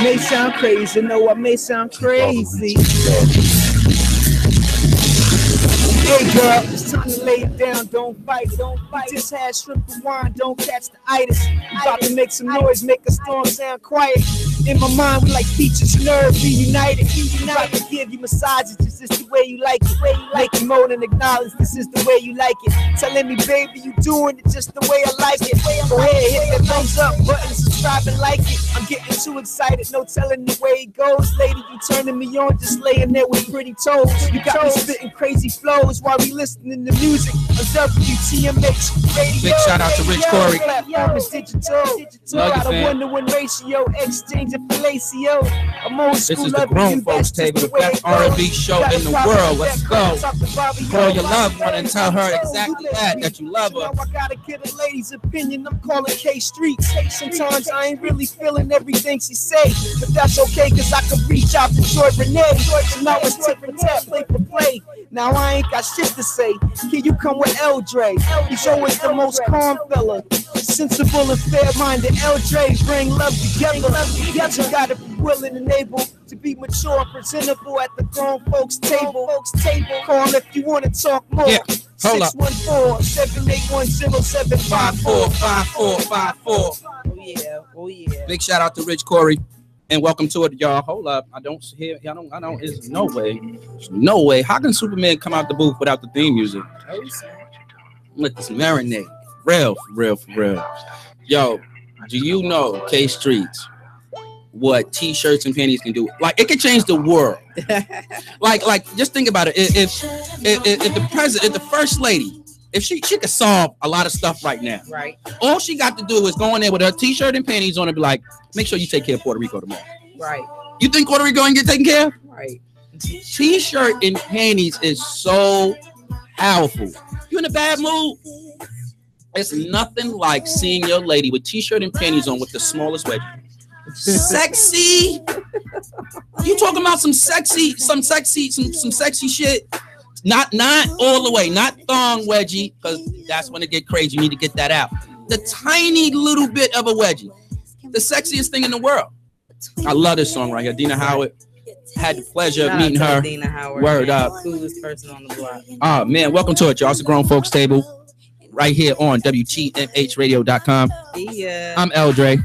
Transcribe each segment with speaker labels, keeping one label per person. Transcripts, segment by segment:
Speaker 1: May sound crazy, no, I may sound crazy. Hey girl, it's time to lay it down, don't fight, don't fight. Just had shrimp and wine, don't catch the itis. You about to make some noise, make a storm sound quiet. In my mind, we like peaches and nerve, reunited. About to give you massages, this is the way you like it. Make you moan and acknowledge this is the way you like it. Telling me, baby, you doing it just the way I like it. Go ahead, hit that thumbs up button, subscribe and like it. I'm getting too excited, no telling the way it goes. Lady, you turning me on, just laying there with pretty toes. You got me spitting crazy flows while we listening to music on WTMH Radio.
Speaker 2: Big shout out to Rich Corey.
Speaker 1: Platform is digital. Got a 1-to-1 ratio, exchange of fellatio. I'm old school.
Speaker 2: This is the Grown Folks Table, the best R&B show in the world. Let's go. Call your loved one and tell her exactly that you love her.
Speaker 1: I gotta get a lady's opinion. I'm calling K Streets. Sometimes I ain't really feeling everything she say, but that's okay, cause I can reach out to Joy Renee. So now it's tip for tap, play for play. Now I ain't got shit to say. Here you come with L. Dre. He's always the most calm fella, sensible and fair-minded. L. Dre bring love together. You gotta be willing and able to be mature and presentable at the grown folks table. Call if you wanna talk more.
Speaker 2: Yeah. Hold up.
Speaker 1: 614-781-0754. Oh yeah.
Speaker 2: Big shout out to Rich Corey. And welcome to it, y'all. Hold up. I don't. There's no way. How can Superman come out the booth without the theme music? Let this marinate. For real. Yo, do you know, K Streets, what t-shirts and panties can do? Like, it can change the world. like just think about it. If the first lady, if she could solve a lot of stuff right now,
Speaker 3: right?
Speaker 2: All she got to do is go in there with her t-shirt and panties on and be like, make sure you take care of Puerto Rico tomorrow.
Speaker 3: Right.
Speaker 2: You think Puerto Rico ain't get taken care of?
Speaker 3: Right.
Speaker 2: T-shirt and panties is so powerful. You in a bad mood? It's nothing like seeing your lady with t-shirt and panties on with the smallest wedgie. Sexy. You talking about some sexy shit? Not all the way, not thong wedgie, because that's when it get crazy. You need to get that out. The tiny little bit of a wedgie, the sexiest thing in the world. I love this song right here. Dina Howard. Had the pleasure of meeting her.
Speaker 3: Dina Howard,
Speaker 2: word up.
Speaker 3: Coolest person on the block.
Speaker 2: Oh man, welcome to it, y'all. It's the Grown Folks Table right here on WTMHradio.com.
Speaker 3: Yeah.
Speaker 2: I'm L. Dre.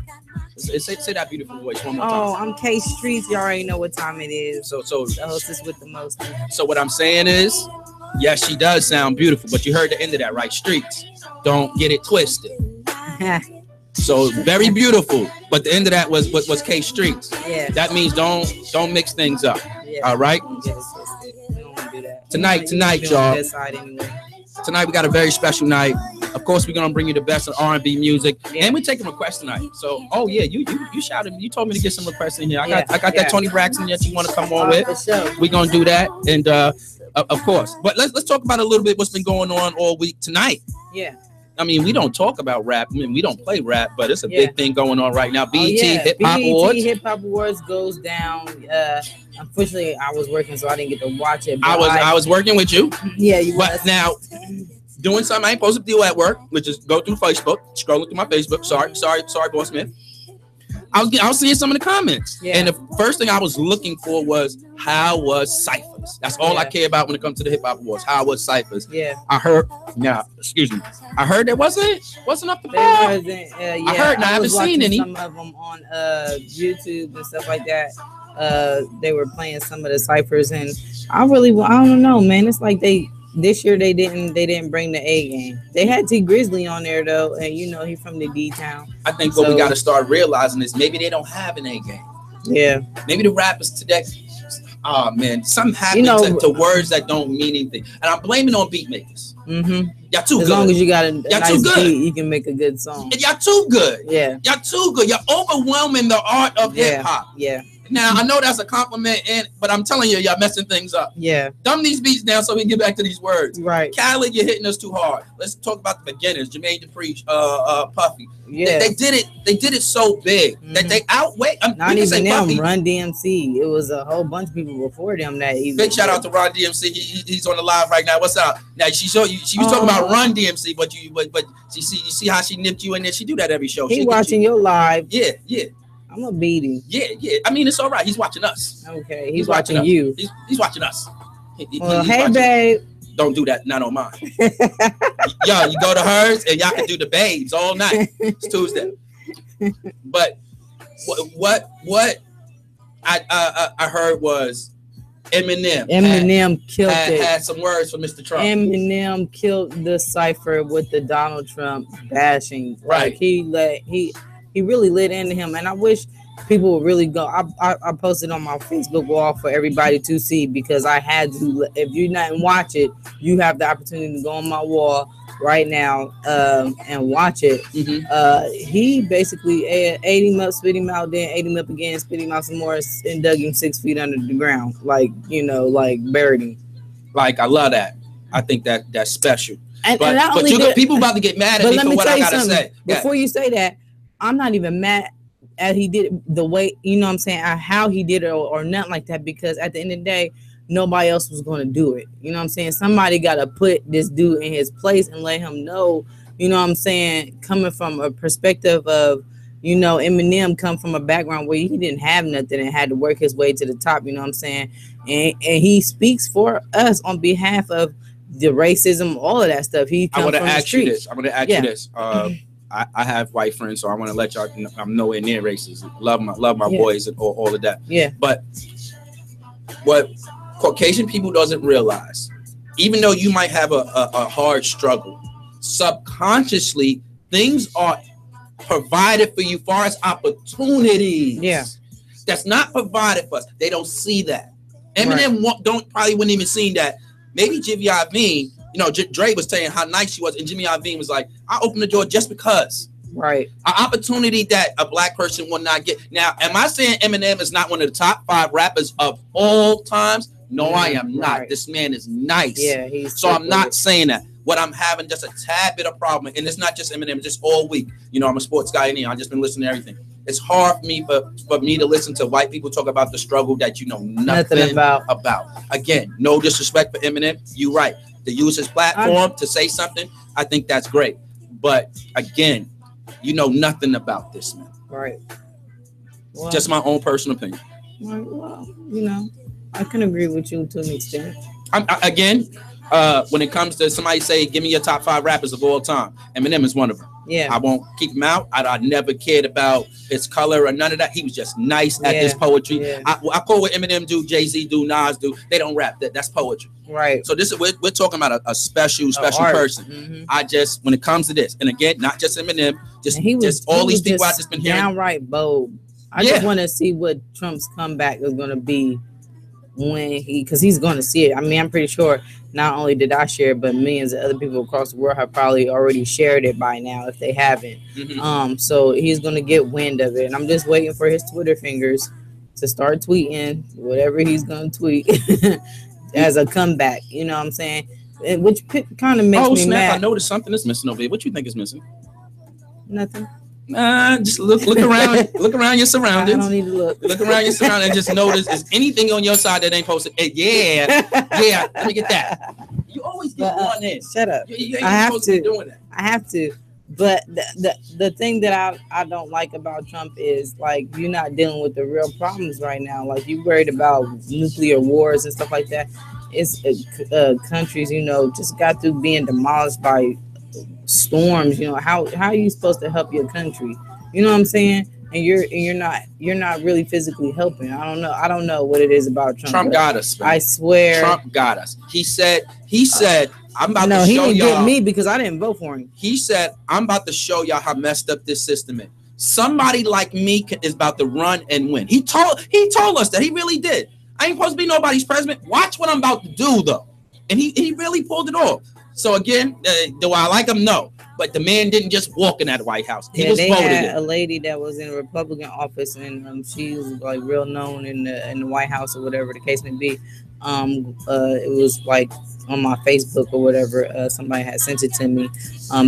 Speaker 2: Say that beautiful voice one more time.
Speaker 3: Oh, I'm K Streets. You already know what time it is.
Speaker 2: So
Speaker 3: the hostess with the most.
Speaker 2: So what I'm saying is, yes, she does sound beautiful, but you heard the end of that, right? Streets. Don't get it twisted. So very beautiful, but the end of that was K Streets.
Speaker 3: Yeah.
Speaker 2: That means don't mix things up.
Speaker 3: Yeah.
Speaker 2: All right.
Speaker 3: We don't want to do that.
Speaker 2: Tonight, y'all. Tonight we got a very special night. Of course, we're gonna bring you the best of R&B music, and we're taking requests tonight. So, you shouted, you told me to get some requests in here. I got that Tony Braxton that you want to come on with.
Speaker 3: Sure.
Speaker 2: We're gonna do that, and of course. But let's talk about a little bit what's been going on all week tonight.
Speaker 3: Yeah.
Speaker 2: I mean, we don't talk about rap. I mean, we don't play rap, but it's a big thing going on right now. BET Hip Hop Awards.
Speaker 3: Hip Hop Awards goes down. Unfortunately, I was working, so I didn't get to watch it.
Speaker 2: I was working with you.
Speaker 3: Yeah, you
Speaker 2: was. But now, doing something I ain't supposed to do at work, which is go through Facebook, scrolling through my Facebook. Sorry, Boss Smith. I was seeing some of the comments, and the first thing I was looking for was how was Cyphers. That's all I care about when it comes to the Hip Hop Awards. How was Cyphers?
Speaker 3: Yeah.
Speaker 2: I heard there wasn't up to par.
Speaker 3: I
Speaker 2: heard, and I haven't seen any.
Speaker 3: Some of them on YouTube and stuff like that. They were playing some of the Cyphers, and I don't know, man. It's like this year they didn't bring the A game. They had T Grizzly on there though, and you know he's from the D town.
Speaker 2: I think what we got to start realizing is maybe they don't have an A game.
Speaker 3: Yeah.
Speaker 2: Maybe the rappers today. Oh man, something happened to words that don't mean anything, and I'm blaming on beat makers.
Speaker 3: Mm-hmm.
Speaker 2: Y'all too good.
Speaker 3: As long as you got a nice beat, you can make a good song.
Speaker 2: Y'all too good.
Speaker 3: Yeah.
Speaker 2: Y'all too good. You're overwhelming the art of hip hop.
Speaker 3: Yeah.
Speaker 2: Now I know that's a compliment, but I'm telling you, y'all messing things up.
Speaker 3: Yeah.
Speaker 2: Dumb these beats down so we can get back to these words.
Speaker 3: Right.
Speaker 2: Khaled, you're hitting us too hard. Let's talk about the beginners. Jermaine Dupri, Puffy.
Speaker 3: Yeah.
Speaker 2: They did it so big that they outweigh.
Speaker 3: Not even them. Puffy. Run DMC. It was a whole bunch of people before them that even.
Speaker 2: Big shout out to Run DMC. He's on the live right now. What's up? Now she was talking about Run DMC, but you see how she nipped you in there. She do that every show.
Speaker 3: He watching your live.
Speaker 2: Yeah.
Speaker 3: I'm gonna beat him.
Speaker 2: Yeah. I mean, it's all right. He's watching us.
Speaker 3: Okay, he's watching you.
Speaker 2: He's watching us.
Speaker 3: Well, hey,
Speaker 2: watching.
Speaker 3: babe.
Speaker 2: Don't do that. Not on mine. Yo, you go to hers and y'all can do the babes all night. It's Tuesday. But what I heard was Eminem
Speaker 3: killed it.
Speaker 2: Had some words for Mr. Trump.
Speaker 3: Eminem killed the cipher with the Donald Trump bashing.
Speaker 2: Right.
Speaker 3: Like he really lit into him, and I wish people would really go. I posted on my Facebook wall for everybody to see, because I had to. If you didn't watch it, you have the opportunity to go on my wall right now and watch it. He basically ate him up, spit him out, then ate him up again, spit him out some more, and dug him 6 feet under the ground, like buried him.
Speaker 2: Like, I love that. I think that's special. But people about to get mad at me for what I gotta say.
Speaker 3: Before you say that, I'm not even mad at he did it the way, you know what I'm saying, how he did it or nothing like that, because at the end of the day, nobody else was going to do it. You know what I'm saying? Somebody got to put this dude in his place and let him know, you know what I'm saying, coming from a perspective of, you know, Eminem come from a background where he didn't have nothing and had to work his way to the top, you know what I'm saying? And he speaks for us on behalf of the racism, all of that stuff.
Speaker 2: I want to ask you this. I have white friends, so I want to let y'all know I'm nowhere near racist. Love my boys and all of that.
Speaker 3: Yeah.
Speaker 2: But what Caucasian people doesn't realize, even though you might have a hard struggle, subconsciously things are provided for you far as opportunities.
Speaker 3: Yeah.
Speaker 2: That's not provided for us. They don't see that. Eminem probably wouldn't even seen that. Maybe Jimmy Iovine, you know, Dre was saying how nice she was, and Jimmy Iovine was like, I opened the door just because.
Speaker 3: Right.
Speaker 2: An opportunity that a black person will not get. Now, am I saying Eminem is not one of the top 5 rappers of all times? No, I am not. This man is nice.
Speaker 3: Yeah,
Speaker 2: so I'm not saying that. What I'm having just a tad bit of problem, and it's not just Eminem, just all week. You know, I'm a sports guy, and I've just been listening to everything. It's hard for me to listen to white people talk about the struggle that you know nothing about. Again, no disrespect for Eminem. You're right. To use his platform to say something, I think that's great. But again, you know nothing about this man.
Speaker 3: Right. Well,
Speaker 2: just my own personal opinion.
Speaker 3: Well, you know, I can agree with you to an extent.
Speaker 2: When it comes to somebody say, give me your top 5 rappers of all time, Eminem is one of them.
Speaker 3: Yeah.
Speaker 2: I won't keep him out. I never cared about his color or none of that. He was just nice at his poetry.
Speaker 3: Yeah.
Speaker 2: I call what Eminem do, Jay-Z do, Nas do. They don't rap. That's poetry.
Speaker 3: Right.
Speaker 2: So this is we're talking about a special person.
Speaker 3: Mm-hmm.
Speaker 2: I just, when it comes to this, and again, not just Eminem, just all these people I've just been hearing.
Speaker 3: Downright bold. I just want to see what Trump's comeback is going to be because he's going to see it. I mean, I'm pretty sure not only did I share it, but millions of other people across the world have probably already shared it by now if they haven't. Mm-hmm. So he's going to get wind of it. And I'm just waiting for his Twitter fingers to start tweeting whatever he's going to tweet as a comeback. You know what I'm saying? Which kind of makes me mad.
Speaker 2: I noticed something is missing over here. What you think is missing?
Speaker 3: Nothing.
Speaker 2: Just look around. Look around your surroundings.
Speaker 3: I don't need to look.
Speaker 2: Look around your surroundings and just notice, is anything on your side that ain't posted? Yeah. Let me get that. You always get one in.
Speaker 3: Shut up.
Speaker 2: You ain't supposed to be doing that.
Speaker 3: I have to. But the thing that I don't like about Trump is, like, you're not dealing with the real problems right now. Like, you worried about nuclear wars and stuff like that. It's countries, you know, just got through being demolished by storms. You know, how are you supposed to help your country? You know what I'm saying? And you're not really physically helping. I don't know what it is about Trump.
Speaker 2: Trump got us, man.
Speaker 3: I swear,
Speaker 2: Trump got us. He said I'm about to show y'all.
Speaker 3: No, he didn't get me because I didn't vote for him.
Speaker 2: He said, I'm about to show y'all how messed up this system is. Somebody like me is about to run and win. He told us that. He really did. I ain't supposed to be nobody's president. Watch what I'm about to do, though. And he really pulled it off. So again, do I like him? No. But the man didn't just walk in that White House. He was
Speaker 3: they
Speaker 2: voted
Speaker 3: had
Speaker 2: in.
Speaker 3: A lady that was in a Republican office, and she was like real known in the White House or whatever the case may be. It was like on my Facebook or whatever. Somebody had sent it to me.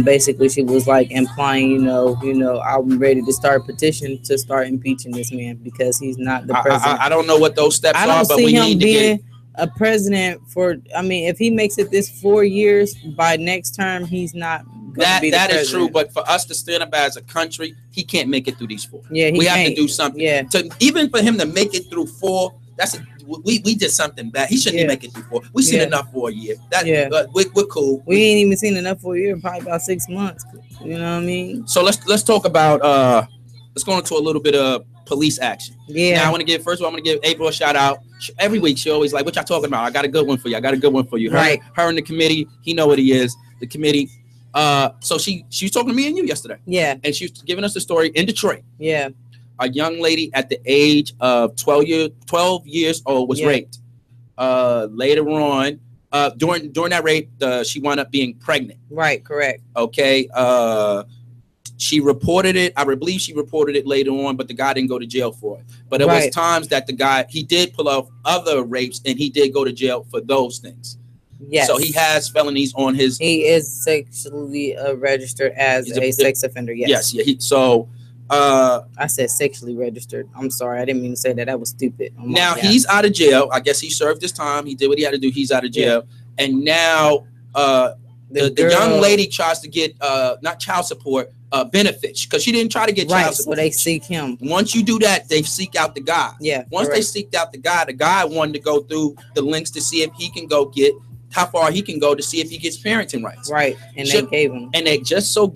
Speaker 3: Basically, she was like implying, you know, I'm ready to start a petition to start impeaching this man because he's not the president.
Speaker 2: I don't know what those steps are, but we need to get
Speaker 3: a president for. I mean, if he makes it this 4 years, by next term, he's not
Speaker 2: That is true. But for us to stand up as a country, he can't make it through these 4.
Speaker 3: Yeah,
Speaker 2: we have to do something.
Speaker 3: Yeah.
Speaker 2: Even for him to make it through 4, we did something bad. He shouldn't make it through 4. We seen enough for a year. We're cool.
Speaker 3: We ain't even seen enough for a year. Probably about 6 months. You know what I mean?
Speaker 2: So let's talk about let's go into a little bit of police action.
Speaker 3: Yeah.
Speaker 2: Now I want to give April a shout out. Every week she always like, what y'all talking about? I got a good one for you. Her and the committee. He know what he is. The committee. So she was talking to me and you yesterday.
Speaker 3: Yeah.
Speaker 2: And she was giving us the story in Detroit.
Speaker 3: Yeah.
Speaker 2: A young lady at the age of 12 years old was raped. Later on, during that rape, she wound up being pregnant.
Speaker 3: Right, correct.
Speaker 2: Okay. She reported it. I believe she reported it later on, but the guy didn't go to jail for it. But it was times that the guy, he did pull off other rapes and he did go to jail for those things.
Speaker 3: Yes.
Speaker 2: So he has felonies on his.
Speaker 3: He is sexually registered as a sex offender. Yes.
Speaker 2: Yes.
Speaker 3: I said sexually registered. I'm sorry. I didn't mean to say that. That was stupid.
Speaker 2: Now he's out of jail. I guess he served his time. He did what he had to do. He's out of jail. Yeah. And now the young lady tries to get not child support, benefits, because she didn't try to get child support.
Speaker 3: So they seek him.
Speaker 2: Once you do that, they seek out the guy.
Speaker 3: Yeah.
Speaker 2: Once they seeked out the guy wanted to go through the links to see if he can go get how far he can go to see if he gets parenting rights.
Speaker 3: Right. And they gave him.
Speaker 2: And they just so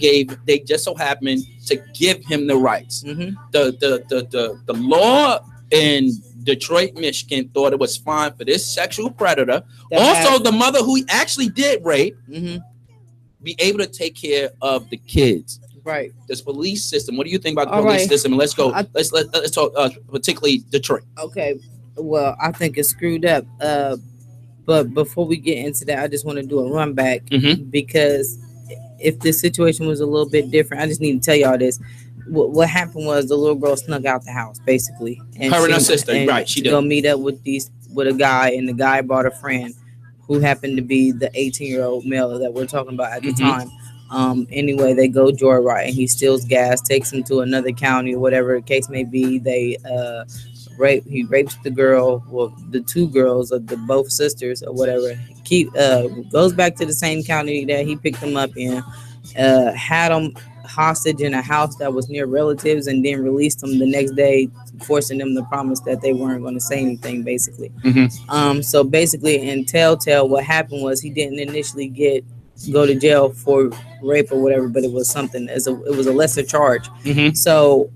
Speaker 2: happened to give him the rights.
Speaker 3: Mm-hmm.
Speaker 2: The law in Detroit, Michigan thought it was fine for this sexual predator. The mother who he actually did rape, be able to take care of the kids.
Speaker 3: Right.
Speaker 2: This police system. What do you think about the police system? And let's go. Let's talk particularly Detroit.
Speaker 3: Okay. Well, I think it's screwed up. But before we get into that, I just want to do a run back because if this situation was a little bit different, I just need to tell y'all this. What happened was the little girl snuck out the house, basically. And
Speaker 2: her and her sister, right? She did
Speaker 3: go meet up with a guy, and the guy brought a friend who happened to be the 18-year-old male that we're talking about at the time. Anyway, they go joyride, and he steals gas, takes him to another county or whatever the case may be. They he rapes the girl, the 2 girls of the both sisters or whatever. Goes back to the same county that he picked them up in, had them hostage in a house that was near relatives, and then released them the next day, forcing them to promise that they weren't going to say anything, basically. So basically in Telltale, what happened was he didn't initially go to jail for rape or whatever, but it was something it was a lesser charge. So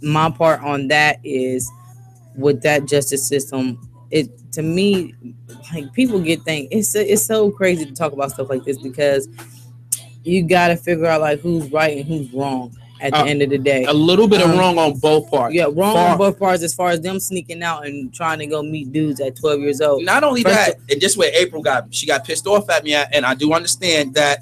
Speaker 3: my part on that is with that justice system, it to me, like, people get things, it's so crazy to talk about stuff like this because you got to figure out like who's right and who's wrong at the end of the day.
Speaker 2: A little bit of wrong on both parts.
Speaker 3: Yeah, wrong on both parts as far as them sneaking out and trying to go meet dudes at 12 years old.
Speaker 2: Not only that, and just where April got pissed off at me at, and I do understand that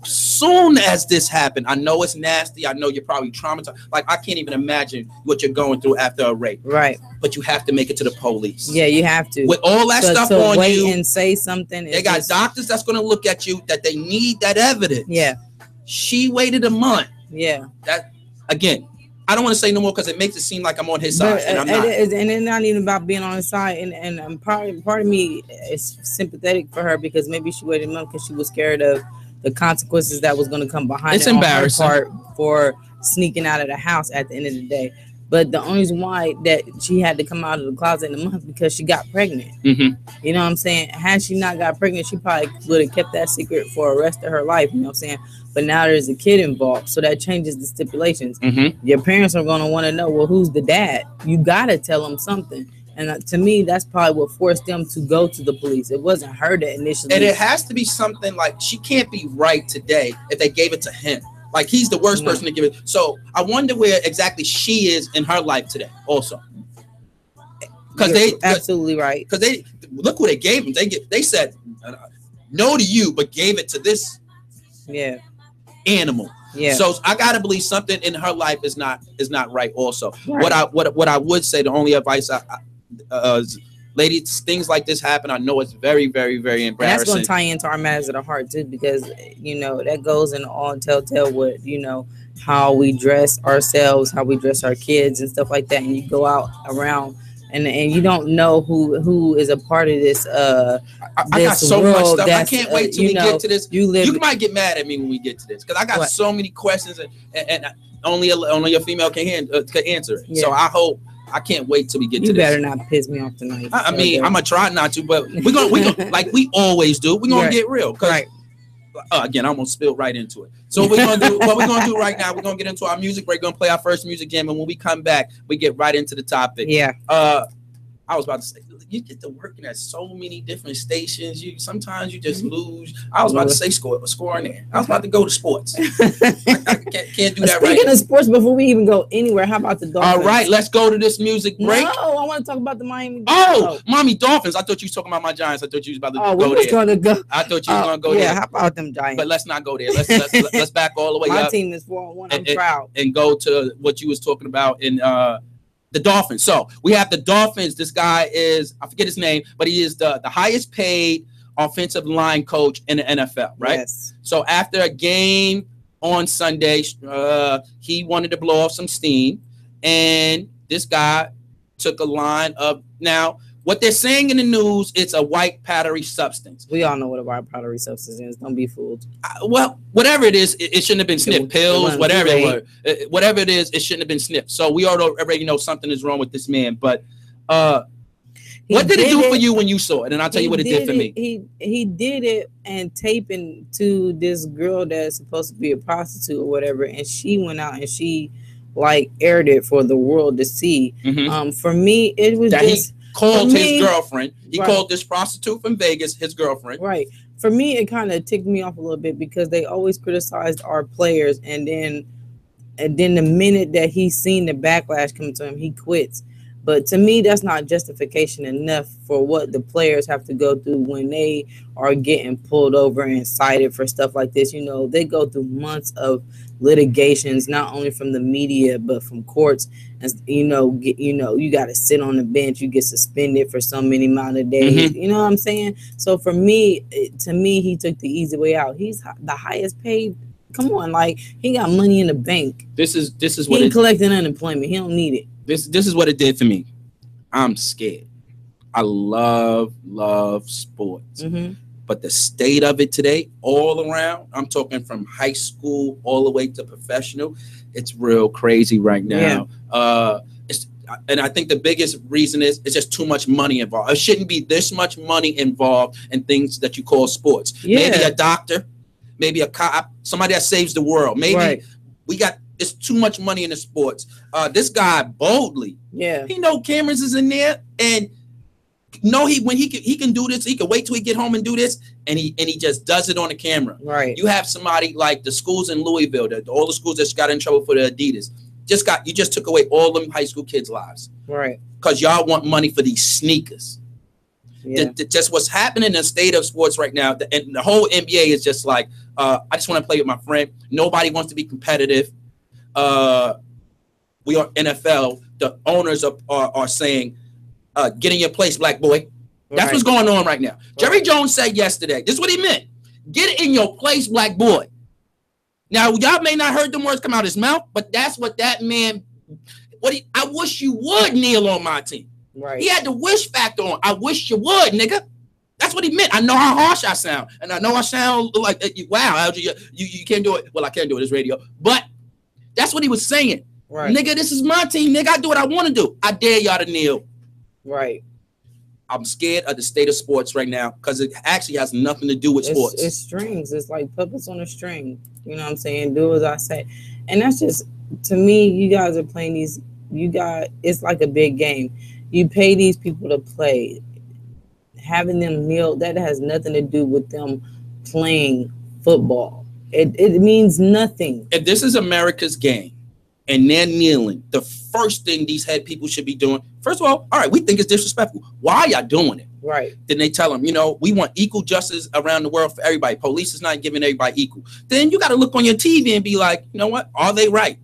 Speaker 2: soon as this happened, I know it's nasty. I know you're probably traumatized. Like, I can't even imagine what you're going through after a rape.
Speaker 3: Right.
Speaker 2: But you have to make it to the police.
Speaker 3: Yeah, you have to.
Speaker 2: With all that stuff on
Speaker 3: wait
Speaker 2: you,
Speaker 3: and say something.
Speaker 2: They got doctors that's going to look at you, that they need that evidence.
Speaker 3: Yeah.
Speaker 2: She waited a month.
Speaker 3: Yeah.
Speaker 2: That, again, I don't want to say no more because it makes it seem like I'm on his side, and I'm not.
Speaker 3: And it's not even about being on his side. And part of me is sympathetic for her because maybe she waited a month because she was scared of the consequences that was going to come behind
Speaker 2: it's
Speaker 3: it
Speaker 2: embarrassing.
Speaker 3: On her part for sneaking out of the house at the end of the day. But the only reason why that she had to come out of the closet in a month because she got pregnant. You know what I'm saying? Had she not got pregnant, she probably would have kept that secret for the rest of her life. You know what I'm saying? But now there's a kid involved, so that changes the stipulations. Your parents are going to want to know, well, who's the dad? You got to tell them something. And to me, that's probably what forced them to go to the police. It wasn't her that initially.
Speaker 2: And it has to be something like, she can't be right today if they gave it to him. Like, he's the worst person to give it. So I wonder where exactly she is in her life today also. Because they
Speaker 3: absolutely right.
Speaker 2: Because they look what they gave him. They said no to you, but gave it to this animal.
Speaker 3: Yeah.
Speaker 2: So I gotta believe something in her life is not right also. Right. What I would say, the only advice ladies, things like this happen. I know it's very, very, very embarrassing.
Speaker 3: And that's going to tie into our matters of the heart too, because that goes in all Telltale with how we dress ourselves, how we dress our kids, and stuff like that. And you go out around and you don't know who is a part of this.
Speaker 2: I got so much stuff. I can't wait till we get to this. You might get mad at me when we get to this because I got so many questions and only a female can answer it. Yeah. So I can't wait till we get to this.
Speaker 3: You better not piss me off tonight.
Speaker 2: I mean, I'm gonna try not to, but we're gonna like we always do. We're gonna get real. Right. Again, I'm gonna spill right into it. So what we're gonna do right now, we're gonna get into our music break. We're gonna play our first music jam, and when we come back, we get right into the topic.
Speaker 3: Yeah.
Speaker 2: I was about to say, you get to working at so many different stations. Sometimes you just lose. I was about to say scoring there. I was about to go to sports. I can't do that.
Speaker 3: Speaking of sports, before we even go anywhere, how about the Dolphins?
Speaker 2: All right, let's go to this music break.
Speaker 3: No, I want to talk about the Miami.
Speaker 2: Miami Dolphins. I thought you was talking about my Giants. I thought you was about to go there. I thought you was gonna go there.
Speaker 3: Yeah, how about them Giants?
Speaker 2: But let's not go there. Let's back all the way up.
Speaker 3: My team is 4-1. I'm proud.
Speaker 2: And go to what you was talking about in the Dolphins. So we have the Dolphins. This guy is, I forget his name, but he is the highest paid offensive line coach in the NFL, right?
Speaker 3: Yes.
Speaker 2: So after a game on Sunday, he wanted to blow off some steam, and this guy took a line of, now what they're saying in the news, it's a white powdery substance.
Speaker 3: We all know what a white powdery substance is. Don't be fooled.
Speaker 2: Well, whatever it is, it shouldn't have been sniffed. Pills, whatever it was. Whatever it is, it shouldn't have been sniffed. So we already know something is wrong with this man. But what did it do for you when you saw it? And I'll tell you what it did for me.
Speaker 3: He did it and taping to this girl that's supposed to be a prostitute or whatever. And she went out and she like aired it for the world to see. Mm-hmm. For me, it was just...
Speaker 2: Called his girlfriend. He called this prostitute from Vegas his girlfriend.
Speaker 3: Right. For me, it kind of ticked me off a little bit because they always criticized our players, and then the minute that he's seen the backlash come to him, he quits. But to me, that's not justification enough for what the players have to go through when they are getting pulled over and cited for stuff like this. You know, they go through months of litigations, not only from the media, but from courts. And, you got to sit on the bench. You get suspended for so many amount of days. Mm-hmm. You know what I'm saying? So for me, he took the easy way out. He's the highest paid. Come on, like he got money in the bank.
Speaker 2: This is
Speaker 3: what he ain't collecting unemployment. He don't need it.
Speaker 2: This is what it did for me. I'm scared. I love sports. Mm-hmm. But the state of it today, all around, I'm talking from high school all the way to professional, it's real crazy right now. Yeah. And I think the biggest reason is it's just too much money involved. It shouldn't be this much money involved in things that you call sports. Yeah. Maybe a doctor, maybe a cop, somebody that saves the world. Maybe it's too much money in the sports. This guy boldly, he know cameras is in there, and he can do this. He can wait till he get home and do this, and he just does it on the camera.
Speaker 3: Right.
Speaker 2: You have somebody like the schools in Louisville, all the schools that got in trouble for the Adidas. You just took away all them high school kids' lives.
Speaker 3: Right.
Speaker 2: Because y'all want money for these sneakers. Yeah. Just what's happening in the state of sports right now, and the whole NBA is just like, I just want to play with my friend. Nobody wants to be competitive. We are NFL. The owners are saying, get in your place, black boy. That's what's going on right now. Jerry Jones said yesterday, this is what he meant. Get in your place, black boy. Now, y'all may not heard them words come out of his mouth, but that's what that man, I wish you would kneel on my team.
Speaker 3: Right.
Speaker 2: He had the wish factor on. I wish you would, nigga. That's what he meant. I know how harsh I sound. And I know I sound like, wow, you can't do it. Well, I can't do it. It's radio. But that's what he was saying.
Speaker 3: Right.
Speaker 2: Nigga, this is my team. Nigga, I do what I want to do. I dare y'all to kneel.
Speaker 3: Right.
Speaker 2: I'm scared of the state of sports right now because it actually has nothing to do with sports.
Speaker 3: It's strings. It's like puppets on a string. You know what I'm saying? Do as I say. And that's just, to me, you guys are playing these, it's like a big game. You pay these people to play. Having them kneel, that has nothing to do with them playing football. It means nothing.
Speaker 2: If this is America's game and they're kneeling, the first thing these head people should be doing, first of all right, we think it's disrespectful. Why are y'all doing it?
Speaker 3: Right.
Speaker 2: Then they tell them, we want equal justice around the world for everybody. Police is not giving everybody equal. Then you got to look on your TV and be like, you know what? Are they right?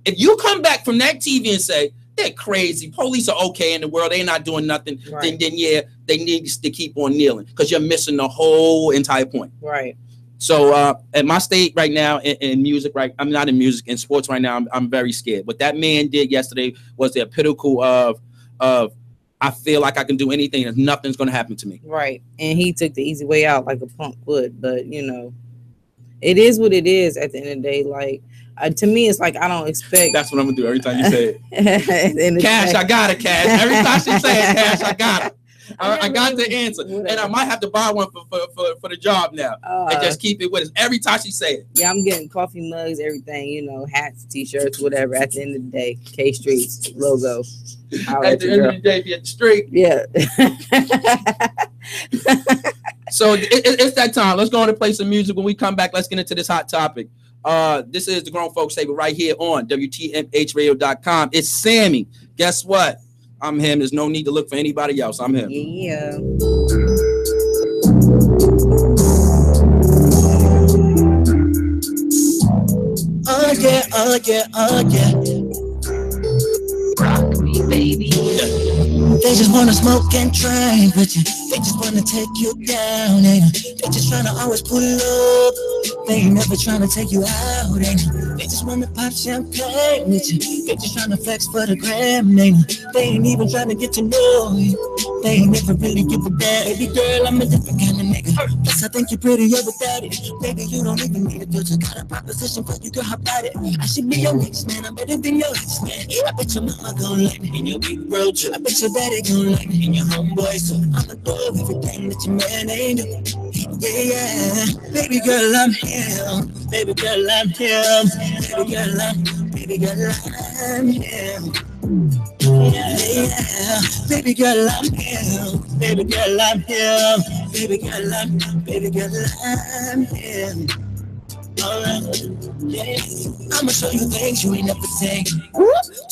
Speaker 2: If you come back from that TV and say, they're crazy, police are okay in the world, they're not doing nothing, then yeah, they need to keep on kneeling because you're missing the whole entire point.
Speaker 3: Right.
Speaker 2: So at my state right now in music, right? I'm not in music, in sports right now. I'm very scared. What that man did yesterday was the pinnacle of I feel like I can do anything and nothing's going to happen to me.
Speaker 3: Right. And he took the easy way out like a punk would. But, you know, it is what it is at the end of the day. Like, to me, it's like I don't expect.
Speaker 2: That's what I'm going to do every time you say it. Cash, I got it, Cash. Every time she says Cash, I got it. I got the answer. Whatever. And I might have to buy one for the job now. And just keep it with us. Every time she say it.
Speaker 3: Yeah, I'm getting coffee mugs, everything, you know, hats, t-shirts, whatever. At the end of the day, K Street logo.
Speaker 2: At the end of the day, be at the street.
Speaker 3: Yeah.
Speaker 2: So it's that time. Let's go on and play some music. When we come back, let's get into this hot topic. This is the Grown Folks Table right here on WTMHradio.com. It's Sammy. Guess what? I'm him. There's no need to look for anybody else. I'm him.
Speaker 3: Yeah.
Speaker 1: Oh yeah, oh yeah, oh yeah.
Speaker 4: Rock me, baby.
Speaker 1: They just wanna smoke and drink with you. They just wanna take you down, ain't it? They just tryna always pull up. They ain't never tryna take you out, ain't it? They just wanna pop champagne with you. They just tryna flex for the gram, ain't it? They ain't even tryna get to know you. They ain't never really give a damn. Baby girl, I'm a different kind of nigga. Plus I think you're prettier without it. Baby, you don't even need a filter. Got a proposition for you, girl, how about it? I should be your next man. I'm better than your ex man. I bet your mama gon' like me in your big road trip. I bet your daddy gon' like me in your homeboy. So I'ma do everything that your man ain't do. Yeah, yeah. Baby girl, I'm him. Baby girl, I'm him. Baby girl, I'm him. Yeah, yeah. Baby girl, I'm him. Baby girl, I'm him. Baby girl, I'm him. Alright, yeah. I'ma show you things you ain't never seen.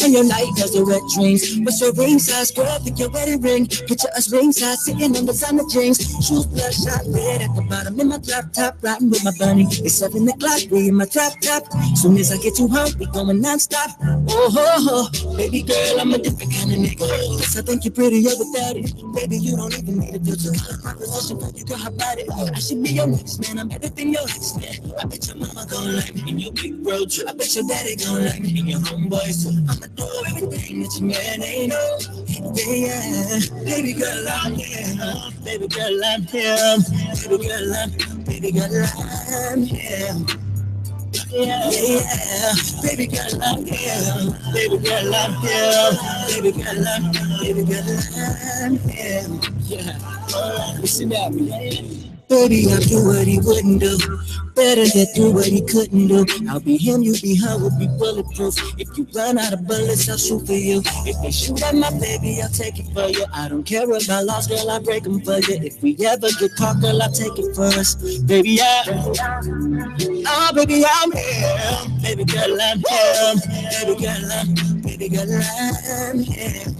Speaker 1: And your night does the wet dreams. What's your ring size, girl? Pick your wedding ring. Picture us ringside, sitting on designer jeans. Shoes bloodshot red at the bottom. In my drop top, riding with my bunny. It's 7 o'clock, we in my drop top. Soon as I get you home, we going non-stop. Oh, ho, ho. Baby girl, I'm a different kind of nigga. Yes, I think you're prettier without it. Baby, you don't even need a filter. My position for you, girl, how about it? I should be your next man. I'm better than your ex man. I bet your mama gon' like me in your big road trip. I bet your daddy gon' like me in your homeboy. So I'ma do everything that your man ain't know. Yeah, yeah. Baby girl, I'm him. Baby girl, I'm him. Baby girl, I'm him. Yeah, yeah. Baby girl, I'm him. Baby girl, I'm him. Baby girl, I'm him. Yeah. Alright, listen at me. Baby, I'll do what he wouldn't do. Better than do what he couldn't do. I'll be him, you be her, we'll be bulletproof. If you run out of bullets, I'll shoot for you. If they shoot at my baby, I'll take it for you. I don't care about loss, girl, I'll break them for you. If we ever get caught, girl, I'll take it for us. Baby, yeah. Oh, baby, I'm him. Baby girl, I'm him. Baby girl, I'm him.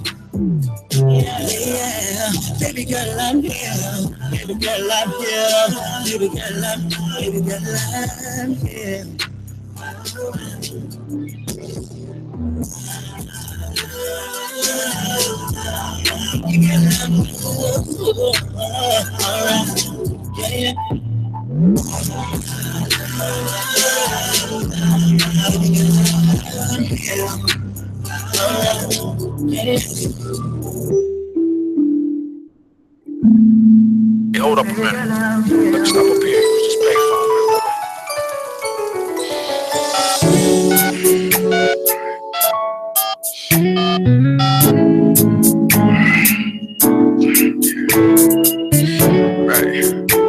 Speaker 1: Yeah, yeah. Baby girl, I'm here. Baby girl, I'm here. Baby girl, I'm here. Alright. Yeah, yeah.
Speaker 5: Hey, hold up a minute. Let me stop up here. Just pay phone real quick.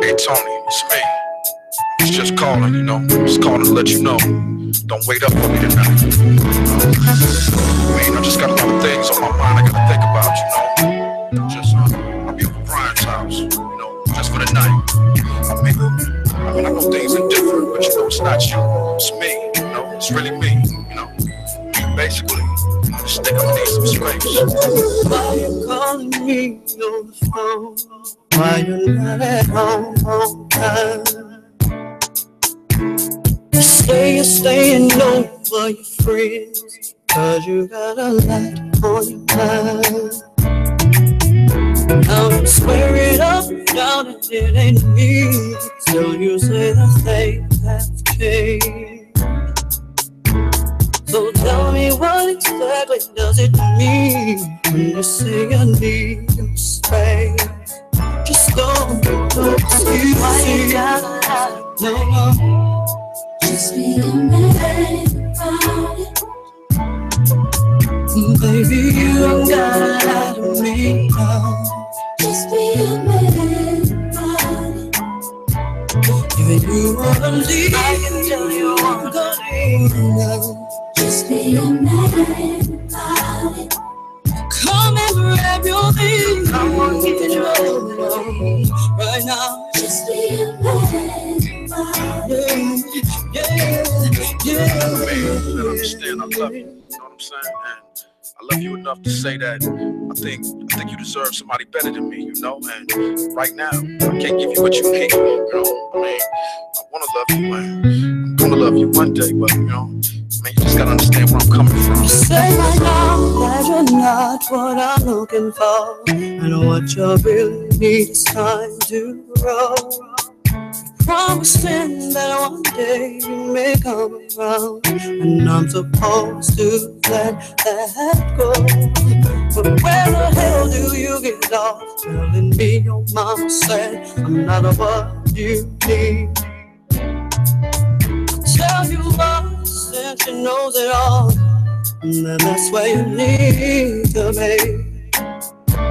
Speaker 5: Hey Tony, it's me. I was just calling, you know. Just calling to let you know. Don't wait up for me tonight. I just got a lot of things on my mind I gotta think about, you know. Just I'll be over Brian's house, you know, just for the night. I mean, I know things are different, but you know, it's not you, it's me, you know, it's really me, you know. Basically, I just think I need some space.
Speaker 1: Why you calling me on the phone? Why you not at home on time? You say you're staying over your friends, 'cause you got a lot on your mind. I'm swearing up and down that it ain't me. So you say the thing that's changed.
Speaker 4: So tell me what exactly does it mean when you say I need your space? Just don't make no excuses. Why you gotta lie? No, just be a man about it. Baby, you don't gotta lie to me now. Just be a man about it. If you wanna leave, I can tell you I'm gonna leave now. Just be a man about it. Come and grab your things. I want to get you right now. Just be a man about it. Yeah.
Speaker 5: Man, you better understand I love you. You know what I'm saying? And I love you enough to say that I think you deserve somebody better than me, you know? And right now, I can't give you what you need, you know? I mean, I want to love you, man. I'm going to love you one day, but, you know, man, you just got to understand where I'm coming from.
Speaker 4: You say right now that you're not what I'm looking for, and what you really need is time to grow. Promising that one day you may come around, and I'm supposed to let that go. But where the hell do you get off telling me your mama said I'm not what you need? Tell you once and she knows it all, and then that's where you need to be.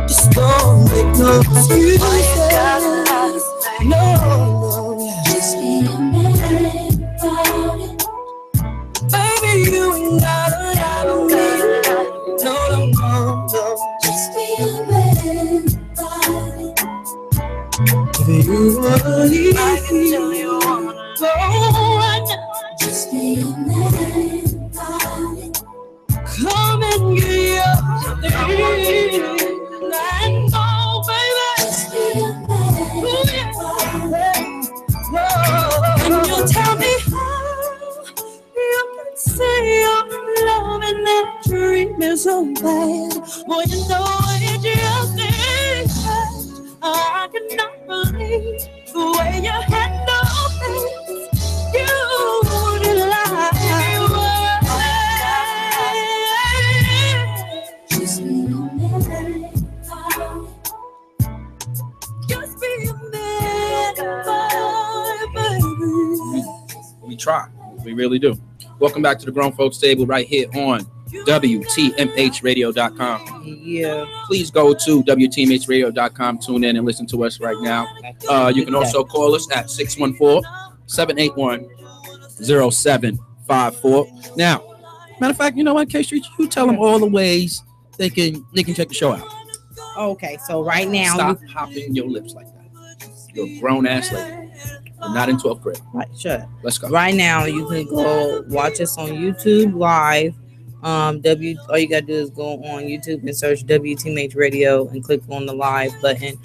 Speaker 4: Just don't make no excuses. No, just be a man about it. Baby, you ain't gotta lie to me. No. Just be a man about it. If you wanna leave, I can tell you I'm gonna go right now. Just be a man about it. Come and get your things and go, baby. Just be a man about it. And you tell me how you can say your love and that dream is so bad. Boy, you know it just ain't. I cannot believe the way you handle things. You wouldn't lie. Just be a man. Just be a man, baby.
Speaker 2: We try. We really do. Welcome back to the Grown Folks Table right here on WTMHradio.com.
Speaker 3: Yeah.
Speaker 2: Please go to WTMHradio.com, tune in and listen to us right now. You can also call us at 614-781-0754. Now, matter of fact, you know what, K-Street, you tell them all the ways they can check the show out.
Speaker 3: Okay, so right now,
Speaker 2: Stop popping your lips like that. You're a grown ass lady. You're not in 12th grade.
Speaker 3: right, shut up.
Speaker 2: Let's go.
Speaker 3: Right now, you can go watch us on YouTube live. All you gotta do is go on YouTube and search WTMH Radio and click on the live button.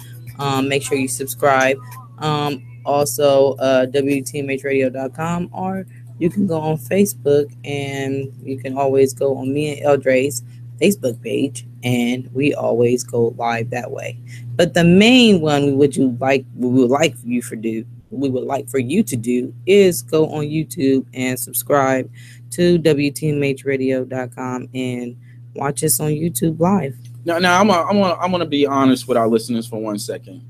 Speaker 3: Make sure you subscribe. Also, WTMHradio.com, or you can go on Facebook, and you can always go on me and Eldre's Facebook page, and we always go live that way. But the main one we would like for you to do is go on YouTube and subscribe to WTMHradio.com and watch us on YouTube live.
Speaker 2: Now I'm gonna be honest with our listeners for 1 second.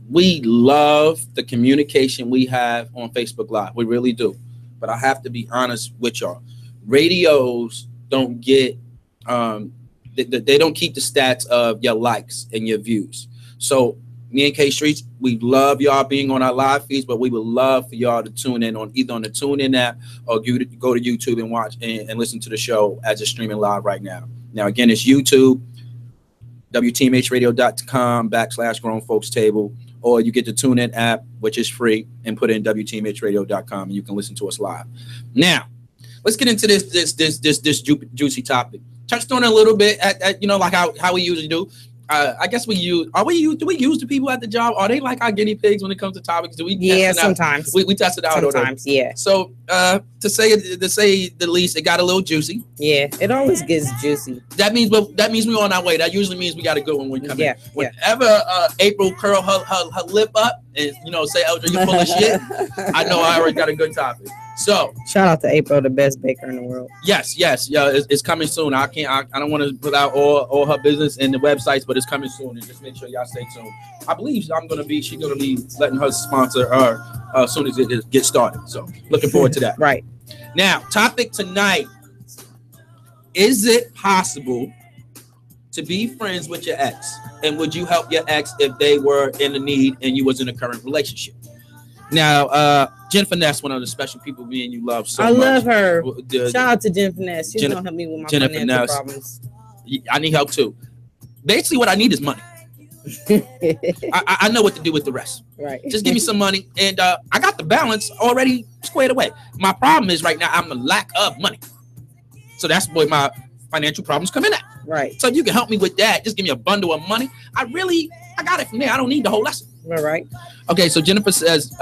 Speaker 2: We love the communication we have on Facebook Live. We really do. But I have to be honest with y'all. Radios don't get they don't keep the stats of your likes and your views. So me and K Streets, we love y'all being on our live feeds, but we would love for y'all to tune in on either on the TuneIn app or go to YouTube and watch and listen to the show as it's streaming live right now. Now, again, it's YouTube, WTMHradio.com/Grown Folks Table, or you get the TuneIn app, which is free, and put in WTMHradio.com, and you can listen to us live. Now, let's get into this juicy topic. Touched on it a little bit at like how we usually do. I guess do we use the people at the job? Are they like our guinea pigs when it comes to topics? Do we?
Speaker 3: Yeah, sometimes.
Speaker 2: We test it out.
Speaker 3: Sometimes, yeah.
Speaker 2: So to say the least, it got a little juicy.
Speaker 3: Yeah, it always gets juicy.
Speaker 2: That means we're on our way. That usually means we got a good one when we come in. Whenever April curl her lip up and say, "Eldra, you full of shit," I know I already got a good topic. So
Speaker 3: Shout out to April, the best baker in the world.
Speaker 2: yes, yeah, it's coming soon. I don't want to put out all her business in the websites, but it's coming soon. And just make sure y'all stay tuned. I believe she's gonna be letting her sponsor her as soon as it gets started. So looking forward to that.
Speaker 3: Right.
Speaker 2: Now, topic tonight: is it possible to be friends with your ex, and would you help your ex if they were in a need and you was in a current relationship? Now, Jen Finesse, one of the special people me and you love so much.
Speaker 3: I love her.
Speaker 2: The-
Speaker 3: Shout out to Jen Finesse. She's
Speaker 2: Jen-
Speaker 3: gonna help me with my
Speaker 2: Jenna
Speaker 3: financial
Speaker 2: Finesse.
Speaker 3: problems.
Speaker 2: I need help too. Basically, what I need is money. I know what to do with the rest.
Speaker 3: Right.
Speaker 2: Just give me some money, and I got the balance already squared away. My problem is right now I'm a lack of money, so that's where my financial problems come in at.
Speaker 3: Right.
Speaker 2: So if you can help me with that, just give me a bundle of money. I got it from there. I don't need the whole lesson.
Speaker 3: All right.
Speaker 2: Okay, so Jennifer says,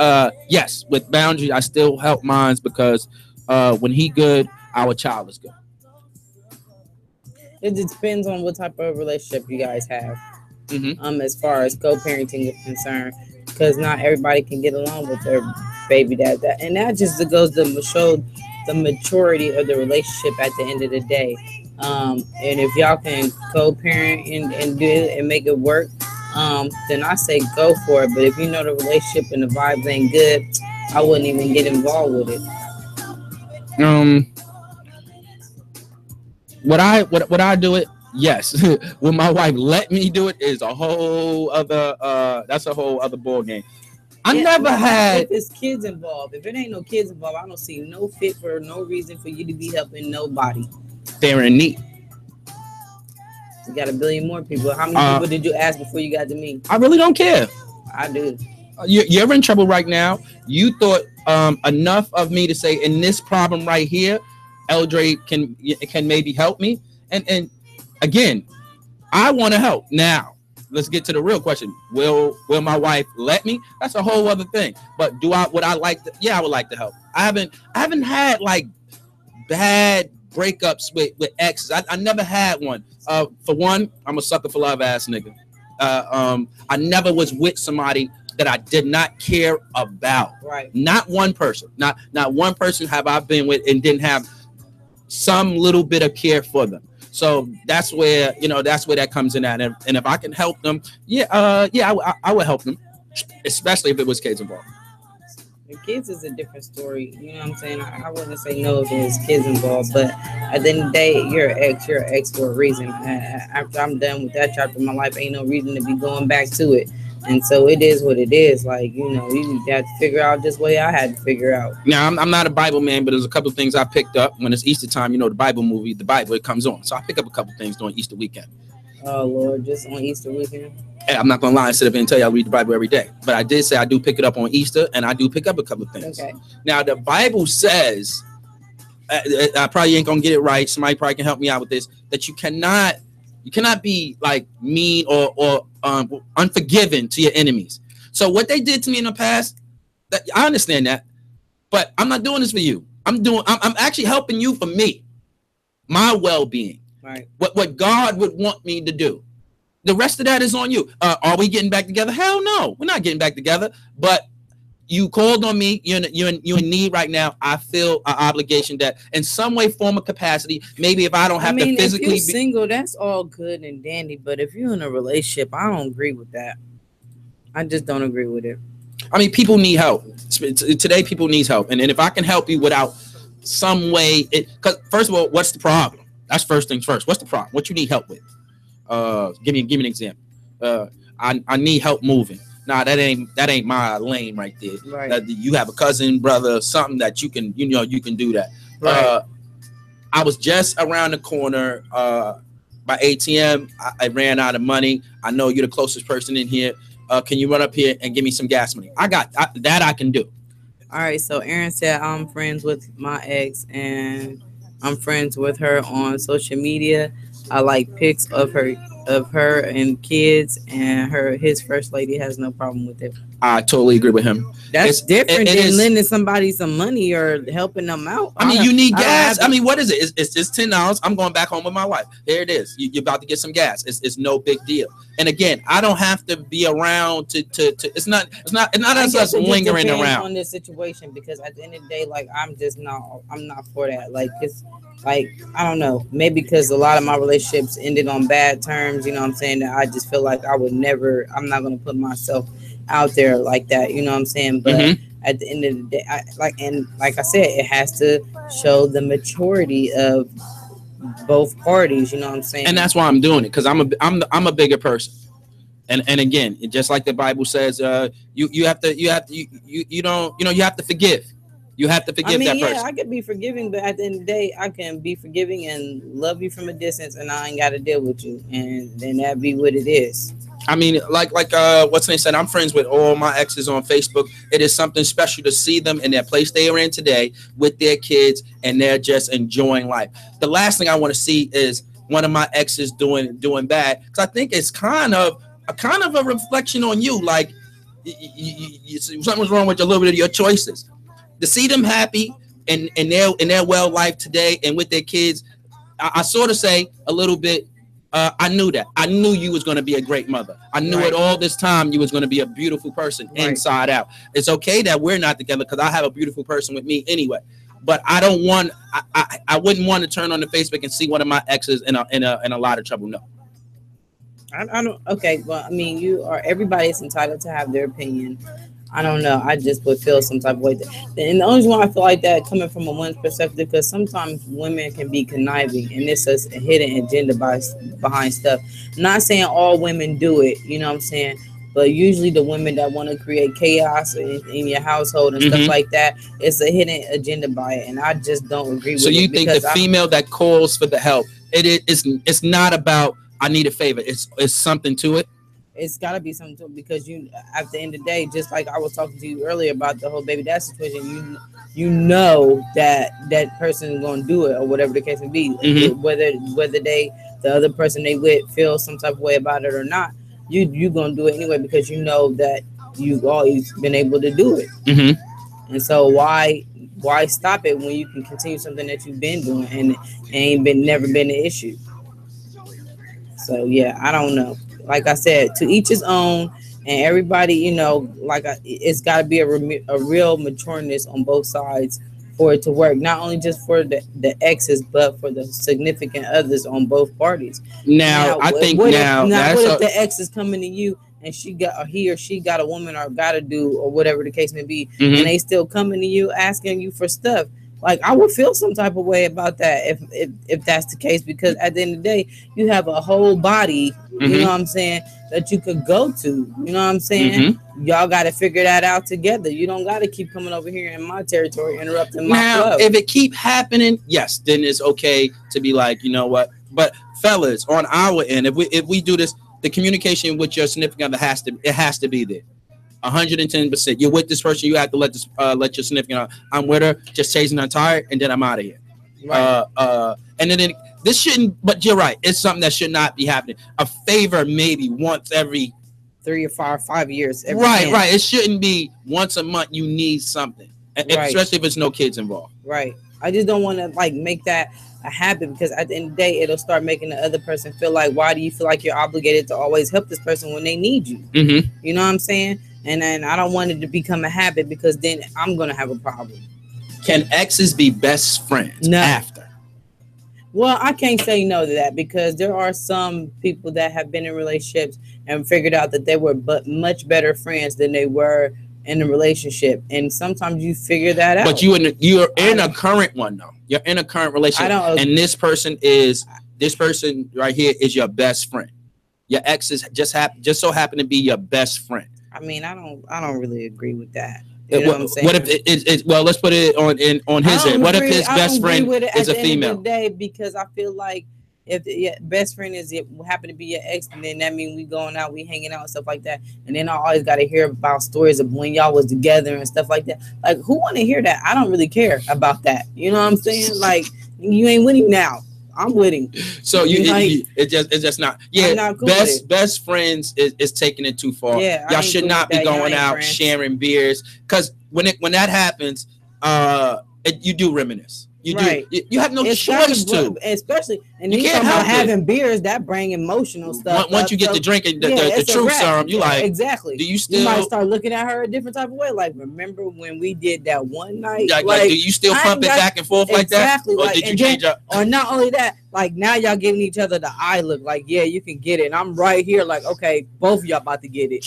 Speaker 2: yes, with boundaries, I still help mines because when he good, our child is good.
Speaker 3: It depends on what type of relationship you guys have.
Speaker 2: Mm-hmm.
Speaker 3: As far as co-parenting is concerned, because not everybody can get along with their baby dad. And that just goes to show the maturity of the relationship at the end of the day. And if y'all can co-parent and do it and make it work, then I say go for it. But if you know the relationship and the vibes ain't good, I wouldn't even get involved with it.
Speaker 2: Would I do it? Yes. Will my wife let me do it is a whole other that's a whole other ball game. I never had.
Speaker 3: If it's kids involved, if it ain't no kids involved, I don't see no fit for no reason for you to be helping nobody.
Speaker 2: They're in need.
Speaker 3: You got a billion more people. How many people did you ask before you got to me?
Speaker 2: I really don't care.
Speaker 3: I do.
Speaker 2: You're in trouble right now. You thought enough of me to say in this problem right here, Eldre can maybe help me. And again, I want to help. Now, let's get to the real question. Will my wife let me? That's a whole other thing. But would I like to? Yeah, I would like to help. I haven't had like bad breakups with exes. I never had one. For one, I'm a sucker for love ass nigga. I never was with somebody that I did not care about.
Speaker 3: Right.
Speaker 2: Not one person. Not one person have I been with and didn't have some little bit of care for them. So that's where that comes in at. And if I can help them, I would help them, especially if it was kids involved.
Speaker 3: The kids is a different story. You know what I'm saying? I wouldn't say no if there's kids involved, but at the end of the day, you're an ex for a reason. After I'm done with that chapter of my life, ain't no reason to be going back to it. And so it is what it is. Like, you have to figure out just what I had to figure out.
Speaker 2: Now, I'm not a Bible man, but there's a couple of things I picked up when it's Easter time. The Bible movie, the Bible, it comes on. So I pick up a couple of things during Easter weekend.
Speaker 3: Oh, Lord, just on Easter weekend?
Speaker 2: And I'm not going to lie and sit up and tell you I read the Bible every day. But I did say I do pick it up on Easter, and I do pick up a couple of things.
Speaker 3: Okay.
Speaker 2: Now, the Bible says, I probably ain't going to get it right. Somebody probably can help me out with this, that you cannot be like mean or unforgiving to your enemies. So what they did to me in the past, that I understand that, but I'm not doing this for you. I'm actually helping you for me, my well-being.
Speaker 3: Right.
Speaker 2: What God would want me to do. The rest of that is on you. Are we getting back together? Hell no, we're not getting back together. But you called on me. You're in need right now. I feel an obligation that in some way, form of capacity, maybe if I don't have to physically
Speaker 3: if you're
Speaker 2: be
Speaker 3: single, that's all good and dandy. But if you're in a relationship, I don't agree with that. I just don't agree with it.
Speaker 2: I mean, people need help. Today, people need help. And if I can help you without some way, because first of all, what's the problem? That's first things first. What's the problem? What you need help with? Give me an example. I need help moving. Nah, that ain't my lane right there.
Speaker 3: Right.
Speaker 2: You have a cousin, brother, something that you can do that.
Speaker 3: Right.
Speaker 2: I was just around the corner by ATM. I ran out of money. I know you're the closest person in here. Can you run up here and give me some gas money? That I can do.
Speaker 3: All right. So Aaron said I'm friends with my ex and I'm friends with her on social media. I like pics of her and kids, and his first lady has no problem with it.
Speaker 2: I totally agree with him.
Speaker 3: That's different than lending somebody some money or helping them out.
Speaker 2: I mean, you need gas. I mean, what is it? It's $10. I'm going back home with my wife. There it is. You're about to get some gas. It's no big deal. And again, I don't have to be around to it's not as us lingering around
Speaker 3: on this situation, because at the end of the day, like I'm not for that. Like it's like, I don't know, maybe because a lot of my relationships ended on bad terms, you know what I'm saying, that I just feel like I'm not going to put myself out there like that, you know what I'm saying? But at the end of the day, like I said, it has to show the maturity of both parties, you know what I'm saying?
Speaker 2: And that's why I'm doing it, because I'm a bigger person. And again, just like the Bible says, you have to forgive. You have to forgive that person.
Speaker 3: I could be forgiving, but at the end of the day, I can be forgiving and love you from a distance, and I ain't got to deal with you, and then that be what it is.
Speaker 2: I mean, like what's the name said, I'm friends with all my exes on Facebook. It is something special to see them in that place they are in today with their kids, and they're just enjoying life. The last thing I want to see is one of my exes doing bad, because I think it's kind of a reflection on you. Like something's wrong with a little bit of your choices. To see them happy in their well life today and with their kids, I sort of say a little bit. I knew that. I knew you was going to be a great mother. I knew it all this time. You was going to be a beautiful person inside out. It's okay that we're not together, because I have a beautiful person with me anyway. But I don't want. I wouldn't want to turn on the Facebook and see one of my exes in a lot of trouble. No.
Speaker 3: I don't. Okay. Well, I mean, everybody's entitled to have their opinion. I don't know. I just would feel some type of way. And the only reason why I feel like that, coming from a woman's perspective, because sometimes women can be conniving, and it's a hidden agenda behind stuff. I'm not saying all women do it, you know what I'm saying? But usually the women that want to create chaos in your household and stuff like that, it's a hidden agenda by it. And I just don't agree with it.
Speaker 2: So you think the female that calls for the help, it's not about, I need a favor. It's something to it.
Speaker 3: It's got to be something to it, because at the end of the day, just like I was talking to you earlier about the whole baby dad situation, you know that person is going to do it, or whatever the case may be, whether the other person they with feels some type of way about it or not, you going to do it anyway, because you know that you've always been able to do it. And so why stop it when you can continue something that you've been doing and never been an issue? So yeah, I don't know. Like I said, to each his own, and everybody, you know, it's got to be a real matureness on both sides for it to work. Not only just for the exes, but for the significant others on both parties.
Speaker 2: Now I think
Speaker 3: what if the ex is coming to you and he or she got a woman or got a dude or whatever the case may be, and they still coming to you asking you for stuff? Like, I would feel some type of way about that if that's the case, because at the end of the day, you have a whole body, you know what I'm saying, that you could go to, you know what I'm saying? Y'all got to figure that out together. You don't got to keep coming over here in my territory, interrupting my flow.
Speaker 2: If it keep happening, yes, then it's okay to be like, you know what? But fellas, on our end, if we do this, the communication with your significant other has to be there. 110%. You're with this person, you have to let your significant other. I'm with her, just chasing her tired, and then I'm out of here. Right. And then this shouldn't. But you're right. It's something that should not be happening. A favor maybe once every
Speaker 3: 3 or 5 years.
Speaker 2: Right. It shouldn't be once a month. You need something, especially if it's no kids involved.
Speaker 3: Right. I just don't want to make that a habit, because at the end of the day, it'll start making the other person feel like, why do you feel like you're obligated to always help this person when they need you? You know what I'm saying? And then I don't want it to become a habit, because then I'm going to have a problem.
Speaker 2: Can exes be best friends after?
Speaker 3: Well, I can't say no to that, because there are some people that have been in relationships and figured out that they were much better friends than they were in a relationship. And sometimes you figure that out.
Speaker 2: But you're in a current one, though. You're in a current relationship. And this person right here is your best friend. Your ex is just so happen to be your best friend.
Speaker 3: I mean, I don't really agree with that. You know what I'm saying?
Speaker 2: What if it's well? Let's put it on his end. What if his best friend is a female?
Speaker 3: At the end of the day, because I feel like if your best friend happen to be your ex, and then that means we going out, we hanging out and stuff like that. And then I always got to hear about stories of when y'all was together and stuff like that. Like, who want to hear that? I don't really care about that. You know what I'm saying? Like, you ain't with him now. I'm with him.
Speaker 2: So it's just not. Yeah,
Speaker 3: I'm not cool with it.
Speaker 2: best friends is taking it too far.
Speaker 3: Yeah, I
Speaker 2: y'all
Speaker 3: ain't
Speaker 2: should
Speaker 3: cool
Speaker 2: not
Speaker 3: with
Speaker 2: be
Speaker 3: that. Y'all
Speaker 2: going
Speaker 3: ain't
Speaker 2: out
Speaker 3: friends.
Speaker 2: sharing beers, because when that happens, you do reminisce. You
Speaker 3: Right.
Speaker 2: do. You have no
Speaker 3: It's
Speaker 2: choice
Speaker 3: kind of,
Speaker 2: to.
Speaker 3: especially, and
Speaker 2: You
Speaker 3: then you
Speaker 2: can't
Speaker 3: talking about
Speaker 2: help it.
Speaker 3: having beers that bring emotional stuff.
Speaker 2: Once you
Speaker 3: up,
Speaker 2: get
Speaker 3: so-
Speaker 2: to drinking the
Speaker 3: it's a
Speaker 2: truth
Speaker 3: wrap.
Speaker 2: serum, you
Speaker 3: Yeah,
Speaker 2: like,
Speaker 3: exactly.
Speaker 2: do you
Speaker 3: You
Speaker 2: still
Speaker 3: might start looking at her a different type of way. Like, remember when we did that one night?
Speaker 2: like do you still
Speaker 3: I
Speaker 2: pump it
Speaker 3: got-
Speaker 2: back and forth like that?
Speaker 3: Exactly.
Speaker 2: Or
Speaker 3: Like,
Speaker 2: did you
Speaker 3: and
Speaker 2: change
Speaker 3: then-
Speaker 2: up?
Speaker 3: Or not only that, like now y'all giving each other the eye look. Like, yeah, you can get it. And I'm right here. Like, okay, both of y'all about to get it.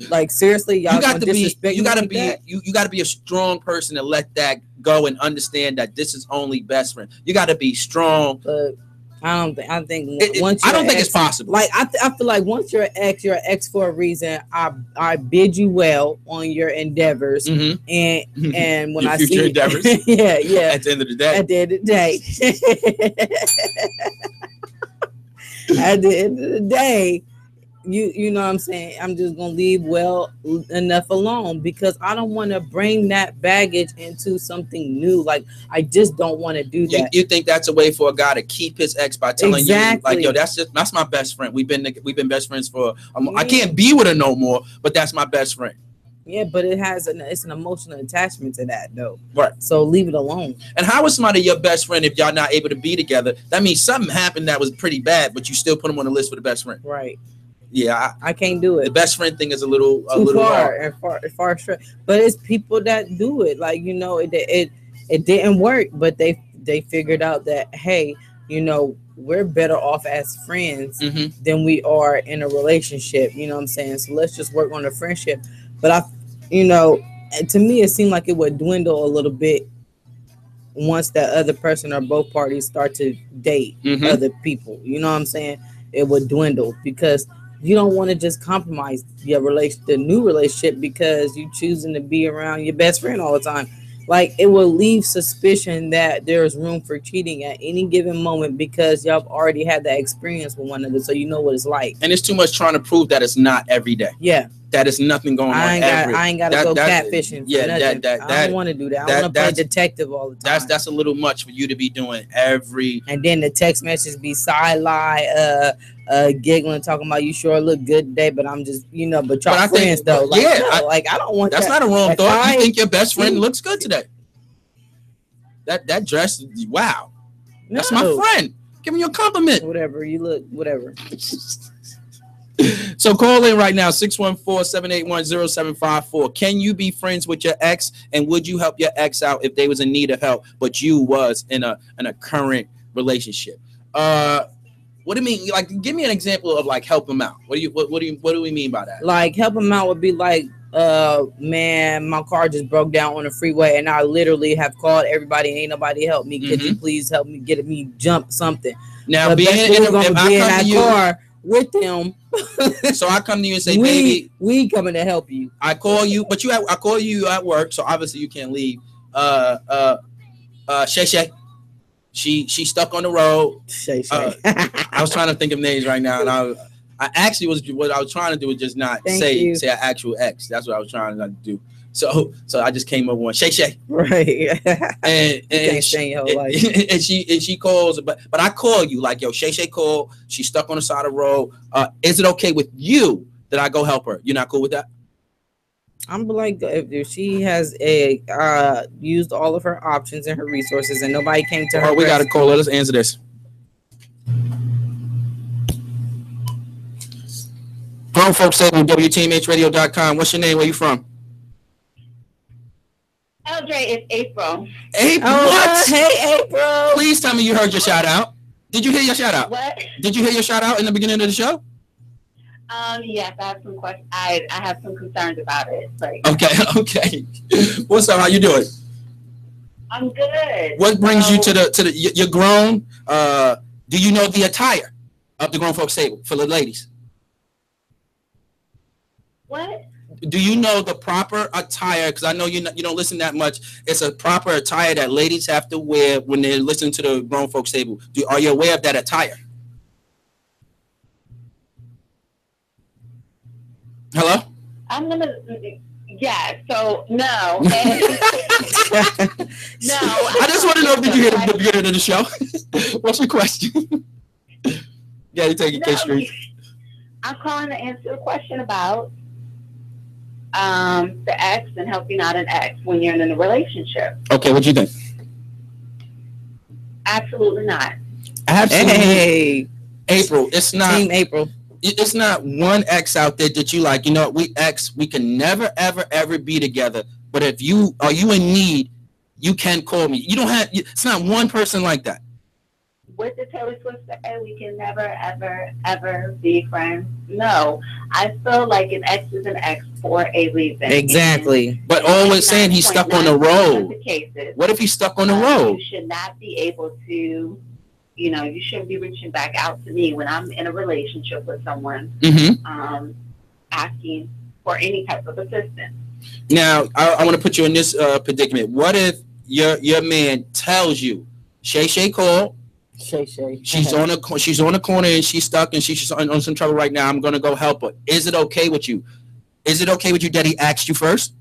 Speaker 3: Like, seriously, y'all
Speaker 2: You got
Speaker 3: gonna
Speaker 2: to be.
Speaker 3: disrespect
Speaker 2: You
Speaker 3: me
Speaker 2: got to
Speaker 3: like
Speaker 2: be.
Speaker 3: that?
Speaker 2: You got to be a strong person to let that go and understand that this is only best friend. You got to be strong.
Speaker 3: But I don't think. I think
Speaker 2: I don't think it's possible.
Speaker 3: Like I feel like once you're an ex for a reason. I bid you well on your endeavors,
Speaker 2: Mhm.
Speaker 3: and when
Speaker 2: Your
Speaker 3: I
Speaker 2: future
Speaker 3: see
Speaker 2: endeavors.
Speaker 3: yeah.
Speaker 2: At the end of the day,
Speaker 3: At the end of the day, at the end of the day, you know what I'm saying. I'm just gonna leave well enough alone because I don't want to bring that baggage into something new. Like I just don't want to do that.
Speaker 2: you think that's a way for a guy to keep his ex by telling you,
Speaker 3: Exactly.
Speaker 2: like, yo, that's my best friend. We've been best friends for. I can't be with her no more, but that's my best friend.
Speaker 3: Yeah, but it's an emotional attachment to that though.
Speaker 2: Right.
Speaker 3: So leave it alone.
Speaker 2: And how is somebody your best friend if y'all not able to be together? That means something happened that was pretty bad, but you still put them on the list for the best friend.
Speaker 3: Right.
Speaker 2: Yeah,
Speaker 3: I can't do it.
Speaker 2: the best friend thing is a little
Speaker 3: far
Speaker 2: hard.
Speaker 3: and far straight. But it's people that do it. Like, you know, it didn't work, but they figured out that, hey, you know, we're better off as friends
Speaker 2: Mm-hmm.
Speaker 3: than we are in a relationship. You know what I'm saying? So let's just work on the friendship. But to me, it seemed like it would dwindle a little bit once that other person or both parties start to date
Speaker 2: Mhm.
Speaker 3: other people. You know what I'm saying? It would dwindle because you don't want to just compromise the new relationship because you choosing to be around your best friend all the time. Like it will leave suspicion that there's room for cheating at any given moment because y'all already had that experience with one another, so you know what it's like.
Speaker 2: And it's too much trying to prove that it's not every day.
Speaker 3: Yeah,
Speaker 2: That is nothing going on.
Speaker 3: I ain't got to go catfishing.
Speaker 2: Yeah,
Speaker 3: for nothing. I don't want to do that. I want to play detective all the time.
Speaker 2: That's a little much for you to be doing every.
Speaker 3: And then the text message be sideline, giggling, talking about you sure look good today, but I'm just, but y'all
Speaker 2: But I think-
Speaker 3: friends though. Like,
Speaker 2: yeah,
Speaker 3: no,
Speaker 2: I
Speaker 3: I don't want
Speaker 2: That's
Speaker 3: that.
Speaker 2: not a wrong
Speaker 3: If
Speaker 2: thought.
Speaker 3: I-
Speaker 2: You think your best friend looks good today? That dress, wow. That's my
Speaker 3: No.
Speaker 2: friend. Give me a compliment.
Speaker 3: Whatever you look, whatever.
Speaker 2: So call in right now, 614-781-0754. Can you be friends with your ex, and would you help your ex out if they was in need of help, but you was in a current relationship? What do you mean? Like, give me an example of like help them out. What do we mean by that?
Speaker 3: Like help him out would be like, man, my car just broke down on the freeway, and I literally have called everybody, and ain't nobody help me. Could you please help me get me jump something?
Speaker 2: Now,
Speaker 3: But
Speaker 2: being
Speaker 3: best
Speaker 2: in,
Speaker 3: gonna
Speaker 2: if
Speaker 3: be
Speaker 2: I
Speaker 3: in
Speaker 2: come
Speaker 3: that
Speaker 2: to you,
Speaker 3: car with them.
Speaker 2: so I come to you and say, baby,
Speaker 3: we coming to help you.
Speaker 2: I call you, but I call you at work, so obviously you can't leave. Shay Shay, she stuck on the road.
Speaker 3: Shay.
Speaker 2: I was trying to think of names right now, and I actually what I was trying to do was just not say an actual ex. That's what I was trying to do. So I just came up with one Shay Shay,
Speaker 3: right?
Speaker 2: and she calls, but I call you like, yo, Shay Shay called. She's stuck on the side of the road. Is it okay with you that I go help her? You're not cool with that?
Speaker 3: I'm like, if she has used all of her options and her resources, and nobody came to her.
Speaker 2: All right, we got a call. Let us answer this. Grown Folks Table, WTMHradio.com. What's your name? Where you from?
Speaker 6: LJ, it's April.
Speaker 2: April.
Speaker 3: Oh,
Speaker 2: What?
Speaker 3: hey, April.
Speaker 2: Please tell me you heard your shout out. Did you hear your shout out?
Speaker 6: What?
Speaker 2: Did you hear your shout out in the beginning of the show?
Speaker 6: Yes, I have some questions. I have some concerns about it. Like,
Speaker 2: Okay. What's up? How you doing?
Speaker 6: I'm good.
Speaker 2: What brings you to the? You're grown. Do you know the attire of the Grown Folks Table for the ladies?
Speaker 6: What?
Speaker 2: Do you know the proper attire? Because I know you don't listen that much. It's a proper attire that ladies have to wear when they're listening to the Grown Folks Table. Are you aware of that attire?
Speaker 6: Hello? I'm gonna. Yeah, so no. And, no.
Speaker 2: I just want to know, did you hear the beginning of the show? What's your question? Yeah, you take it, K-Street.
Speaker 6: I'm calling to answer a question about the ex and helping out an ex when you're in a relationship.
Speaker 2: Okay, what do you think?
Speaker 6: Absolutely not.
Speaker 2: Absolutely.
Speaker 3: Hey,
Speaker 2: April, it's not.
Speaker 3: Team April.
Speaker 2: It's not one ex out there that you like. You know, we can never, ever, ever be together. But if you in need, you can call me. You don't have. It's not one person like that.
Speaker 6: With the Taylor Swift say we can never, ever, ever be friends. No, I feel like an ex is an ex for a reason.
Speaker 3: Exactly.
Speaker 2: But always saying he's stuck on the road.
Speaker 6: Cases,
Speaker 2: what if he's stuck on the road?
Speaker 6: You should not be able to. You know, you shouldn't be reaching back out to me when I'm in a relationship with someone, asking for any type of assistance.
Speaker 2: Now, I want to put you in this predicament. What if your man tells you, Shay called.
Speaker 3: Shay.
Speaker 2: She's on the corner and she's stuck and she's on some trouble right now. I'm gonna go help her. Is it okay with you? Is it okay with you that he asked you first?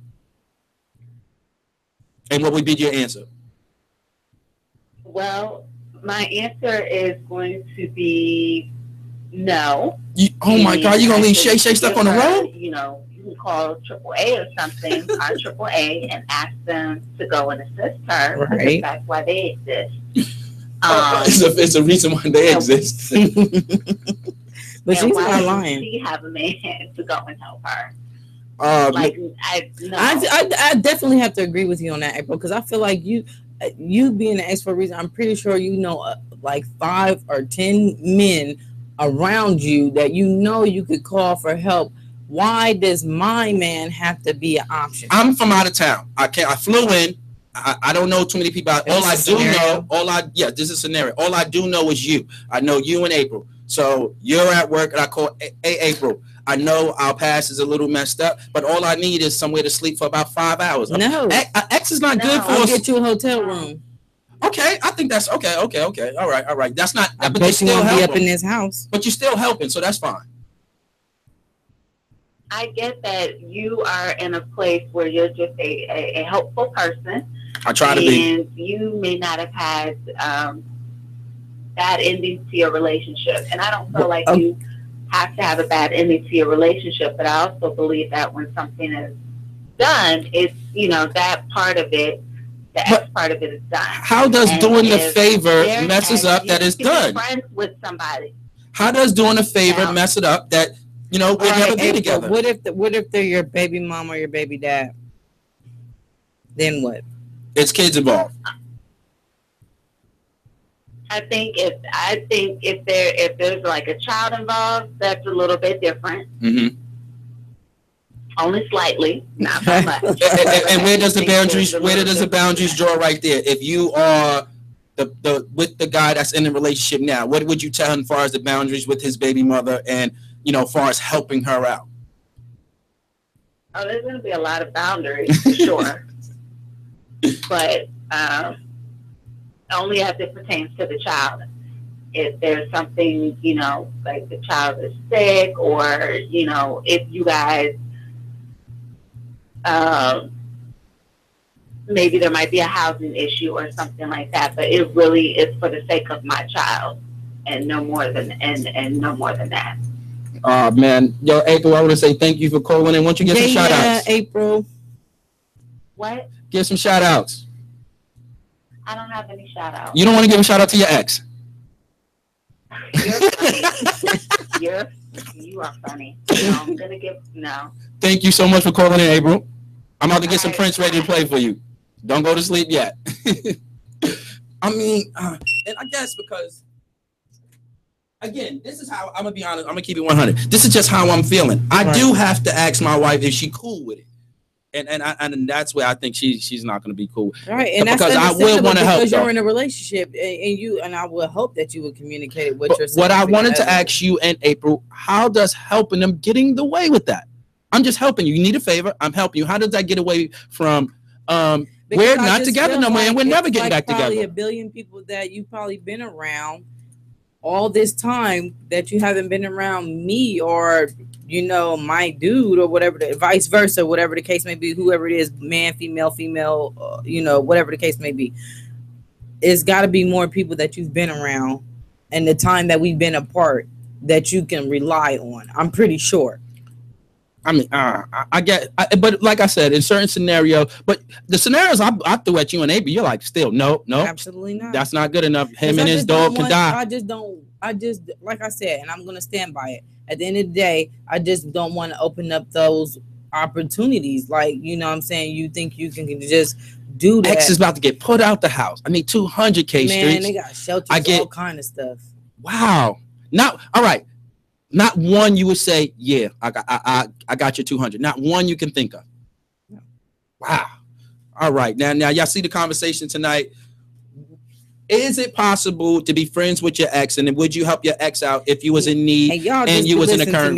Speaker 2: And what would be your answer?
Speaker 6: Well, my answer is going to be no.
Speaker 2: Oh my God, you're gonna leave Shay stuck on the road?
Speaker 6: You know, you can call AAA or something, our AAA, and ask them to go and assist her.
Speaker 3: Right.
Speaker 6: That's why they exist.
Speaker 2: It's a reason why they exist.
Speaker 3: But she's
Speaker 6: why
Speaker 3: not lying.
Speaker 6: She have a man to go and help her.
Speaker 3: I definitely have to agree with you on that, April, because I feel like you being an ex for a reason. I'm pretty sure you know like 5 or 10 men around you that you know you could call for help. Why does my man have to be an option?
Speaker 2: I'm from out of town. I flew in. I don't know too many people. This is a scenario. All I do know is you. I know you and April. So you're at work and I call, hey, April, I know our past is a little messed up, but all I need is somewhere to sleep for about 5 hours.
Speaker 3: No.
Speaker 2: X is not good for
Speaker 3: I'll
Speaker 2: us.
Speaker 3: get you a hotel room.
Speaker 2: Okay, I think that's okay. All right. That's not,
Speaker 3: I
Speaker 2: but
Speaker 3: bet
Speaker 2: you
Speaker 3: you
Speaker 2: still
Speaker 3: won't be up
Speaker 2: helping.
Speaker 3: in this house.
Speaker 2: But you're still helping, so that's fine.
Speaker 6: I get that you are in a place where you're just a helpful person.
Speaker 2: I try to be.
Speaker 6: And you may not have had bad endings to your relationship. And I don't feel like you have to have a bad ending to your relationship, but I also believe that when something is done, it's, you know, that part of it, the X part of it is done.
Speaker 2: How does doing the favor messes up that it's done?
Speaker 6: Friends with somebody.
Speaker 2: How does doing a favor mess it up that, you know, we'll never be together?
Speaker 3: What if they're your baby mom or your baby dad? Then what?
Speaker 2: It's kids involved.
Speaker 6: I think if there's like a child involved, that's a little bit different.
Speaker 2: Mm-hmm.
Speaker 6: Only slightly, not so much.
Speaker 2: And where does the boundaries draw right there? If you are the with the guy that's in a relationship now, what would you tell him as far as the boundaries with his baby mother and, you know, as far as helping her out?
Speaker 6: Oh, there's going to be a lot of boundaries for sure. But only as it pertains to the child. If there's something, you know, like the child is sick, or, you know, if you guys, maybe there might be a housing issue or something like that, but it really is for the sake of my child and no more than no more than that.
Speaker 2: Man, yo, April, I want to say thank you for calling in. Why don't you get some shout outs?
Speaker 3: April.
Speaker 6: What?
Speaker 2: Give some shout outs.
Speaker 6: I don't have any shout outs.
Speaker 2: You don't want to give a shout out to your ex?
Speaker 6: You're funny. You are funny. No, I'm gonna give no.
Speaker 2: Thank you so much for calling in, April. I'm about to get some Prince ready to play for you. Don't go to sleep yet. I mean, and I guess because, again, this is how I'm gonna be honest. I'm gonna keep it 100. This is just how I'm feeling. I do have to ask my wife if she's cool with it, and that's where I think she's not gonna be cool.
Speaker 3: All right, and that's
Speaker 2: because I will want to help.
Speaker 3: Because you're in a relationship, and I will hope that you would communicate what you're saying.
Speaker 2: What I wanted to ask you and April, how does helping them getting the way with that? I'm just helping you. You need a favor. I'm helping you. How does that get away from? We're not together no more, and we're never getting back together.
Speaker 3: Probably a billion people that you've probably been around all this time that you haven't been around me or my dude or whatever, vice versa, whatever the case may be, whoever it is, man, female, whatever the case may be. It's got to be more people that you've been around and the time that we've been apart that you can rely on. I'm pretty sure.
Speaker 2: I mean, but like I said, in certain scenarios, but the scenarios I threw at you and AB, you're like, still, no,
Speaker 3: absolutely not.
Speaker 2: That's not good enough. Him and his dog can die.
Speaker 3: I just, like I said, and I'm going to stand by it. At the end of the day, I just don't want to open up those opportunities. Like, you know what I'm saying? You think you can just do that.
Speaker 2: X is about to get put out the house. I need 200 K streets.
Speaker 3: Man, they got shelters, all kind of stuff.
Speaker 2: Wow. All right. Not one you would say, yeah, I got your 200. Not one you can think of. No. Wow. All right. Now y'all see the conversation tonight. Is it possible to be friends with your ex, and would you help your ex out if you was in need and you was in a current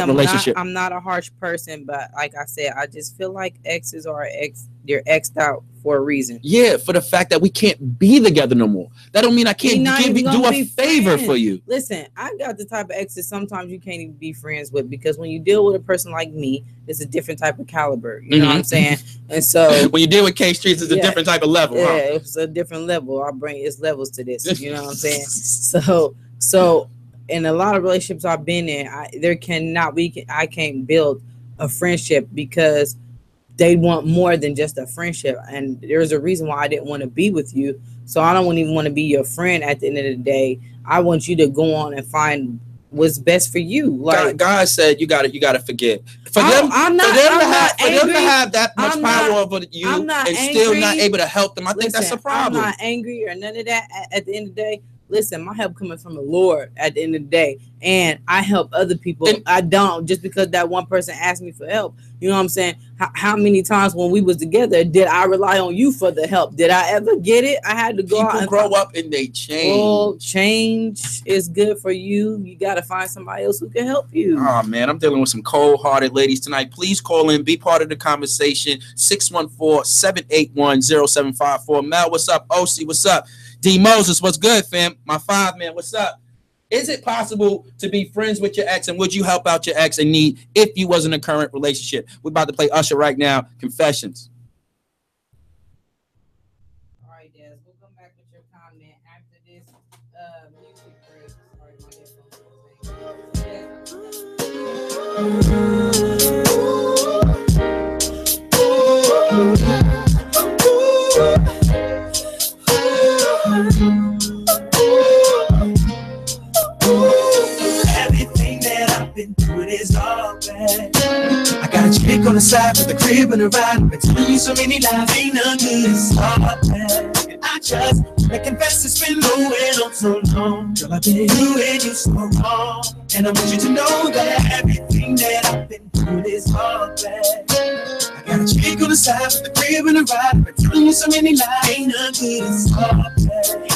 Speaker 2: relationship?
Speaker 3: I'm not a harsh person, but like I said, I just feel like exes are they're exed out for a reason.
Speaker 2: Yeah, for the fact that we can't be together no more. That don't mean I can't do a favor for you.
Speaker 3: Listen, I got the type of exes sometimes you can't even be friends with, because when you deal with a person like me, it's a different type of caliber. You know what I'm saying? And so
Speaker 2: when you deal with K Streets, it's a different type of level.
Speaker 3: Yeah, it's a different level. Our brain is levels to this. You know what I'm saying? So in a lot of relationships I've been in, I can't build a friendship because they want more than just a friendship. And there's a reason why I didn't want to be with you. So I don't even want to be your friend at the end of the day. I want you to go on and find what's best for you. Like
Speaker 2: God said, you got to forget. For them to have that much power over you and still not able to help them, I think that's a problem.
Speaker 3: I'm not angry or none of that. At the end of the day, listen, my help coming from the Lord at the end of the day, and I help other people. I don't just because that one person asked me for help. You know what I'm saying? How many times when we was together did I rely on you for the help? Did I ever get it? I had to go out and
Speaker 2: grow up and they change.
Speaker 3: Well, change is good for you. You got to find somebody else who can help you.
Speaker 2: Oh man, I'm dealing with some cold-hearted ladies tonight. Please call in, be part of the conversation. 614-781-0754. Mel, what's up? OC, what's up? D Moses, what's good, fam? My 5-man, what's up? Is it possible to be friends with your ex, and would you help out your ex in need if you was in a current relationship? We're about to play Usher right now, Confessions.
Speaker 3: All right, Des, we'll come back with your comment after this music break. Sorry,
Speaker 1: everything that I've been through is all bad. I got a chick on the side with a crib and a ride. I've been telling you so many lies, ain't none good, it's all bad. And I just can't confess it's been going on so long. Girl, I've been doing you so wrong, and I want you to know that everything that I've been through is all bad. I got a chick on the side with a crib and a ride. I've been telling you so many lies, ain't none good, it's all bad.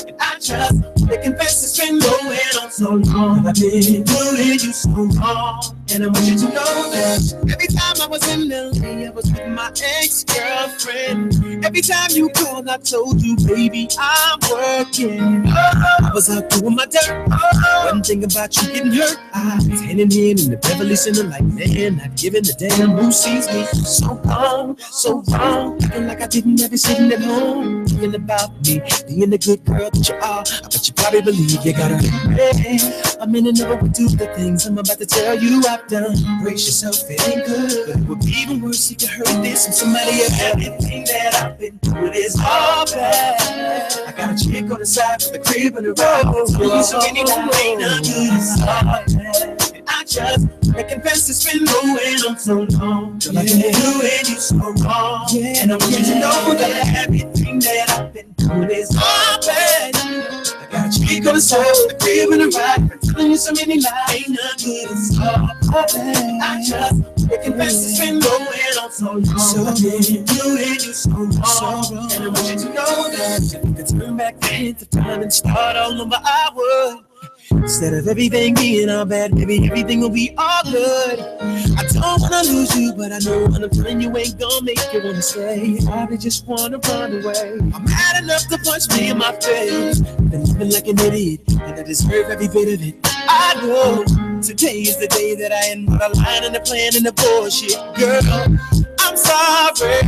Speaker 1: And I just can't confess it's been going on so long. I've been doing you so wrong, and I want you to know that every time I was in LA, I was with my ex-girlfriend. Every time you called, I told you, baby, I'm working. I was out doing my dirt. One thing about you getting hurt, I was hand in hand in the Beverly Center like, man, not giving a damn who sees me. So wrong, acting like I didn't ever sitting at home, thinking about me, being the good girl that you are. I bet you probably believe you got a man. A man never would do the things I'm about to tell you I've done. Brace yourself, it ain't good, but it would be even worse if you heard this from somebody else. Everything that I've been through is all bad. I got a chick on the side with a crib and a ride. So many lies, ain't none good, it's all bad. And I just can't confess it's been going on so long. Girl, I've been doing you so wrong, and I want you to know that everything that I've been through is all bad. I got a chick on the side with a crib and a ride. I'm telling you so many lies, ain't none good, it's all bad. I just can't confess it's been going on so long. So I've been doing you so wrong, and I want you to know that if you could turn back the hands of time and start all over, I would. Instead of everything being all bad, maybe everything will be all good. I don't wanna lose you, but I know what I'm telling you ain't gonna make you wanna stay. You probably just wanna run away. I'm mad enough to punch me in my face. Been living like an idiot, and I deserve every bit of it. I know today is the day that I end the line and the plan and the bullshit. Girl, I'm sorry,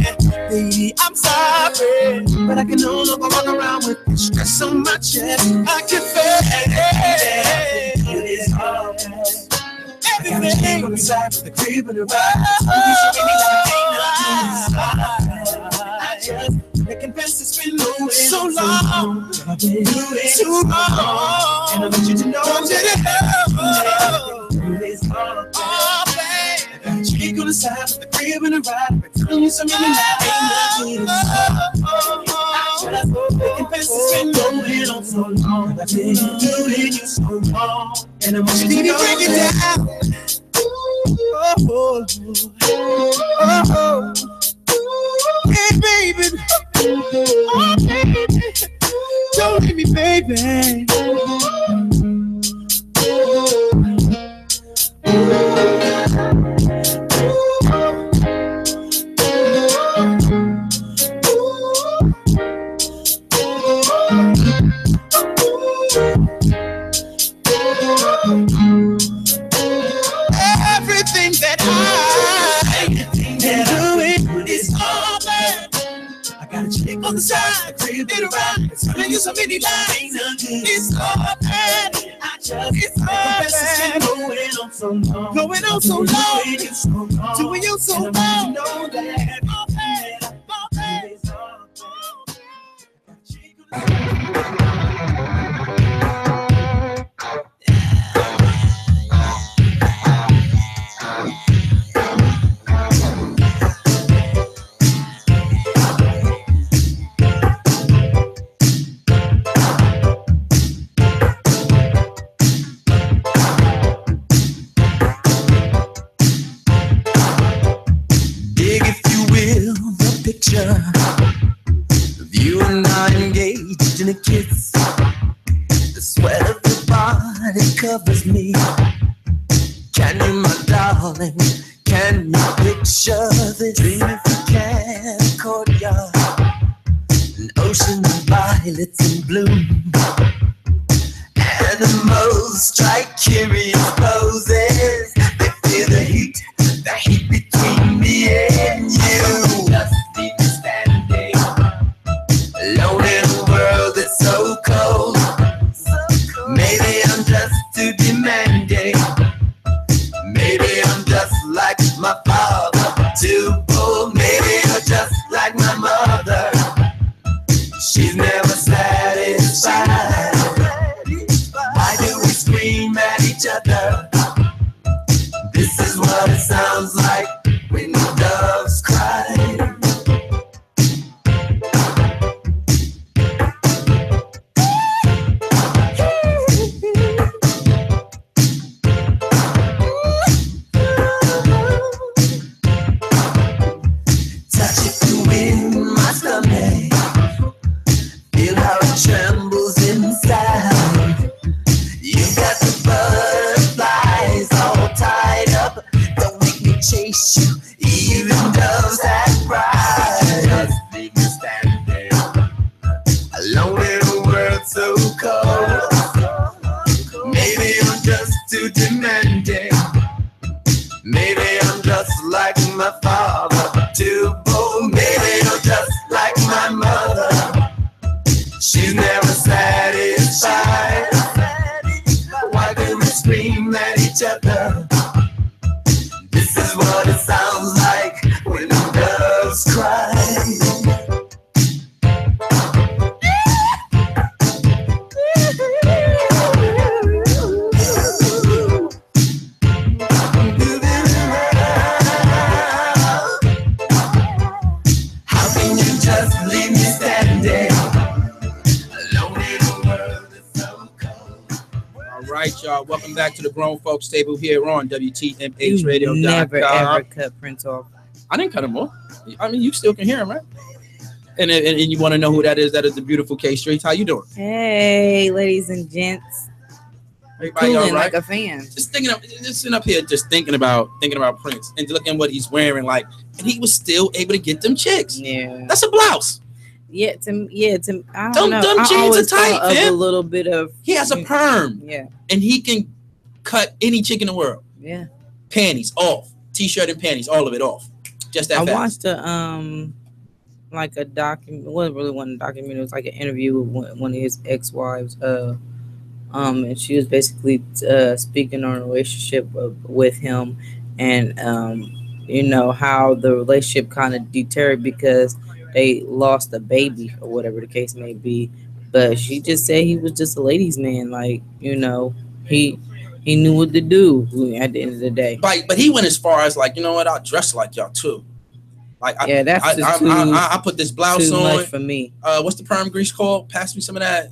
Speaker 1: baby, I'm sorry, but I can no longer walk around with this stress on my chest. I confess, it's all past. Everything on the side of the crib and the ride. I confess it's been so long, I've been doing too long, and I want you to know it's all bad. I got a chick on the side of the crib and the ride. I'm telling you something that ain't nothing. I confess it's been going on so long, I've been doing you so wrong, and I want you to break it down. Hey baby, oh baby, don't leave me, baby. Everything that I'm doing is all bad. I got a chick on the side, crib it around, telling you so many lies. It's all bad. It's all bad. Going on so long, doing you so long. Know that all bad, all bad. It's all picture of you and I engaged in a kiss. The sweat of your body covers me. Can you, my darling, can you picture this? Dream if you can, a courtyard, an ocean of violets in bloom. Animals strike curious poses. They feel the heat between me and you. Just leave me standing alone in a world that's so cold. Maybe I'm just too demanding. Maybe I'm just like my father, too bold. Maybe you're just like my mother. She's never satisfied. Why do we scream at each other? This is what it sounds like when the doves cry. Touch it in my stomach. Feel how it trembles inside. You got the butterflies all tied up. Don't make me chase you, even doves that cry. Just leave me standing alone in a world so cold. Maybe I'm just too demanding. Maybe I'm just like my father, too bold. Maybe I'm just like my mother. She's never satisfied. Why do we scream at each other? This is what it sounds like when the doves cry. How can you just leave me standing alone in a world that's so cold?
Speaker 2: All right, y'all. Welcome back to the Grown Folks Table here on WTMHradio.com.
Speaker 3: Never ever cut Prince off.
Speaker 2: I didn't cut him off. I mean, you still can hear him, right? And you want to know who that is? That is the beautiful K Streets. How you doing?
Speaker 3: Hey, ladies and gents.
Speaker 2: Everybody all
Speaker 3: cooling
Speaker 2: right?
Speaker 3: like a fan.
Speaker 2: Just sitting up here, just thinking about Prince and looking at what he's wearing, like, and he was still able to get them chicks.
Speaker 3: Yeah.
Speaker 2: That's a blouse.
Speaker 3: Yeah, I don't know.
Speaker 2: Them
Speaker 3: I
Speaker 2: jeans are
Speaker 3: always
Speaker 2: tight,
Speaker 3: thought of
Speaker 2: man.
Speaker 3: a little bit of.
Speaker 2: He has a perm,
Speaker 3: Yeah,
Speaker 2: and he can cut any chick in the world.
Speaker 3: yeah.
Speaker 2: Panties off, t-shirt and panties, all of it off. Just that
Speaker 3: I
Speaker 2: fast.
Speaker 3: watched like a document. It wasn't really one documentary. It was like an interview with one of his ex-wives. And she was basically speaking on a relationship with him, and you know how the relationship kind of deterred because they lost a baby or whatever the case may be. But she just said he was just a ladies' man, like, you know, he knew what to do at the end of the day.
Speaker 2: But he went as far as like, you know what? I'll dress like y'all too. Like,
Speaker 3: Yeah, that's just
Speaker 2: I put this blouse
Speaker 3: too
Speaker 2: on.
Speaker 3: much for me.
Speaker 2: What's the perm grease called? Pass me some of that.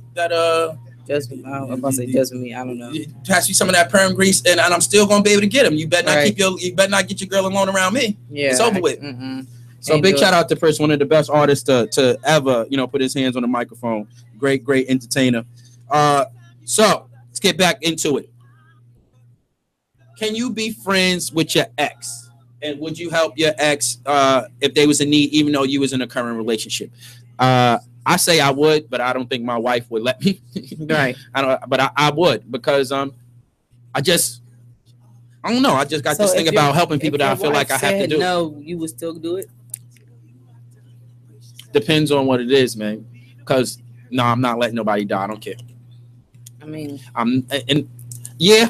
Speaker 3: Just I'm about to say just me. I don't know.
Speaker 2: Pass me some of that perm grease, and I'm still gonna be able to get him. You better not
Speaker 3: Right.
Speaker 2: You better not get your girl alone around me.
Speaker 3: Yeah,
Speaker 2: It's over with. So
Speaker 3: Ain't
Speaker 2: big
Speaker 3: do
Speaker 2: shout
Speaker 3: it.
Speaker 2: out to Prince, one of the best artists to ever, you know, put his hands on the microphone. Great entertainer. So let's get back into it. Can you be friends with your ex? And would you help your ex if they was in need, even though you was in a current relationship? I say I would, but I don't think my wife would let me.
Speaker 3: Right.
Speaker 2: But I would, because I don't know. I just got this
Speaker 3: So
Speaker 2: thing
Speaker 3: if
Speaker 2: about
Speaker 3: your-
Speaker 2: helping people
Speaker 3: if
Speaker 2: that I
Speaker 3: your
Speaker 2: feel like
Speaker 3: wife
Speaker 2: I have to
Speaker 3: said
Speaker 2: do.
Speaker 3: No, you would still do it.
Speaker 2: Depends on what it is, man. Because no, I'm not letting nobody die. I don't care.
Speaker 3: I mean,
Speaker 2: Yeah,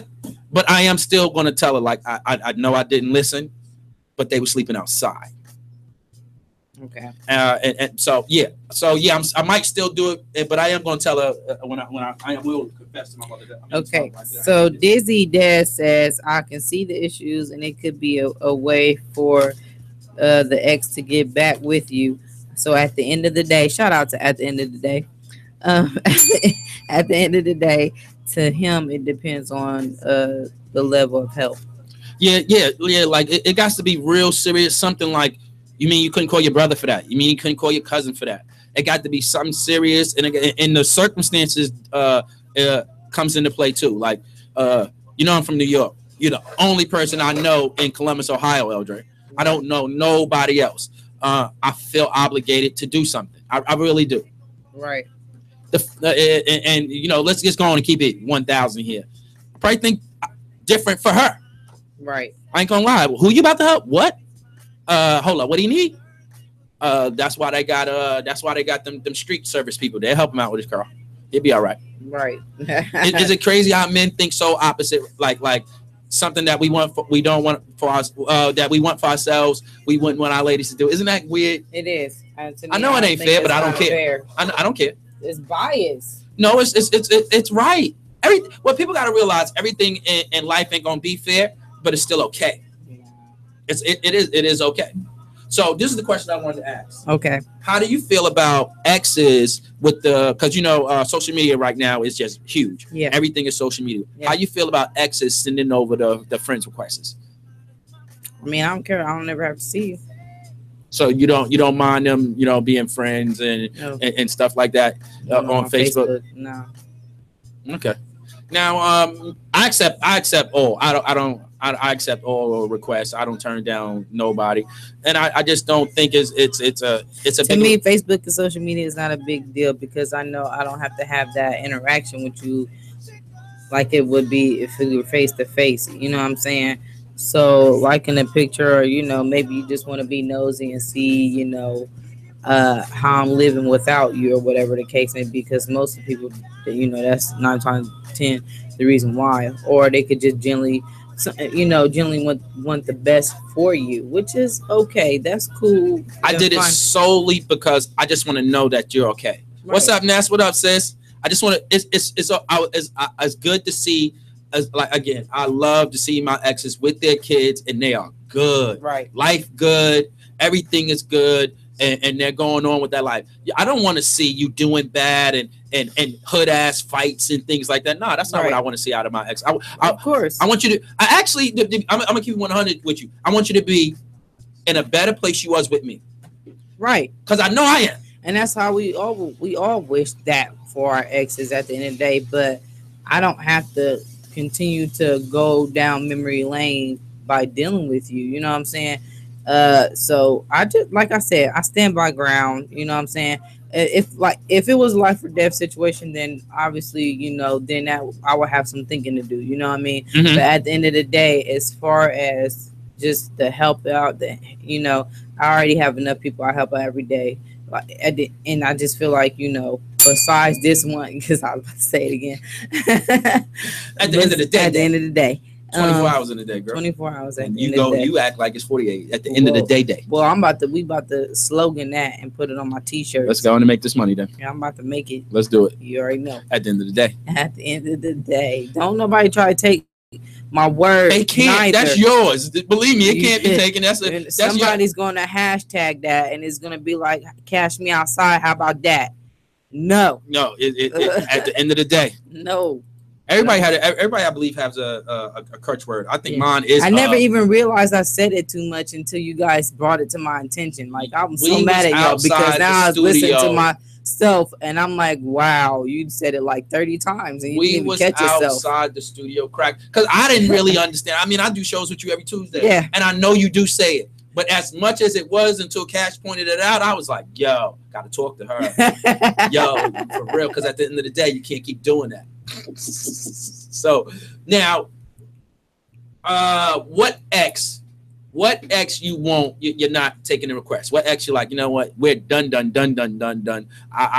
Speaker 2: but I am still going to tell her, like, I know I didn't listen, but they were sleeping outside.
Speaker 3: okay.
Speaker 2: And so yeah, I might still do it, but I am going to tell her when I will confess to my mother. That I'm
Speaker 3: Okay,
Speaker 2: like that.
Speaker 3: so Dizzy Dad says, I can see the issues and it could be a way for the ex to get back with you. So at the end of the day, shout out to at the end of the day. At the end of the day, to him, it depends on the level of help.
Speaker 2: Yeah. Like it got to be real serious. Something like, you mean you couldn't call your brother for that? You mean you couldn't call your cousin for that? It got to be something serious, and the circumstances comes into play too. Like, you know, I'm from New York. You're the only person I know in Columbus, Ohio, Eldre. I don't know nobody else. I feel obligated to do something. I really do.
Speaker 3: Right.
Speaker 2: And you know, let's just go on and keep it 1,000 here. I probably think different for her.
Speaker 3: Right.
Speaker 2: I ain't gonna lie. Who you about to help? What? Hold up. What do you need? That's why they got them street service people. They'll help him out with his car. He'll be all right.
Speaker 3: Right.
Speaker 2: Is it crazy how men think so opposite? Like something that we want, we don't want for us, that we want for ourselves, we wouldn't want our ladies to do. Isn't that weird?
Speaker 3: It is. To me,
Speaker 2: I know it ain't
Speaker 3: think
Speaker 2: fair, but
Speaker 3: it's
Speaker 2: I don't
Speaker 3: not
Speaker 2: care.
Speaker 3: fair.
Speaker 2: I don't care.
Speaker 3: It's bias.
Speaker 2: No, it's right. What people got to realize, everything in life ain't gonna be fair, but it's still okay. It is okay. So this is the question I wanted to ask.
Speaker 3: Okay.
Speaker 2: How do you feel about exes with because you know social media right now is just huge.
Speaker 3: Yeah.
Speaker 2: Everything is social media.
Speaker 3: Yeah.
Speaker 2: How you feel about exes sending over the friends requests?
Speaker 3: I mean, I don't care. I don't ever have to see you.
Speaker 2: So you don't mind them, you know, being friends and
Speaker 3: No.
Speaker 2: and stuff like that on Facebook?
Speaker 3: No.
Speaker 2: Okay. Now I accept all. I accept all requests. I don't turn down nobody, and I just don't think it's a
Speaker 3: To
Speaker 2: big
Speaker 3: me, Facebook and social media is not a big deal because I know I don't have to have that interaction with you like it would be if we were face to face. You know what I'm saying? So liking a picture, or you know, maybe you just want to be nosy and see, you know, how I'm living without you or whatever the case may be. Because most of the people, you know, that's 9 times 10 the reason why. Or they could just generally want the best for you, which is okay. That's cool.
Speaker 2: I
Speaker 3: That's
Speaker 2: did it
Speaker 3: fine.
Speaker 2: solely because I just want to know that you're okay.
Speaker 3: Right.
Speaker 2: What's up, Ness? What up, sis? I just want to. It's good to see. Again, I love to see my exes with their kids, and they are good.
Speaker 3: Right.
Speaker 2: Life good. Everything is good, and they're going on with that life. I don't want to see you doing bad and hood ass fights and things like that. No, that's not what
Speaker 3: Right.
Speaker 2: I want to see out of my ex.
Speaker 3: Of course.
Speaker 2: I want you to. I'm gonna keep it 100 with you. I want you to be in a better place you was with me,
Speaker 3: Right.
Speaker 2: because I know I am.
Speaker 3: And that's how we all wish that for our exes at the end of the day. But I don't have to continue to go down memory lane by dealing with you. You know what I'm saying? So I just, like I said, I stand by ground. You know what I'm saying? If it was a life or death situation, then obviously, you know, then that I would have some thinking to do. You know what I mean?
Speaker 2: Mhm.
Speaker 3: But at the end of the day, as far as just the help out, that, you know, I already have enough people I help out every day. And I just feel like, you know, besides this one, because I was about to say it again.
Speaker 2: At the end of the day,
Speaker 3: At the end of the day.
Speaker 2: 24 hours in a day, girl.
Speaker 3: 24 hours. At
Speaker 2: And
Speaker 3: the
Speaker 2: you
Speaker 3: end of
Speaker 2: go,
Speaker 3: the day.
Speaker 2: you act like it's 48 at the end of the day.
Speaker 3: Well, we about to slogan that and put it on my t-shirt.
Speaker 2: Let's go on and make this money then.
Speaker 3: Yeah, I'm about to make it.
Speaker 2: Let's do it.
Speaker 3: You already know.
Speaker 2: At the end of the day.
Speaker 3: At the end of the day. Don't nobody try to take my word.
Speaker 2: They can't.
Speaker 3: neither.
Speaker 2: That's yours. Believe me, it can't be taken. That's
Speaker 3: Somebody's going to hashtag that and it's going to be like, cash me outside. How about that? No.
Speaker 2: No, at the end of the day.
Speaker 3: No.
Speaker 2: Everybody, I believe, has a curse word. I think mine is.
Speaker 3: I never even realized I said it too much until you guys brought it to my attention. Like, I'm so mad at y'all because now I was listening to myself and I'm like, wow, you said it like 30 times and you didn't even catch yourself.
Speaker 2: We was outside the studio crack because I didn't really understand. I mean, I do shows with you every Tuesday.
Speaker 3: Yeah.
Speaker 2: And I know you do say it. But as much as it was until Cash pointed it out, I was like, yo, got to talk to her. Yo, for real. Because at the end of the day, you can't keep doing that. So now, what ex you want? You're not taking the request. What ex you like? You know what? We're done. I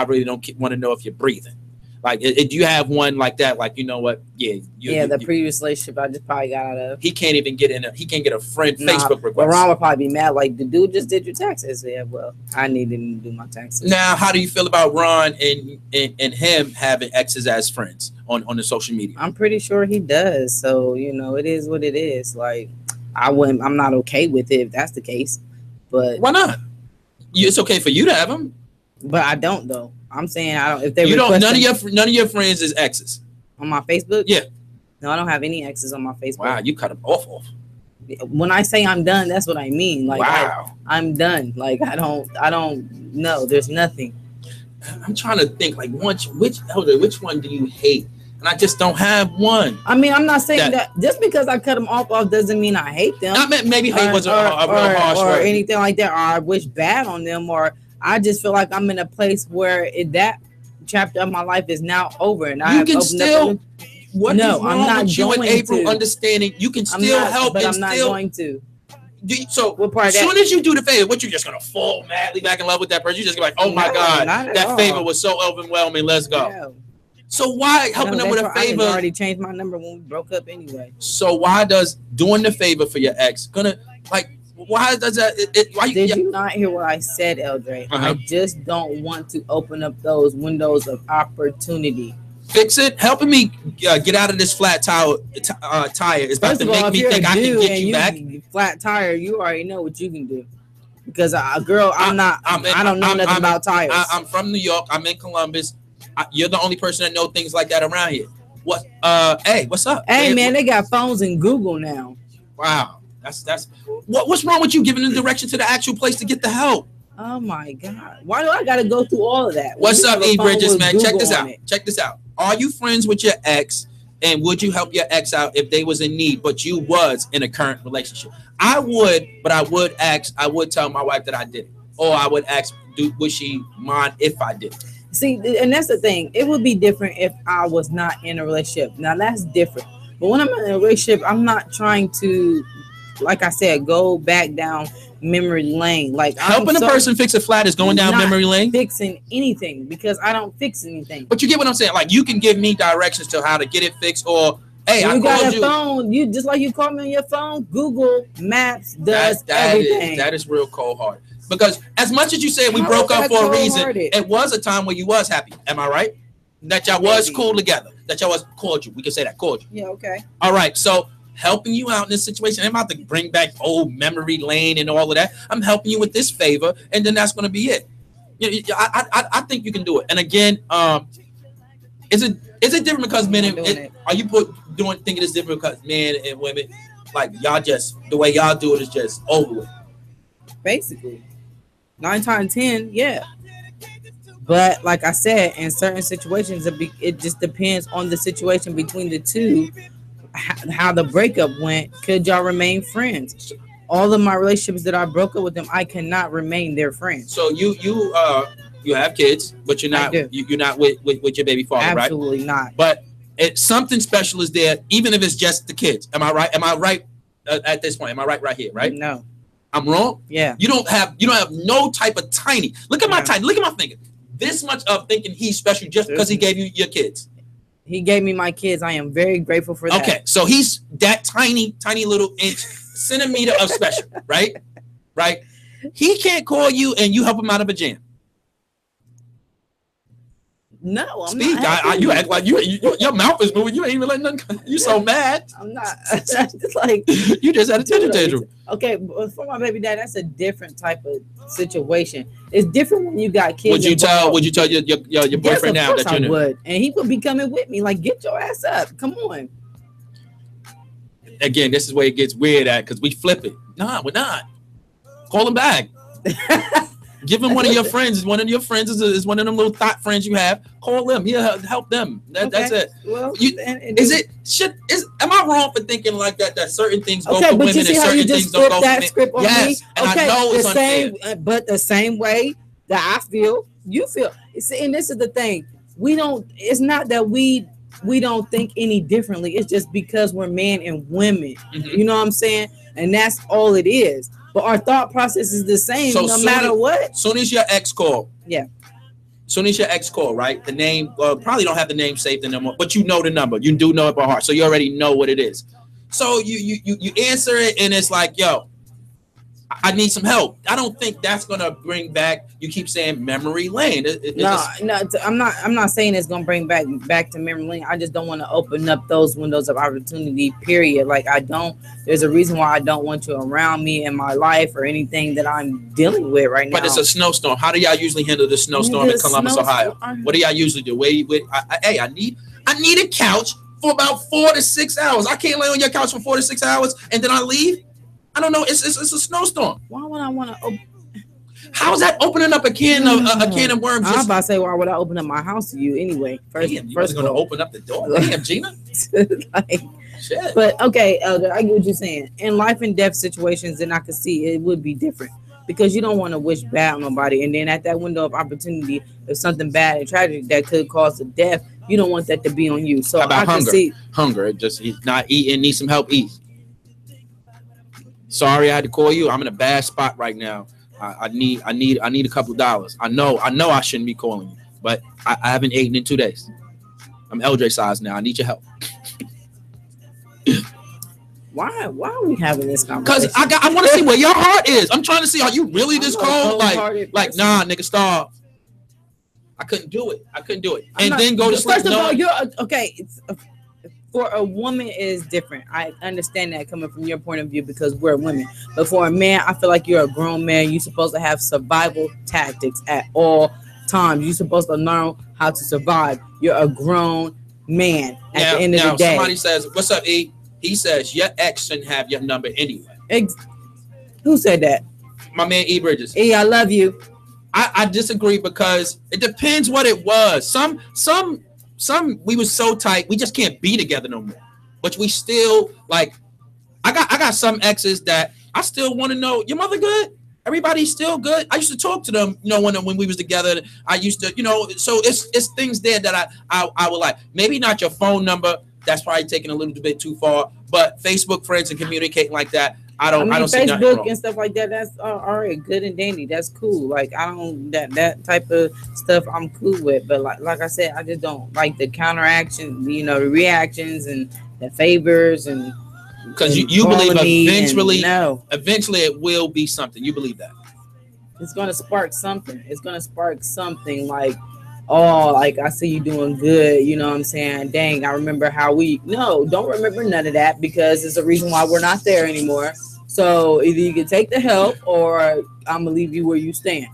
Speaker 2: really don't want to know if you're breathing. Like, do you have one like that? Like, you know what? Yeah.
Speaker 3: The previous relationship I just probably got out of.
Speaker 2: He can't even get in. He can't get a friend Facebook request.
Speaker 3: Well, Ron would probably be mad. Like, the dude just did your taxes. Yeah, well, I needed him to do my taxes.
Speaker 2: Now, how do you feel about Ron and him having exes as friends on the social media?
Speaker 3: I'm pretty sure he does. So, you know, it is what it is. Like, I'm not okay with it if that's the case. But
Speaker 2: why not? It's okay for you to have them.
Speaker 3: But I don't though. I'm saying I don't. If they
Speaker 2: none of your friends is exes
Speaker 3: on my Facebook.
Speaker 2: Yeah.
Speaker 3: No, I don't have any exes on my Facebook.
Speaker 2: Wow, you cut them off.
Speaker 3: When I say I'm done, that's what I mean. Like,
Speaker 2: wow,
Speaker 3: I'm done. Like, I don't know. There's nothing.
Speaker 2: I'm trying to think. Like, which one do you hate? And I just don't have one.
Speaker 3: I mean, I'm not saying that just because I cut them off doesn't mean I hate them.
Speaker 2: I mean, maybe hate was a real harsh word.
Speaker 3: Or anything like that, or I wish bad on them, or I just feel like I'm in a place where that chapter of my life is now over, and I
Speaker 2: can still. What is wrong
Speaker 3: I'm not
Speaker 2: with you and April understanding? You can still help,
Speaker 3: but
Speaker 2: and
Speaker 3: I'm not going to.
Speaker 2: So as soon as you do the favor, what you just gonna fall madly back in love with that person? You just gonna be like, oh my god, that favor was so overwhelming. Let's go. Yeah. So why helping them with a favor?
Speaker 3: I already changed my number when we broke up anyway.
Speaker 2: So why does doing the favor for your ex gonna like? Why does that?
Speaker 3: Did you not hear what I said, Eldre? I just don't want to open up those windows of opportunity.
Speaker 2: Fix it. Helping me get out of this flat tire is about to make me think I can get you back.
Speaker 3: Flat tire, you already know what you can do. Because girl, I don't know nothing about tires.
Speaker 2: I'm from New York. I'm in Columbus. You're the only person that know things like that around here. What? Hey, what's up?
Speaker 3: Hey, man, they got phones in Google now.
Speaker 2: Wow. That's what's wrong with you giving the direction to the actual place to get the help?
Speaker 3: Oh my God. Why do I gotta go through all of that?
Speaker 2: What's up, E. Bridges, man? Check this out. Are you friends with your ex? And would you help your ex out if they was in need, but you was in a current relationship? I would, but I would tell my wife that I did it. Or I would ask, would she mind if I did it?
Speaker 3: See, and that's the thing. It would be different if I was not in a relationship. Now that's different. But when I'm in a relationship, I'm not trying to, like I said, go back down memory lane. Like
Speaker 2: helping a person fix a flat is going down memory lane.
Speaker 3: Fixing anything because I don't fix anything.
Speaker 2: But you get what I'm saying? Like you can give me directions to how to get it fixed, or hey, I called you.
Speaker 3: Phone. You just like you call me on your phone. Google Maps does everything.
Speaker 2: That is real cold hearted. Because as much as you say we broke up for a reason, it was a time where you was happy. Am I right? That y'all was cool together. That y'all was cordial. We can say that cordial.
Speaker 3: Yeah. Okay.
Speaker 2: All right. So helping you out in this situation, I'm about to bring back old memory lane and all of that. I'm helping you with this favor, and then that's going to be it. I think you can do it. And again, is it different because men and thinking it's different because men and women, like y'all just the way y'all do it is just over with.
Speaker 3: Basically, 9 times 10, yeah. But like I said, in certain situations, it just depends on the situation between the two how the breakup went, could y'all remain friends? All of my relationships that I broke up with them, I cannot remain their friend.
Speaker 2: So you have kids, but you're not you're not with your baby father, right?
Speaker 3: Absolutely not.
Speaker 2: But something special is there, even if it's just the kids. Am I right? Am I right at this point? Am I right here? Right?
Speaker 3: No,
Speaker 2: I'm wrong.
Speaker 3: Yeah.
Speaker 2: You don't have no type of tiny. Look at my tiny. Look at my finger. This much of thinking he's special just because he gave you your kids.
Speaker 3: He gave me my kids. I am very grateful for that.
Speaker 2: Okay, so he's that tiny little centimeter of special, right? Right? He can't call you and you help him out of a jam.
Speaker 3: No, I'm
Speaker 2: Speak.
Speaker 3: not.
Speaker 2: You act like your mouth is moving. You ain't even letting nothing. You so mad.
Speaker 3: I'm not. Just like
Speaker 2: you just had a temper tantrum.
Speaker 3: Okay, but for my baby dad, that's a different type of situation. It's different when you got kids.
Speaker 2: Would you tell your boyfriend now that
Speaker 3: I would, and he would be coming with me. Like, get your ass up. Come on.
Speaker 2: Again, this is where it gets weird at because we flip it. Nah, we're not. Call him back. Give him one of your friends. One of your friends is one of them little thought friends you have. Call them. He'll help them. That's it.
Speaker 3: Well,
Speaker 2: am I wrong for thinking like that? That certain things go for
Speaker 3: but
Speaker 2: women
Speaker 3: you see
Speaker 2: and
Speaker 3: how
Speaker 2: certain
Speaker 3: you just
Speaker 2: things don't go for men.
Speaker 3: script on
Speaker 2: yes,
Speaker 3: me?
Speaker 2: and
Speaker 3: Okay,
Speaker 2: I know it's unfair.
Speaker 3: But the same way that I feel, you feel. See, and this is the thing. We don't. It's not that we don't think any differently. It's just because we're men and women.
Speaker 2: Mm-hmm.
Speaker 3: You know what I'm saying? And that's all it is. But our thought process is the same no matter what.
Speaker 2: Soon as your ex call.
Speaker 3: Yeah.
Speaker 2: Soon as your ex call, right? The name, probably don't have the name saved in them, but you know the number. You do know it by heart. So you already know what it is. So you answer it and it's like, yo, I need some help. I don't think that's gonna bring back. You keep saying memory lane.
Speaker 3: No, I'm not saying it's gonna bring back to memory lane. I just don't want to open up those windows of opportunity. Period. Like I don't. There's a reason why I don't want you around me in my life or anything that I'm dealing with right now.
Speaker 2: But it's a snowstorm. How do y'all usually handle the snowstorm in Columbus, Ohio? What do y'all usually do? I need a couch for about 4 to 6 hours. I can't lay on your couch for 4 to 6 hours and then I leave. I don't know. It's a snowstorm.
Speaker 3: Why would I want to?
Speaker 2: How is that opening up a can of worms?
Speaker 3: I was about to say, why would I open up my house to you anyway? First,
Speaker 2: you was going to open up the door. Damn, Gina.
Speaker 3: Shit. But okay, Elder, I get what you're saying. In life and death situations, then I could see it would be different because you don't want to wish bad on nobody. And then at that window of opportunity, if something bad and tragic that could cause a death, you don't want that to be on you. So
Speaker 2: about
Speaker 3: I can see
Speaker 2: hunger. Just he's not eating, needs some help. Eat. Sorry, I had to call you. I'm in a bad spot right now. I need a couple of dollars. I know I shouldn't be calling you, but I haven't eaten in 2 days. I'm LJ size now. I need your help.
Speaker 3: Why are we having this conversation?
Speaker 2: Because I want to see where your heart is. I'm trying to see, are you really this cold? Like nah, nigga, stop. I couldn't do it. Then go to sleep.
Speaker 3: First of all, you're okay. For a woman is different. I understand that coming from your point of view because we're women. But for a man, I feel like you're a grown man. You're supposed to have survival tactics at all times. You're supposed to know how to survive. You're a grown man at the end of the day.
Speaker 2: Somebody says, "What's up, E?" He says, "Your ex shouldn't have your number anyway."
Speaker 3: Who said that?
Speaker 2: My man E. Bridges.
Speaker 3: E, I love you.
Speaker 2: I disagree because it depends what it was. Some we was so tight we just can't be together no more. But we still like. I got some exes that I still want to know. Your mother good? Everybody's still good. I used to talk to them, when we was together. I used to, So it's things there that I would like. Maybe not your phone number. That's probably taking a little bit too far. But Facebook friends and communicating like that. I don't see nothing wrong.
Speaker 3: Facebook and stuff like that. That's all right, good and dandy. That's cool. Like I don't that type of stuff. I'm cool with. But like I said, I just don't like the counteraction. The reactions and the favors and
Speaker 2: because you believe eventually it will be something. You believe that
Speaker 3: it's gonna spark something. It's gonna spark something like. Oh, like I see you doing good. You know what I'm saying? Dang, I remember how don't remember none of that because it's a reason why we're not there anymore. So either you can take the help or I'm gonna leave you where you stand.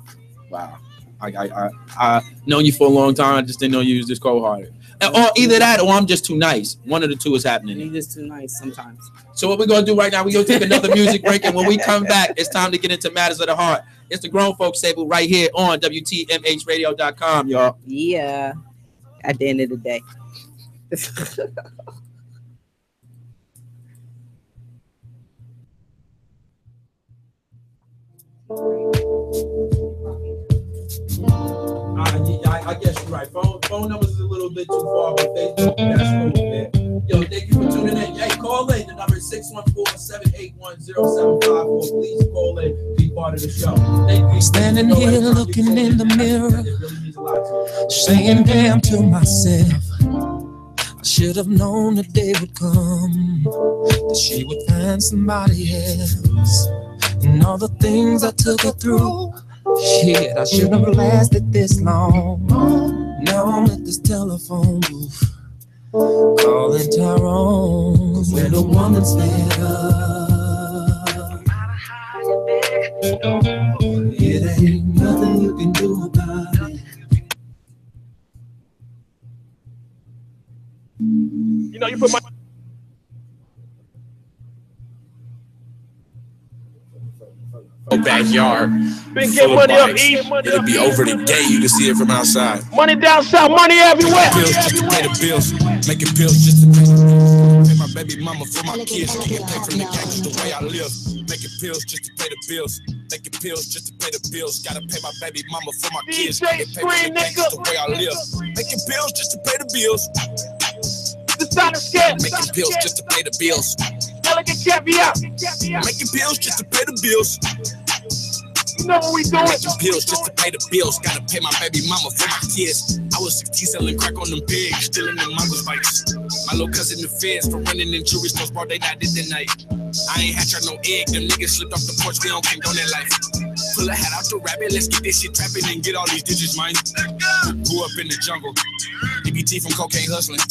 Speaker 2: Wow. I known you for a long time. I just didn't know you was this cold-hearted. Or either that or I'm just too nice. One of the two is happening.
Speaker 3: You're just too nice sometimes.
Speaker 2: So what we're going to do right now, we're going to take another music break. And when we come back, it's time to get into Matters of the Heart. It's the Grown Folks Table right here on WTMHradio.com, y'all.
Speaker 3: Yeah. At the end of the day.
Speaker 2: I guess you're right. Phone numbers is a little bit too far, but Facebook, that's cool, man. Yo, thank you for tuning in. Hey, call in. The number is 614-781-0754. Please call in. Be part of the show. Thank you.
Speaker 4: Standing here looking in the mirror, saying damn to myself. I should have known the day would come that she would find somebody else. And all the things I took her through, shit, I shouldn't have lasted this long. Now I'm at this telephone booth, calling Tyrone. 'Cause when a woman's fed up, it ain't nothing you can do about it.
Speaker 7: You know, you put my
Speaker 8: backyard.
Speaker 7: been getting money up east.
Speaker 8: It'll be over the gate. You can see it from outside.
Speaker 7: Money down south, money everywhere.
Speaker 8: Bills just to pay the bills. Making pills just to pay my baby mama for my kids. Getting paid from the gang just the way I live. Making pills just to pay the bills. Making pills just to pay the bills. Gotta pay my baby mama for my kids. Getting paid from the gang just the way I live. Making pills just to pay the bills. Making pills just to pay the bills.
Speaker 7: Elegant caviar.
Speaker 8: Making pills just to pay the bills.
Speaker 7: You know what we doing?
Speaker 8: Making pills just to pay the bills. Gotta pay my baby mama for my kids. I was 16 selling crack on them pigs, stealing them mangoes bites. My little cousin the feds for running in jewelry stores, bro, they not did the night. I ain't hatch out no egg, them niggas slipped off the porch, we don't condone that life. Pull a hat out the rabbit, let's get this shit trapping and get all these digits, man. Grew up in the jungle, EBT from cocaine hustling.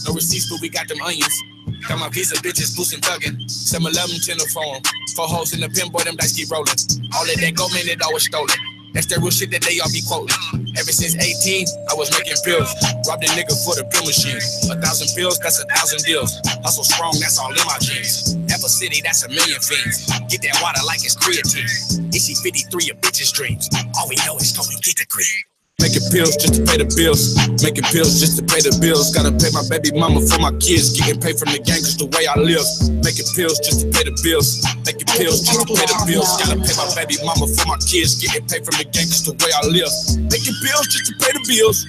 Speaker 8: No receipts, but we got them onions. Got my piece of bitches boosting thuggin'. 7-11 tenner for 'em. 4 hoes in the pin, boy, them dice keep rolling. All of that gold, man, it always stolen. That's that real shit that they all be quoting. Ever since 18, I was making pills. Robbed a nigga for the pill machine. 1,000 pills, that's 1,000 deals. Hustle strong, that's all in my jeans. Apple City, that's a million fiends. Get that water like it's creatine. Issy 53 a bitch's dreams. All we know is go and get the cream. Making pills just to pay the bills. Making pills just to pay the bills. Gotta pay my baby mama for my kids. Getting paid from the gang just the way I live. Making pills just to pay the bills. Making pills just to pay the bills. Gotta pay my baby mama for my kids. Getting paid from the gang just the way I live. Making pills just to pay the bills.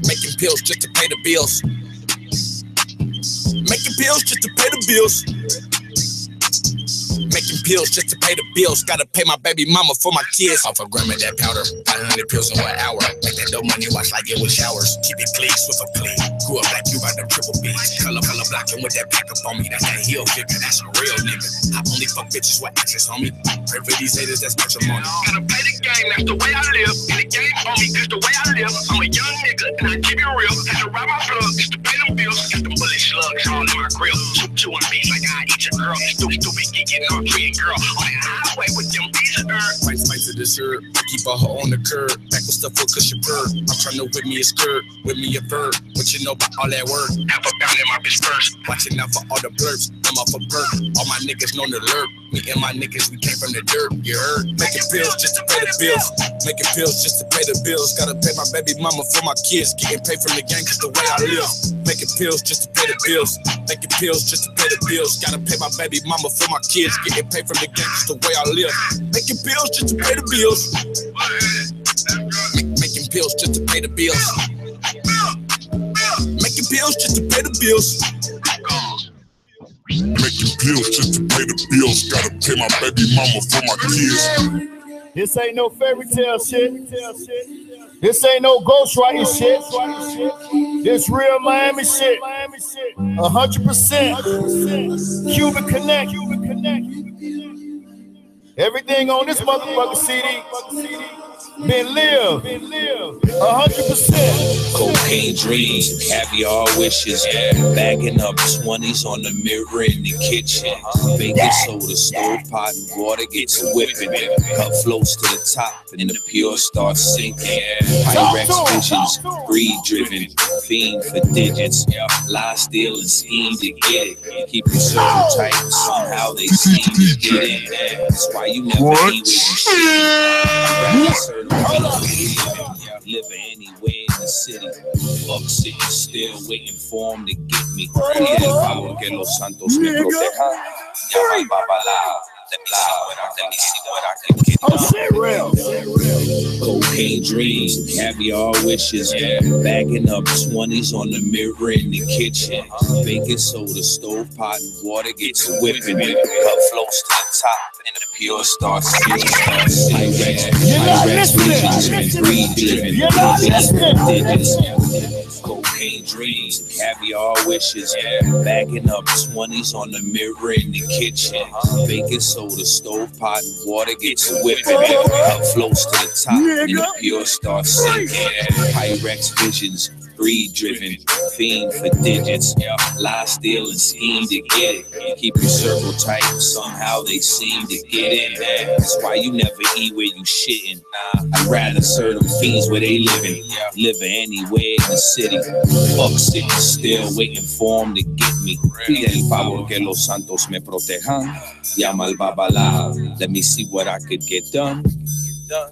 Speaker 8: Making pills just to pay the bills. Making pills just to pay the bills. Making pills just to pay the bills. Gotta pay my baby mama for my kids. Off a gram of that powder, 500 pills in 1 hour. Make that dope money watch like it was showers. Keep it clean, with a clean. Grew up like you by the triple B's. Color blocking with that pack up on me. That's that heel figure, that's a real nigga. I only fuck bitches with access on me. Pray for these haters, that's matrimony. Gotta play the game, that's the way I live. And the game on me, cause the way I live. I'm a young nigga, and I keep it real. Had to rob my plug, just to pay them bills. Got them bullet slugs all in my grill. Chewing beef like I eat your girl. Stupid geeking on tree girl. On that highway with them beats of dirt. Fight to the shirt. Keep a hoe on the curb. Back with stuff for cushion bird. I'm trying to whip me a skirt. Whip me a bird. What you know about all that work? Half a pound in my bitch first. Watching out for all the blurbs. I'm off a bird. All my niggas known to lurk. Me and my niggas, we came from the dirt. You heard? Making pills just to pay the bills. Making pills just to pay the bills. Gotta pay my baby mama for my kids. Getting paid from the gang just the way I live. Making pills just to pay the bills. Making pills just to pay the bills. Gotta pay my baby mama for my kids. Getting paid from the gang just the way I live. Making pills just to pay the bills. Making pills just to pay the bills. Making pills just to pay the bills.
Speaker 5: Making pills just to pay the bills. Gotta pay my baby mama for my kids.
Speaker 9: This ain't no fairy tale shit. This ain't no ghostwriting shit. This real Miami shit. 100%. Cuban Connect. Everything on this motherfucker CD been lived 100%.
Speaker 10: Cocaine dreams, caviar wishes, bagging up 20s on the mirror in the kitchen. Baking soda, stove pot, water gets whipping. Cup floats to the top and the pure starts sinking. Pyrex visions, greed driven, fiend for digits. Lie, steal, and scheme to get it. Keep your circle tight, somehow they seem to get in. That's why you never eat what you see. Living anywhere in the city. Fuck sitting still waiting for him to get me. Y el Pablo que los santos me protejan. Ya va, Let me see what I can get.
Speaker 9: Oh, shit, real.
Speaker 10: Cocaine dreams, caviar wishes, bagging up 20s on the mirror in the kitchen. Baking soda, stove pot, and water gets whipping. Cup floats to the top, and the pure starts sipping.
Speaker 9: You're not listening.
Speaker 10: Cocaine dreams, caviar wishes, bagging up 20s on the mirror in the kitchen. Baking soda, stove pot, and water gets whipping. Cup floats to the top, and the pure starts sinking. Pyrex visions, greed driven, fiend for digits. Lie, steal, and scheme to get it. Keep your circle tight, somehow they seem to get in. That's why you never eat where you shitting. I'd rather serve them fiends where they living. Living anywhere in the city. Fuck sitting still, waiting for them to get me. Pide el favor que los santos me protejan. Llama al babalao. Let me see what I could get done.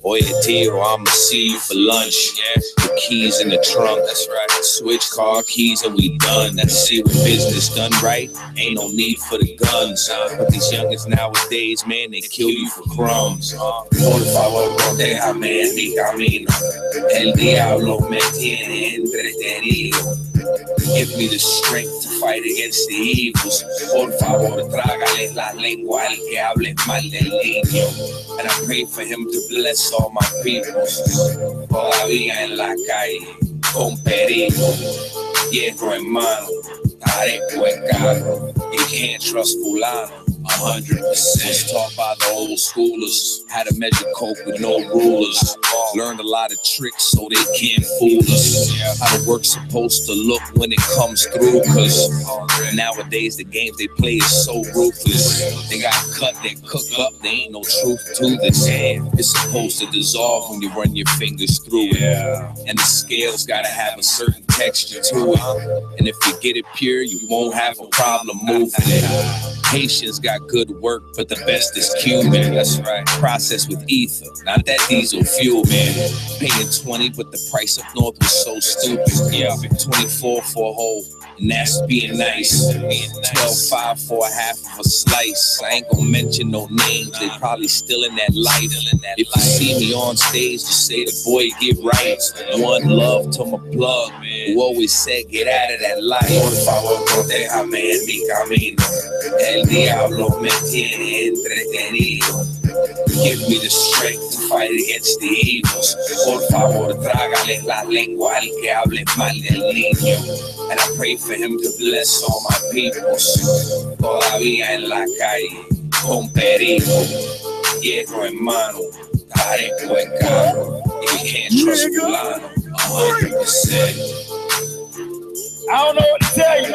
Speaker 10: Oye, tío, I'ma see you for lunch. The keys in the trunk, that's right. Switch car keys and we done. That's see what business done right. Ain't no need for the guns. But these youngins nowadays, man, they kill you for crumbs. Por favor, déjame en mi camino. El diablo me tiene entretenido. Give me the strength to fight against the evils. Por favor, trágale la lengua al que hable mal del niño. And I pray for him to bless all my people. Todavía en la calle, con perico, hierro en mano, areco en carro. You can't trust fulano. 100% taught by the old schoolers. How to measure coke with no rulers. Learned a lot of tricks so they can't fool us. How the work's supposed to look when it comes through. Cause nowadays the games they play is so ruthless. They got cut, they cook up, there ain't no truth to this. It's supposed to dissolve when you run your fingers through it. And the scales gotta have a certain texture to it. And if you get it pure, you won't have a problem moving it. Haitians got good work, but the best is Cuban. That's right. Processed with ether, not that diesel fuel, man. Paying 20, but the price up north was so stupid. Yeah, 24 for a whole, and that's being nice. 12.5 for a half of a slice. I ain't gonna mention no names, they probably still in that life. If you see me on stage, just say the boy get right. One love to my plug, who always said get out of that life. Por favor, déjame en mi camino. El diablo me tiene entretenido. Give me the strength to fight against the evils. Por favor, trágale la lengua al que hable mal del niño. And I pray for him to bless all my peoples. Todavía en la calle, con perico, hierro en mano, areco en carro. You can't trust fulano, 100%.
Speaker 9: I don't know what to tell you.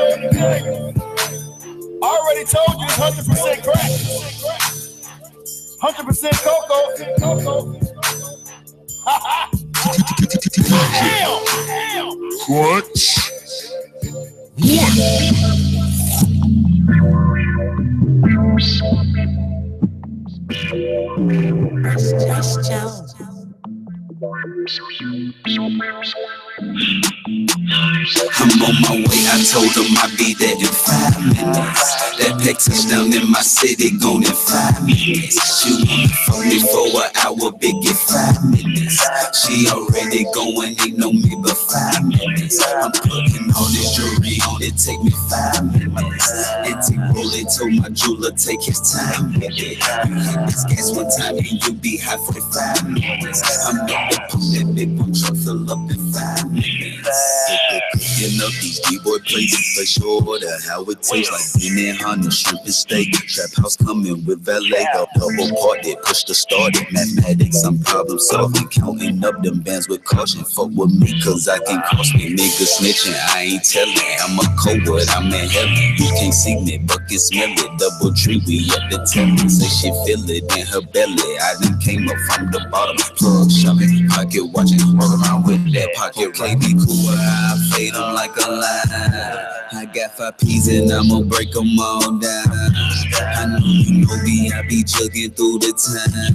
Speaker 9: I already told you it's 100% crack. 100% cocoa. Damn.
Speaker 5: What?
Speaker 11: I'm on my way, I told them I'd be there in 5 minutes. That pack touchdown in my city, gone in 5 minutes. She wanna fuck me for an hour, big in 5 minutes. She already going, ain't no me but 5 minutes. I'm putting all this jewelry on it, take me 5 minutes. Antique roller, told my jeweler, take his time with it. You hit this gas one time and you be high for 5 minutes. I'm up to pump that big one truck, fill up in 5 minutes. Cooking up these D-boy places for sure. The how it tastes like bean and honey, shrimp and steak. Trap house coming with valet, double party, push the starter. Mathematics, I'm problem solving, counting up them bands with caution. Fuck with me, cause I can cost me. Niggas snitching, I ain't telling. I'm a cold, I'm in heaven. You can't see me, but can smell it. Double tree, we up the telling. Say she feel it in her belly. I done came up from the bottom. Plug shoving, pocket watching, walk around with that pocket. Okay, be cool, I fade them like a line. I got 5 P's and I'ma break them all down. I know you know me, I be jugging through the time.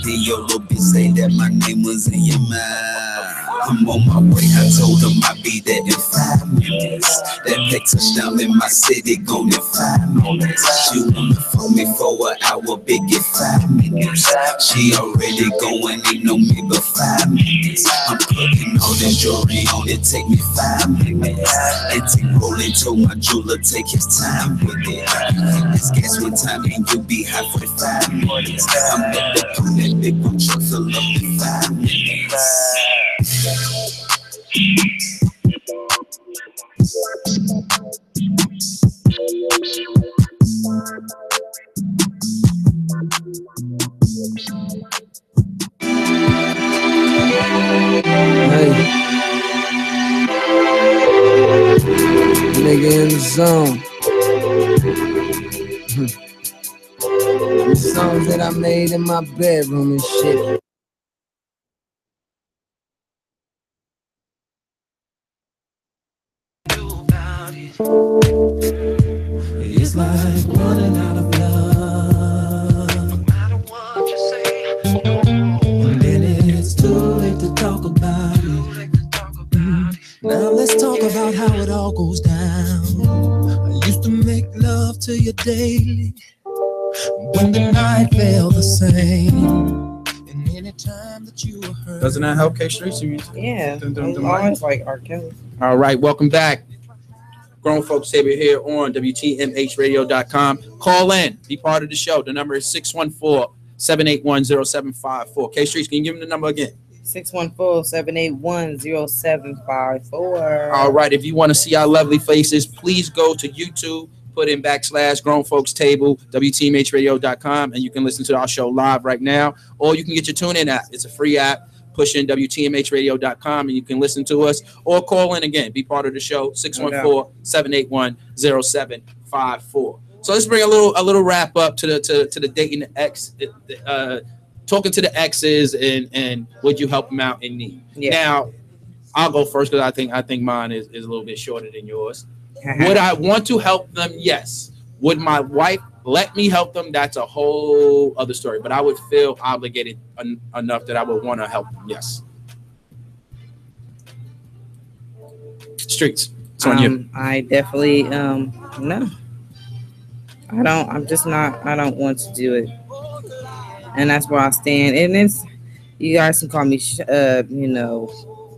Speaker 11: And your little bitch say that my name was in your mind. I'm on my way, I told them I'd be there in 5 minutes. That pack touchdown in my city, gone in 5 minutes. She wanna fuck me for an hour, big in 5 minutes. She already going, ain't no me but 5 minutes. I'm putting all this jewelry on it, take me 5 minutes. Antique rolling, told my jeweler take his time with it. Let's guess what time and you be hot for 5 minutes. I'm at the on that big one truck, fill up in 5 minutes.
Speaker 1: Hey. Nigga in the zone. The songs that I made in my bedroom and shit.
Speaker 4: It's like running out of love. No matter what you say, and then it's too late to talk about it. Now let's talk about how it all goes down. I used to make love to you daily when the night felt the same. And anytime that you were hurt.
Speaker 2: Doesn't that help, K Streets?
Speaker 3: Yeah, always like R. Kelly.
Speaker 2: All right, welcome back. Grown Folks Table here on WTMHradio.com. Call in, be part of the show. The number is 614-781-0754. K Streets, can you give them the number again?
Speaker 3: 614-781-0754.
Speaker 2: All right, if you want to see our lovely faces, please go to YouTube, put in / Grown Folks Table, WTMHradio.com, and you can listen to our show live right now. Or you can get your TuneIn app. It's a free app. Push in WTMHradio.com and you can listen to us or call in again. Be part of the show, 614-781-0754. So let's bring a little wrap up to the dating the ex, talking to the exes and would you help them out in need? Yeah. Now, I'll go first because I think mine is a little bit shorter than yours. Would I want to help them? Yes. Would my wife let me help them? That's a whole other story. But I would feel obligated enough that I would want to help them. Yes. Streets. It's on you.
Speaker 3: I definitely no. I don't want to do it. And that's where I stand. And it's, you guys can call me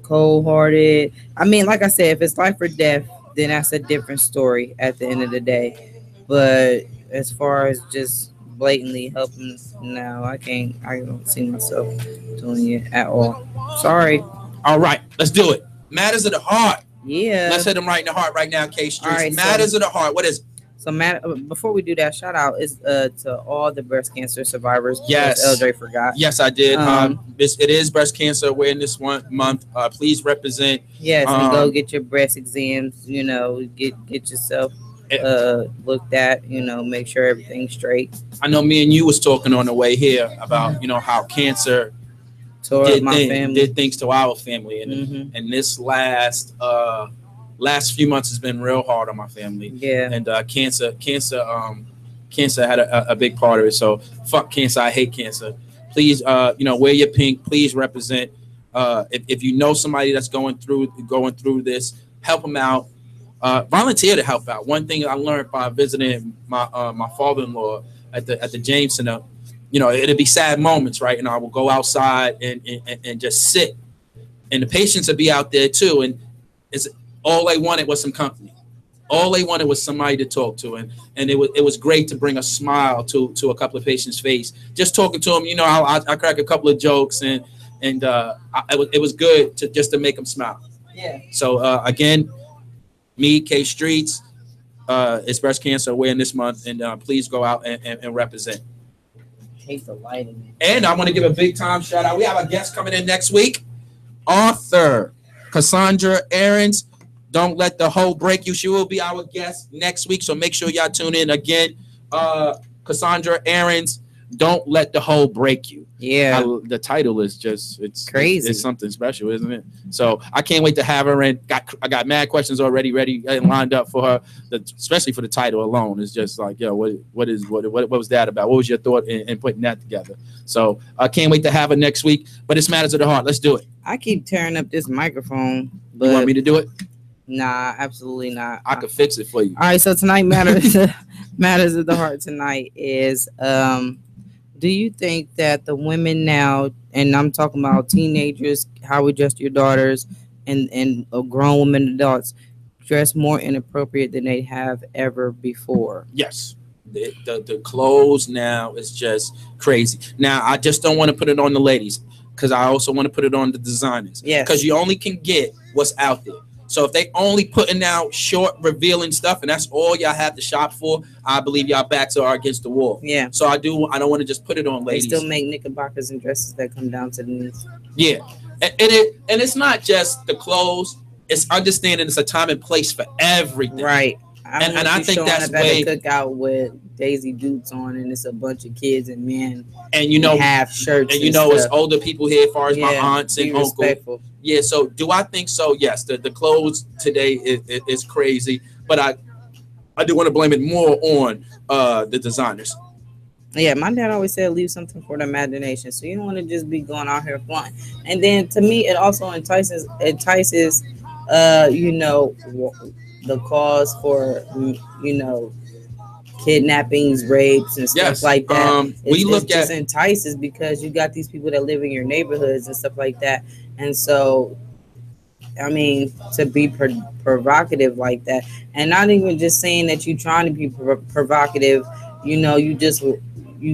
Speaker 3: cold-hearted. I mean, like I said, if it's life or death, then that's a different story at the end of the day. But as far as just blatantly helping, no, I don't see myself doing it at all. Sorry.
Speaker 2: All right, let's do it. Matters of the heart.
Speaker 3: Yeah.
Speaker 2: Let's hit them right in the heart right now, K Streets.
Speaker 3: Right,
Speaker 2: Matters of the heart. What is it?
Speaker 3: So, before we do that, shout out is to all the breast cancer survivors.
Speaker 2: Yes,
Speaker 3: LJ forgot.
Speaker 2: Yes, I did. It is Breast Cancer Awareness Month. Please represent.
Speaker 3: Yes, and go get your breast exams. Get yourself looked at. Make sure everything's straight.
Speaker 2: I know me and you was talking on the way here about how cancer did things to our family, and this last few months has been real hard on my family.
Speaker 3: Yeah.
Speaker 2: And cancer had a big part of it. So fuck cancer. I hate cancer. Please, wear your pink. Please represent. If you know somebody that's going through this, help them out. Volunteer to help out. One thing I learned by visiting my father-in-law at the James Center, it'll be sad moments, right? And I will go outside and just sit, and the patients will be out there too. And it's all they wanted was some company. All they wanted was somebody to talk to, and it was great to bring a smile to a couple of patients' face. Just talking to them, I crack a couple of jokes, and it was good to make them smile.
Speaker 3: Yeah.
Speaker 2: So again, me, K Streets, it's Breast Cancer Awareness Month, and please go out and represent.
Speaker 3: Hate the lighting.
Speaker 2: And I want to give a big time shout out. We have a guest coming in next week, author Cassandra Aarons. Don't let the hoe break you. She will be our guest next week, so make sure y'all tune in again. Cassandra Aarons, Don't Let the Hoe Break You.
Speaker 3: Yeah.
Speaker 2: The title is just, it's
Speaker 3: crazy.
Speaker 2: It's something special, isn't it? So I can't wait to have her in. I got mad questions already ready and lined up for her, especially for the title alone. It's just like, what was that about? What was your thought in putting that together? So I can't wait to have her next week, but it's Matters of the Heart. Let's do it.
Speaker 3: I keep tearing up this microphone. But
Speaker 2: you want me to do it?
Speaker 3: Nah, absolutely not.
Speaker 2: I could fix it for you.
Speaker 3: All right, so tonight matters of the heart tonight is do you think that the women now, and I'm talking about teenagers, how we dress your daughters and grown women adults dress more inappropriate than they have ever before?
Speaker 2: Yes. The clothes now is just crazy. Now I just don't want to put it on the ladies because I also want to put it on the designers.
Speaker 3: Yeah.
Speaker 2: Because you only can get what's out there. So if they only putting out short, revealing stuff, and that's all y'all have to shop for, I believe y'all backs are against the wall.
Speaker 3: Yeah.
Speaker 2: So I don't want to just put it on ladies.
Speaker 3: They still make knickerbockers and dresses that come down to the knees.
Speaker 2: Yeah. And it's not just the clothes. It's understanding it's a time and place for everything.
Speaker 3: Right.
Speaker 2: And I think that's
Speaker 3: way cookout with Daisy Dukes on, and it's a bunch of kids and men,
Speaker 2: and you know,
Speaker 3: half shirts,
Speaker 2: and you know, it's older people here, as far as my aunts and uncles.
Speaker 3: Respectful.
Speaker 2: Yeah. So do I think so? Yes. The clothes today is crazy, but I do want to blame it more on the designers.
Speaker 3: Yeah, my dad always said leave something for the imagination. So you don't want to just be going out here flying. And then to me, it also entices you know, the cause for, you know, kidnappings, rapes, and stuff like that. It just entices because you got these people that live in your neighborhoods and stuff like that. And so, I mean, to be provocative like that, and not even just saying that you're trying to be provocative, you know, you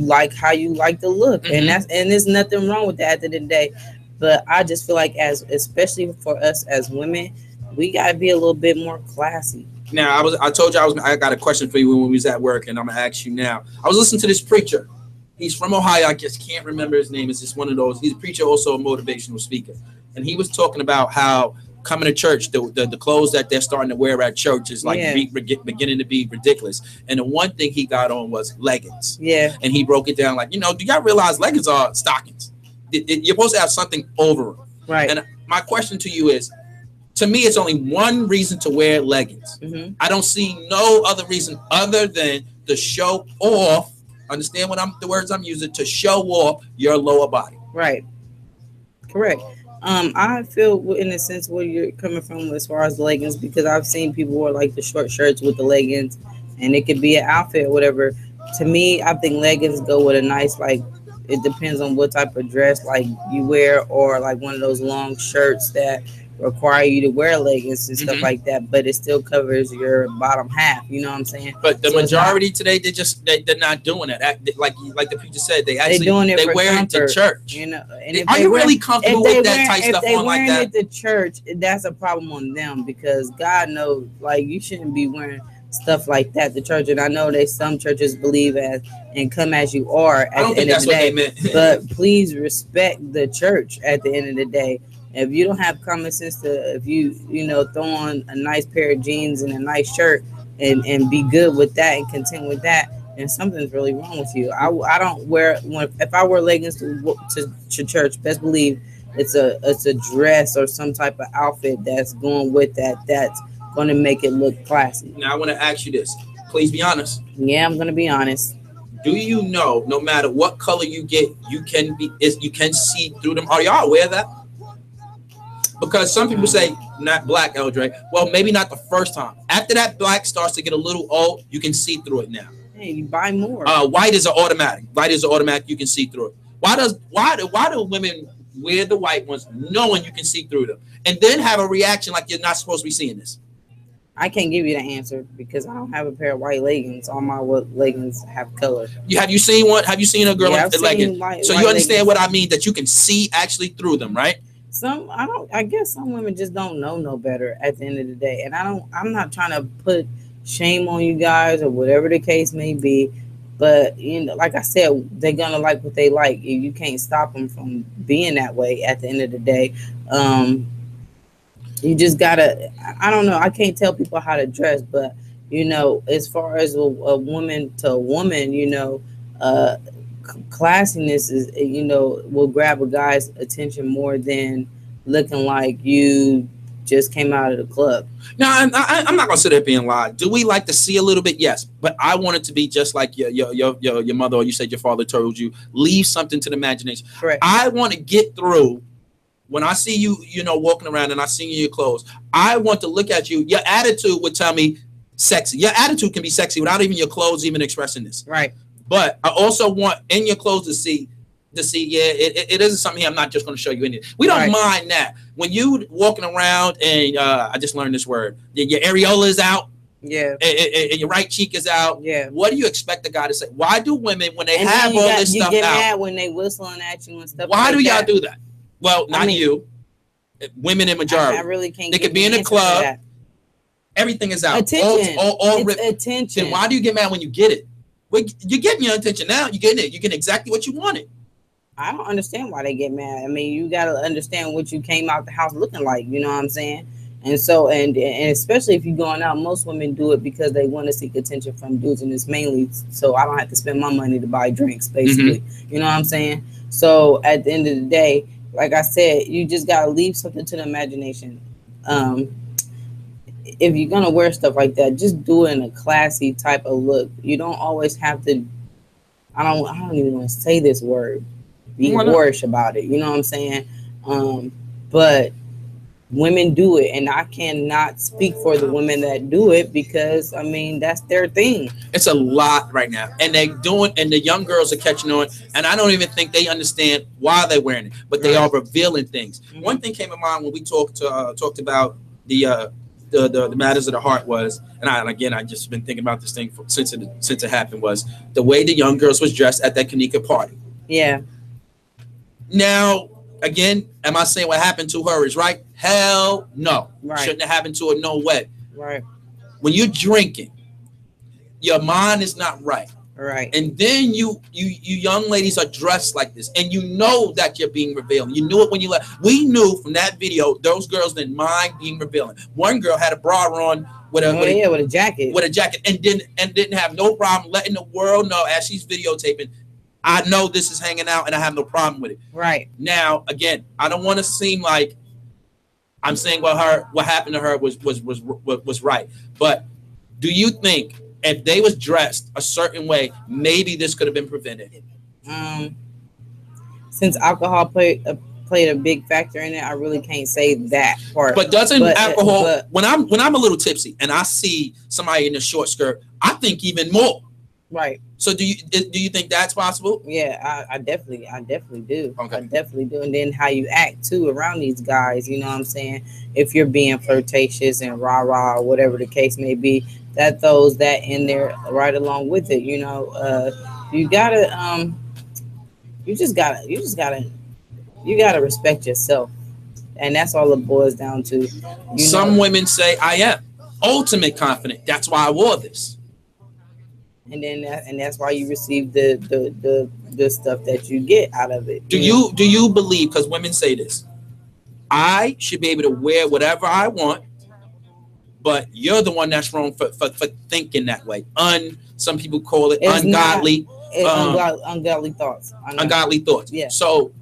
Speaker 3: like how you like to look, and there's nothing wrong with that at the end of the day. But I just feel like, especially for us as women, we gotta be a little bit more classy.
Speaker 2: Now, I told you I got a question for you when we was at work, and I'm gonna ask you now. I was listening to this preacher. He's from Ohio. I just can't remember his name. It's just one of those. He's a preacher, also a motivational speaker, and he was talking about how coming to church, the clothes that they're starting to wear at church is like beginning to be ridiculous. And the one thing he got on was leggings.
Speaker 3: Yeah.
Speaker 2: And he broke it down like, you know, do y'all realize leggings are stockings? You're supposed to have something over them.
Speaker 3: Right.
Speaker 2: And my question to you is, to me, it's only one reason to wear leggings.
Speaker 3: Mm-hmm.
Speaker 2: I don't see no other reason other than to show off. Understand the words I'm using, to show off your lower body.
Speaker 3: Right. Correct. I feel in a sense where you're coming from as far as the leggings, because I've seen people wear like the short shirts with the leggings, and it could be an outfit or whatever. To me, I think leggings go with a nice, like, it depends on what type of dress like you wear, or like one of those long shirts that require you to wear leggings and stuff like that, but it still covers your bottom half. You know what I'm saying?
Speaker 2: But the majority today, they're not doing it. Like the preacher said, they wear it to church.
Speaker 3: You know,
Speaker 2: and are you really comfortable with that type stuff on like that?
Speaker 3: If they wearing it to church, that's a problem on them, because God knows, like, you shouldn't be wearing stuff like that to church. And I know that some churches believe and come as you are at the end of the day. But please respect the church at the end of the day. If you don't have common sense if you throw on a nice pair of jeans and a nice shirt and be good with that and content with that, then something's really wrong with you. I don't wear, if I wear leggings to church, best believe it's a dress or some type of outfit that's going with that's going to make it look classy.
Speaker 2: Now I want to ask you this. Please be honest.
Speaker 3: Yeah, I'm going to be honest.
Speaker 2: Do you know no matter what color you get, you can see through them? Are y'all aware of that? Because some people say not black, Eldre. Well, maybe not the first time. After that black starts to get a little old, you can see through it now.
Speaker 3: Hey, you buy more.
Speaker 2: White is an automatic. White is an automatic. You can see through it. Why do women wear the white ones knowing you can see through them, and then have a reaction like you're not supposed to be seeing this?
Speaker 3: I can't give you the answer because I don't have a pair of white leggings. All my leggings have color.
Speaker 2: Have you seen one? Have you seen a girl in leggings? So you understand
Speaker 3: leggings.
Speaker 2: what I mean? That you can see actually through them, right?
Speaker 3: I guess some women just don't know no better at the end of the day. And I'm not trying to put shame on you guys or whatever the case may be. But, like I said, they're going to like what they like. You can't stop them from being that way at the end of the day. You just got to, I don't know. I can't tell people how to dress. But, as far as a woman to a woman, classiness is, will grab a guy's attention more than looking like you just came out of the club.
Speaker 2: No, I'm not gonna sit there being lied. Do we like to see a little bit? Yes, but I want it to be just like your mother, or you said your father told you, leave something to the imagination.
Speaker 3: Correct.
Speaker 2: I want to get through when I see you, walking around and I see you in your clothes, I want to look at you. Your attitude would tell me sexy. Your attitude can be sexy without even your clothes even expressing this.
Speaker 3: Right.
Speaker 2: But I also want in your clothes to see, it isn't something here I'm not just going to show you in it. We don't mind that. When you walking around and I just learned this word, your areola is out.
Speaker 3: Yeah.
Speaker 2: And your right cheek is out.
Speaker 3: Yeah.
Speaker 2: What do you expect the guy to say? Why do women, when they
Speaker 3: and
Speaker 2: have all this stuff out,
Speaker 3: you get mad when they whistling at you and stuff?
Speaker 2: Why
Speaker 3: like
Speaker 2: do y'all
Speaker 3: that?
Speaker 2: do that? Well, not you. Women in majority.
Speaker 3: I really can't.
Speaker 2: They could be in a club. Everything is out.
Speaker 3: Attention.
Speaker 2: All
Speaker 3: attention.
Speaker 2: Then why do you get mad when you get it? Well, you're getting your attention now. You're getting it. You're getting exactly what you wanted.
Speaker 3: I don't understand why they get mad. I mean, you got to understand what you came out the house looking like. You know what I'm saying? And so, and especially if you're going out, most women do it because they want to seek attention from dudes, and it's mainly so I don't have to spend my money to buy drinks, basically. You know what I'm saying? So at the end of the day, like I said, you just got to leave something to the imagination. If you're going to wear stuff like that, just do it in a classy type of look. You don't always have to, I don't even want to say this word, be whorish about it. You know what I'm saying? But women do it, and I cannot speak for the women that do it because, I mean, that's their thing.
Speaker 2: It's a lot right now, and they doing, and the young girls are catching on, and I don't even think they understand why they're wearing it, but they are revealing things. One thing came to mind when we talked about the matters of the heart was, and I just been thinking about this thing since it happened, was the way the young girls was dressed at that Kanika party.
Speaker 3: Yeah.
Speaker 2: Now, again, am I saying what happened to her is right? Hell no.
Speaker 3: Right.
Speaker 2: Shouldn't have happened to her, no way.
Speaker 3: Right.
Speaker 2: When you're drinking, your mind is not right.
Speaker 3: Right.
Speaker 2: And then you young ladies are dressed like this, and you know that you're being revealing. You knew it when you left. We knew from that video those girls didn't mind being revealing. One girl had a bra on with a
Speaker 3: jacket.
Speaker 2: With a jacket, and didn't have no problem letting the world know as she's videotaping. I know this is hanging out, and I have no problem with it.
Speaker 3: Right.
Speaker 2: Now, again, I don't want to seem like I'm saying what happened to her was right. But do you think if they was dressed a certain way, maybe this could have been prevented?
Speaker 3: Since alcohol played a big factor in it, I really can't say that part.
Speaker 2: But alcohol? When I'm a little tipsy and I see somebody in a short skirt, I think even more.
Speaker 3: Right.
Speaker 2: So do you think that's possible?
Speaker 3: Yeah, I definitely do.
Speaker 2: Okay.
Speaker 3: I definitely do. And then how you act too around these guys, you know what I'm saying? If you're being flirtatious and rah-rah or whatever the case may be, that throws that in there right along with it. You know, you gotta respect yourself. And that's all it boils down to.
Speaker 2: Some women say I am ultimate confident. That's why I wore this.
Speaker 3: And that's why you receive the stuff that you get out of it.
Speaker 2: Do you believe, because women say this, I should be able to wear whatever I want, but you're the one that's wrong for thinking that way. Some people call it ungodly.
Speaker 3: Ungodly thoughts.
Speaker 2: Ungodly thoughts.
Speaker 3: Yeah.
Speaker 2: So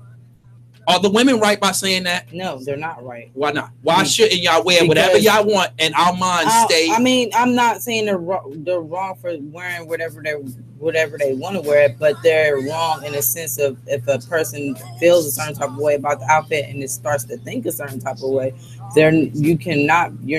Speaker 2: are the women right by saying that?
Speaker 3: No, they're not right.
Speaker 2: Why not? Why shouldn't y'all wear whatever y'all want and our minds stay?
Speaker 3: I mean, I'm not saying they're wrong for wearing whatever they want to wear, but they're wrong in a sense of if a person feels a certain type of way about the outfit and it starts to think a certain type of way, you're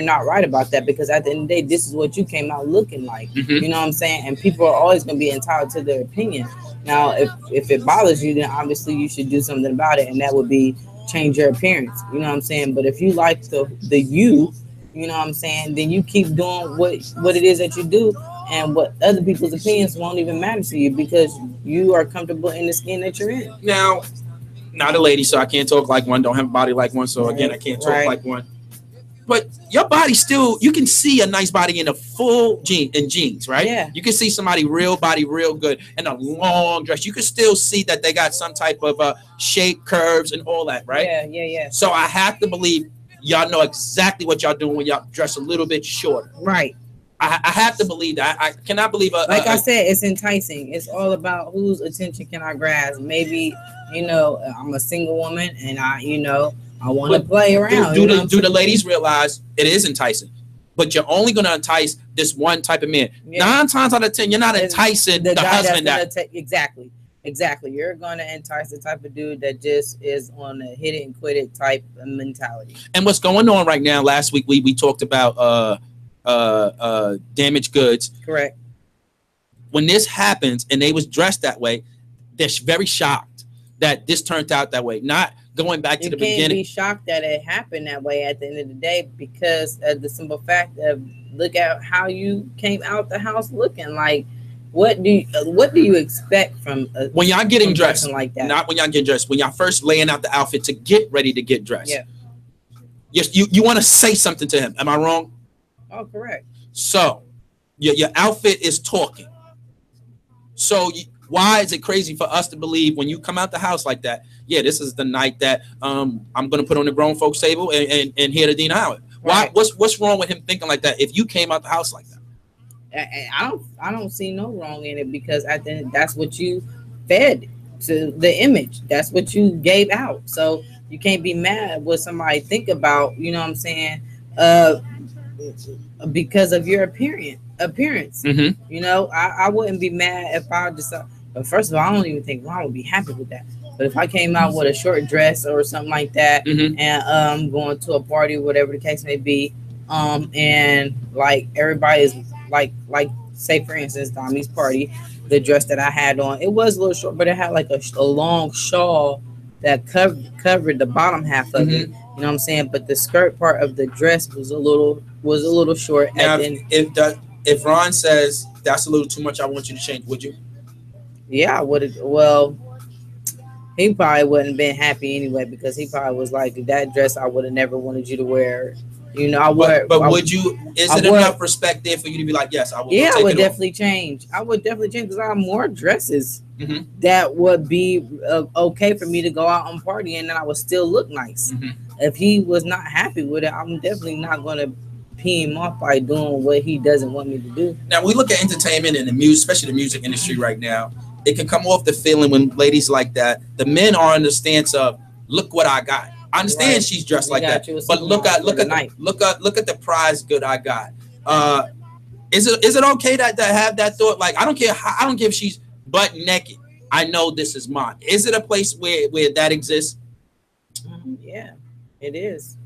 Speaker 3: not right about that, because at the end of the day, this is what you came out looking like. You know what I'm saying? And people are always going to be entitled to their opinion. Now, if it bothers you, then obviously you should do something about it, and that would be change your appearance. You know what I'm saying? But if you like the you know what I'm saying, then you keep doing what it is that you do, and what other people's opinions won't even matter to you because you are comfortable in the skin that you're in.
Speaker 2: Now, not a lady, so I can't talk like one. Don't have a body like one, so again, I can't talk like one. But your body still, you can see a nice body in a full jeans, right?
Speaker 3: Yeah.
Speaker 2: You can see somebody real body, real good, and a long dress. You can still see that they got some type of shape, curves, and all that, right?
Speaker 3: Yeah.
Speaker 2: So I have to believe y'all know exactly what y'all doing when y'all dress a little bit shorter.
Speaker 3: Right.
Speaker 2: I have to believe that. I cannot believe
Speaker 3: like I said, it's enticing. It's all about whose attention can I grasp. Maybe, I'm a single woman and I want to play around.
Speaker 2: Do the ladies realize it is enticing? But you're only going to entice this one type of man. Yeah. 9 times out of 10, you're not enticing the husband.
Speaker 3: Exactly. Exactly. You're going to entice the type of dude that just is on a hit it and quit it type of mentality.
Speaker 2: And what's going on right now? Last week we talked about damaged goods.
Speaker 3: Correct.
Speaker 2: When this happens and they was dressed that way, they're very shocked that this turned out that way. Not going back to the beginning. You can't
Speaker 3: be shocked that it happened that way at the end of the day, because of the simple fact of look at how you came out the house looking. Like, what do you expect from
Speaker 2: when y'all getting dressed
Speaker 3: like that?
Speaker 2: Not when y'all get dressed. When y'all first laying out the outfit to get ready to get dressed.
Speaker 3: Yeah.
Speaker 2: Yes, you want to say something to him. Am I wrong?
Speaker 3: Oh, correct.
Speaker 2: So your outfit is talking. So why is it crazy for us to believe when you come out the house like that? Yeah, this is the night that I'm gonna put on the grown folks table and hear the Dean Howard. Why?
Speaker 3: Right.
Speaker 2: What's wrong with him thinking like that? If you came out the house like that.
Speaker 3: I don't see no wrong in it, because at the end, that's what you fed to the image. That's what you gave out. So you can't be mad at what somebody think about, you know what I'm saying? Because of your appearance.
Speaker 2: Mm-hmm.
Speaker 3: You know, I wouldn't be mad if I decided. But first of all, I don't even think Ron would be happy with that. But if I came out with a short dress or something like that,
Speaker 2: mm-hmm.
Speaker 3: and going to a party, whatever the case may be, and like everybody is like say for instance, Tommy's party, the dress that I had on, it was a little short, but it had like a long shawl that covered the bottom half of it. You know what I'm saying? But the skirt part of the dress was a little short.
Speaker 2: Now, if Ron says that's a little too much, I want you to change, would you?
Speaker 3: Yeah, I would have. Well, he probably wouldn't have been happy anyway, because he probably was like, that dress I would have never wanted you to wear. You know, I would.
Speaker 2: But would you? Is it enough respect there for you to be like, yes, I would?
Speaker 3: Yeah, I would definitely change. I would definitely change, because I have more dresses that would be okay for me to go out and party, and then I would still look nice. If he was not happy with it, I'm definitely not going to pee him off by doing what he doesn't want me to do.
Speaker 2: Now, we look at entertainment and the music, especially the music industry right now. It can come off the feeling when ladies like that, the men are in the stance of, look what I got. I understand she's dressed like that, but look at the prize good I got. Is it okay to have that thought? Like, I don't care if she's butt naked. I know this is mine. Is it a place where that exists?
Speaker 3: Yeah, it is,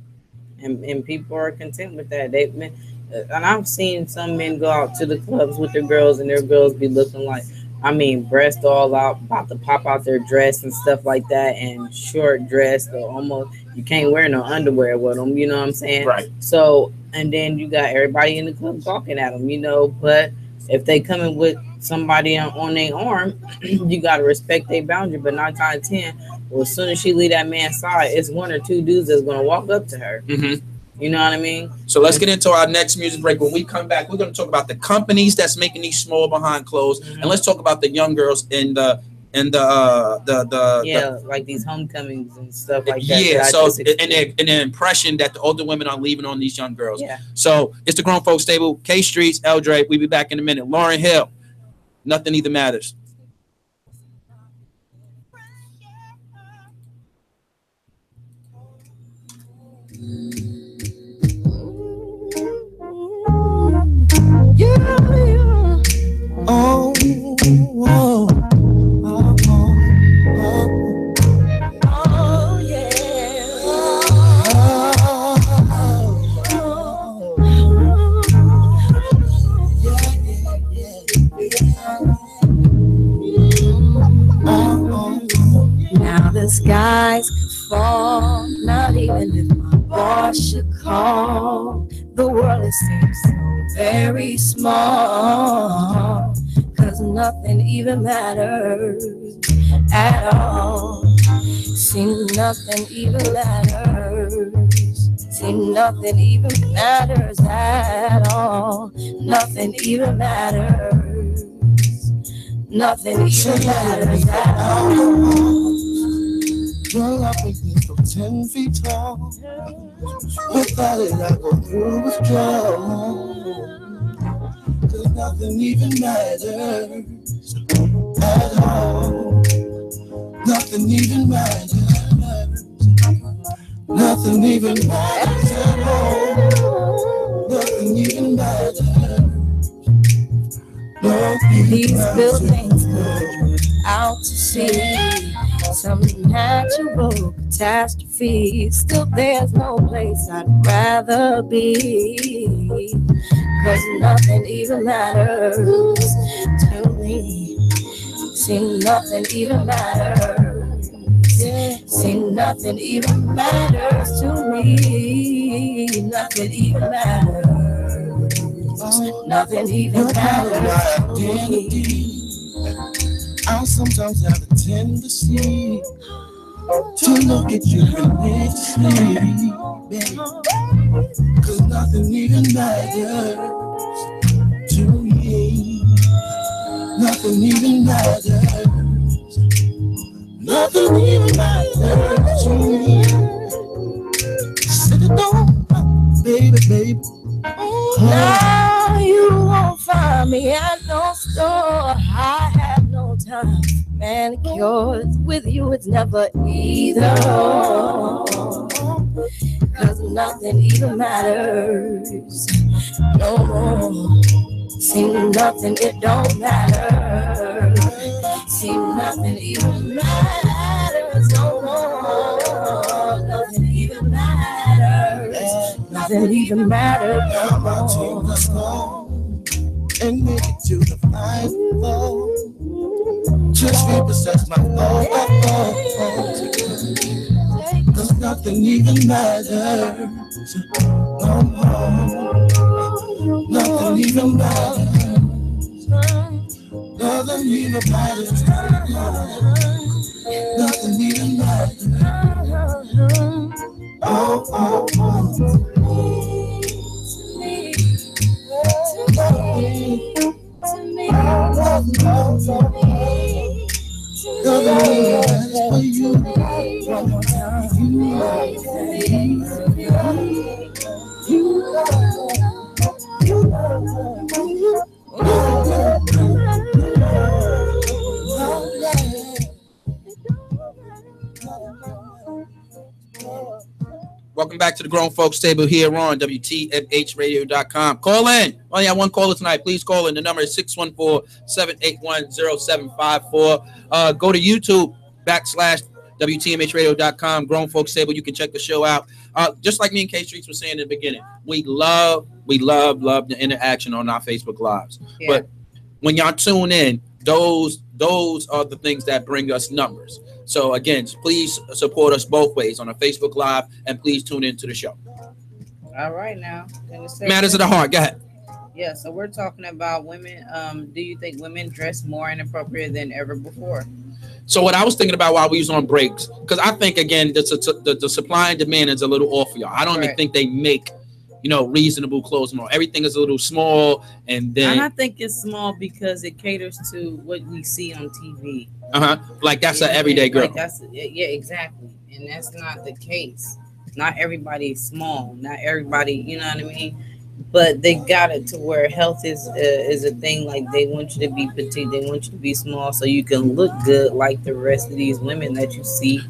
Speaker 3: and people are content with that. And I've seen some men go out to the clubs with their girls, and their girls be looking like, I mean, breast all out, about to pop out their dress and stuff like that, and short dress, or almost you can't wear no underwear with them. You know what I'm saying?
Speaker 2: Right.
Speaker 3: So, and then you got everybody in the club talking at them. You know, but if they coming with somebody on their arm, you gotta respect their boundary. But 9 times out of 10, well, as soon as she leave that man's side, it's 1 or 2 dudes that's gonna walk up to her. You know what I mean?
Speaker 2: So let's get into our next music break. When we come back, we're going to talk about the companies that's making these small behind clothes, and let's talk about the young girls like
Speaker 3: these homecomings and stuff like that.
Speaker 2: Yeah. So and their impression that the older women are leaving on these young girls.
Speaker 3: Yeah.
Speaker 2: So it's the Grown Folks Table, K Streets, L Dre. We'll be back in a minute. Lauryn Hill, Nothing Even Matters.
Speaker 4: Now the skies could fall, not even if my boss should call. The world it seems so very small, 'cause nothing even matters at all. Seems nothing even matters. Seems nothing even matters at all. Nothing even matters. Nothing even matters at all.
Speaker 12: Girl, I think you're so 10 feet tall. Without it, I go through withdrawal. 'Cause nothing even matters at all. Nothing even matters. Nothing even matters at all. Nothing even matters.
Speaker 4: These buildings could out to sea. Some natural catastrophe. Still, there's no place I'd rather be. 'Cause nothing even matters to me. See, nothing even matters. See, nothing even matters to me. Nothing even matters. Nothing even matters to me.
Speaker 12: I'll sometimes have a tendency to look at you and make sleep, baby. 'Cause nothing even matters to me. Nothing even matters. Nothing even matters to me. Sit it down, baby, baby.
Speaker 4: Now you won't find me at no store. I have no time. Manicures with you, it's never either. 'Cause nothing even matters no more. See, nothing, it don't matter. See, nothing even matters no more. Nothing even matters. Nothing even matters no more.
Speaker 12: And make it to the final. Just repossess my thoughts. 'Cause nothing even matters no more. Nothing even matters. Nothing even matters. Nothing even matters. Oh, oh, oh. For you, one more time.
Speaker 2: Welcome back to the Grown Folks Table here on WTMHradio.com. Call in. Only have one caller tonight. Please call in. The number is 614-781-0754. Go to YouTube /WTMHradio.com. Grown Folks Table. You can check the show out. Just like me and K Streets were saying in the beginning, we love the interaction on our Facebook Lives. Yeah. But when y'all tune in, those are the things that bring us numbers. So again, please support us both ways on a Facebook Live, and please tune into the show.
Speaker 3: All right, now
Speaker 2: matters of the heart. Go ahead.
Speaker 3: Yeah, so we're talking about women. Do you think women dress more inappropriate than ever before?
Speaker 2: So what I was thinking about while we was on breaks, because I think again the supply and demand is a little off for y'all. I don't even think they make reasonable clothes more. Everything is a little small, and
Speaker 3: I think it's small because it caters to what we see on TV.
Speaker 2: Like that's an everyday girl.
Speaker 3: Like exactly, and that's not the case. Not everybody is small. Not everybody, you know what I mean. But they got it to where health is a thing. Like they want you to be petite, they want you to be small, so you can look good like the rest of these women that you see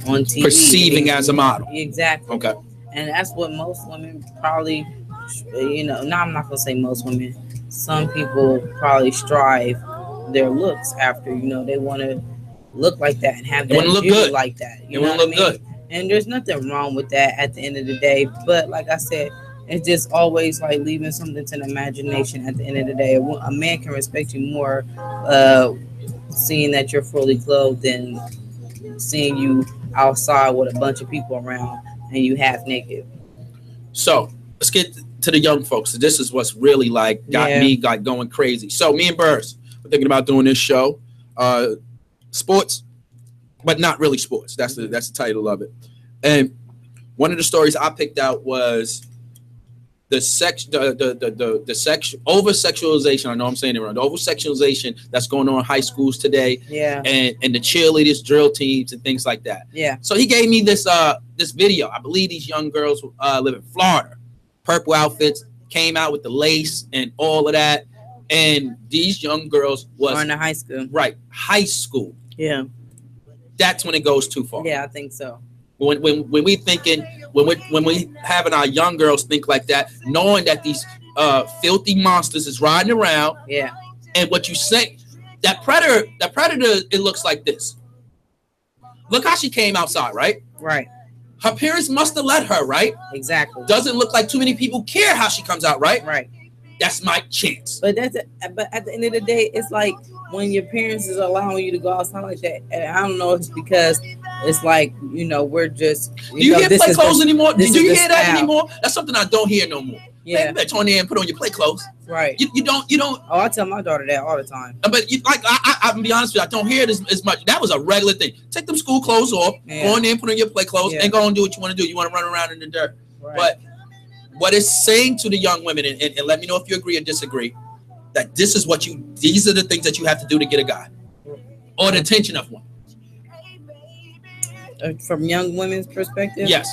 Speaker 3: on TV.
Speaker 2: Perceiving as a model.
Speaker 3: Exactly.
Speaker 2: Okay.
Speaker 3: And that's what most women probably, no, I'm not gonna say most women. Some people probably strive their looks after, they want to look like that and have that look good like that.
Speaker 2: You want to look good.
Speaker 3: And there's nothing wrong with that at the end of the day. But like I said, it's just always like leaving something to the imagination at the end of the day. A man can respect you more seeing that you're fully clothed than seeing you outside with a bunch of people around and you half naked. So
Speaker 2: let's get to the young folks. This is what's really got me going crazy. So me and Burrs were thinking about doing this show, sports, but not really sports. That's the title of it. And one of the stories I picked out was the over-sexualization. I know I'm saying it wrong. The over-sexualization that's going on in high schools today.
Speaker 3: Yeah.
Speaker 2: And the cheerleaders, drill teams, and things like that.
Speaker 3: Yeah.
Speaker 2: So he gave me this video. I believe these young girls live in Florida. Purple outfits, came out with the lace and all of that. And these young girls
Speaker 3: were in high school.
Speaker 2: Right. High school.
Speaker 3: Yeah.
Speaker 2: That's when it goes too far.
Speaker 3: Yeah, I think so.
Speaker 2: When we thinking, when we having our young girls think like that, knowing that these filthy monsters is riding around.
Speaker 3: Yeah.
Speaker 2: And what you say, That predator, it looks like this. Look how she came outside, right?
Speaker 3: Right.
Speaker 2: Her parents must have let her, right?
Speaker 3: Exactly.
Speaker 2: Doesn't look like too many people care how she comes out, right?
Speaker 3: Right.
Speaker 2: That's my chance.
Speaker 3: But but at the end of the day, it's like when your parents is allowing you to go outside like that. And I don't know if it's because it's like, you know, we're just.
Speaker 2: Do you hear play clothes anymore? Do you hear that anymore? That's something I don't hear no more.
Speaker 3: Yeah.
Speaker 2: Man, you better turn in and put on your play clothes.
Speaker 3: Right.
Speaker 2: You don't.
Speaker 3: Oh, I tell my daughter that all the time.
Speaker 2: But I'm be honest with you, I don't hear it as much. That was a regular thing. Take them school clothes off, go in there and put on your play clothes, and go and do what you want to do. You want to run around in the dirt. Right. But what it's saying to the young women, and let me know if you agree or disagree, that these are the things that you have to do to get a guy or the attention of one.
Speaker 3: From young women's perspective?
Speaker 2: Yes.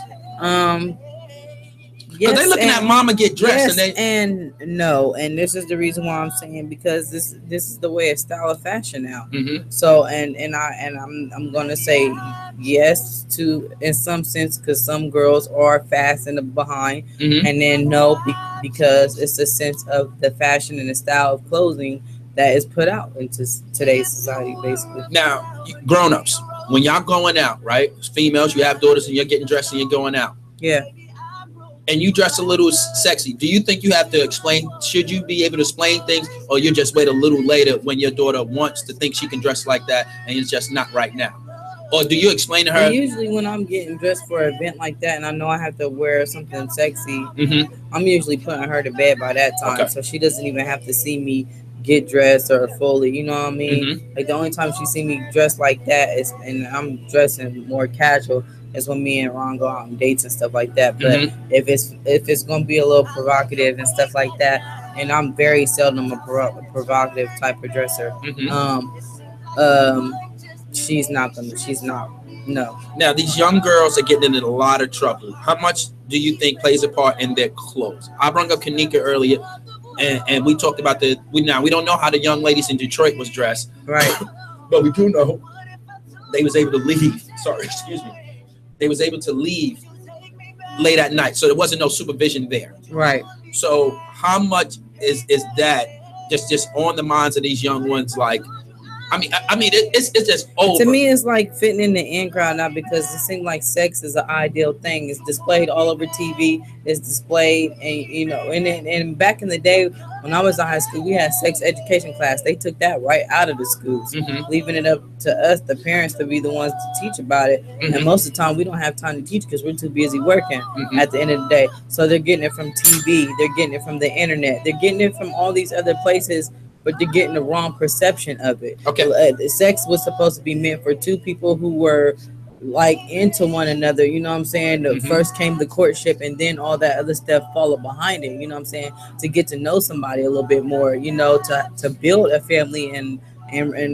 Speaker 3: Yes,
Speaker 2: they're looking at mama get dressed,
Speaker 3: yes, and no, and this is the reason why I'm saying, because this is the way of style of fashion now.
Speaker 2: Mm-hmm.
Speaker 3: So I'm gonna say yes to in some sense, because some girls are fast in the behind,
Speaker 2: mm-hmm.
Speaker 3: and then no, because it's a sense of the fashion and the style of clothing that is put out into today's society, basically.
Speaker 2: Now, grown-ups, when y'all going out, right? Females, you have daughters, and you're getting dressed and you're going out.
Speaker 3: Yeah.
Speaker 2: And you dress a little sexy. Do you think you have to explain? Should you be able to explain things, or you just wait a little later when your daughter wants to think she can dress like that, and it's just not right now? Or do you explain to her?
Speaker 3: Well, usually when I'm getting dressed for an event like that, and I know I have to wear something sexy,
Speaker 2: mm-hmm.
Speaker 3: I'm usually putting her to bed by that time, so she doesn't even have to see me get dressed or fully. You know what I mean?
Speaker 2: Mm-hmm.
Speaker 3: Like the only time she see me dressed like that is, and I'm dressing more casual, is when me and Ron go out on dates and stuff like that. But
Speaker 2: mm-hmm.
Speaker 3: if it's gonna be a little provocative and stuff like that, and I'm very seldom a provocative type of dresser.
Speaker 2: Mm-hmm.
Speaker 3: She's not. No.
Speaker 2: Now these young girls are getting into a lot of trouble. How much do you think plays a part in their clothes? I brought up Kanika earlier, and we talked about we don't know how the young ladies in Detroit was dressed,
Speaker 3: right?
Speaker 2: But we do know they was able to leave. Sorry, excuse me. They was able to leave late at night, so there wasn't no supervision there.
Speaker 3: Right.
Speaker 2: So how much is that just on the minds of these young ones? Like, I mean, it's just over.
Speaker 3: To me, it's like fitting in the in crowd now, because it seems like sex is an ideal thing. It's displayed all over TV. It's displayed, and you know, and back in the day when I was in high school, we had sex education class. They took that right out of the schools,
Speaker 2: mm-hmm.
Speaker 3: leaving it up to us, the parents, to be the ones to teach about it.
Speaker 2: Mm-hmm.
Speaker 3: And most of the time, we don't have time to teach because we're too busy working.
Speaker 2: Mm-hmm.
Speaker 3: At the end of the day, so they're getting it from TV. They're getting it from the internet. They're getting it from all these other places. But they're getting the wrong perception of it.
Speaker 2: Okay.
Speaker 3: Sex was supposed to be meant for two people who were like into one another. You know what I'm saying?
Speaker 2: Mm-hmm.
Speaker 3: First came the courtship, and then all that other stuff followed behind it. You know what I'm saying? To get to know somebody a little bit more. You know, to build a family and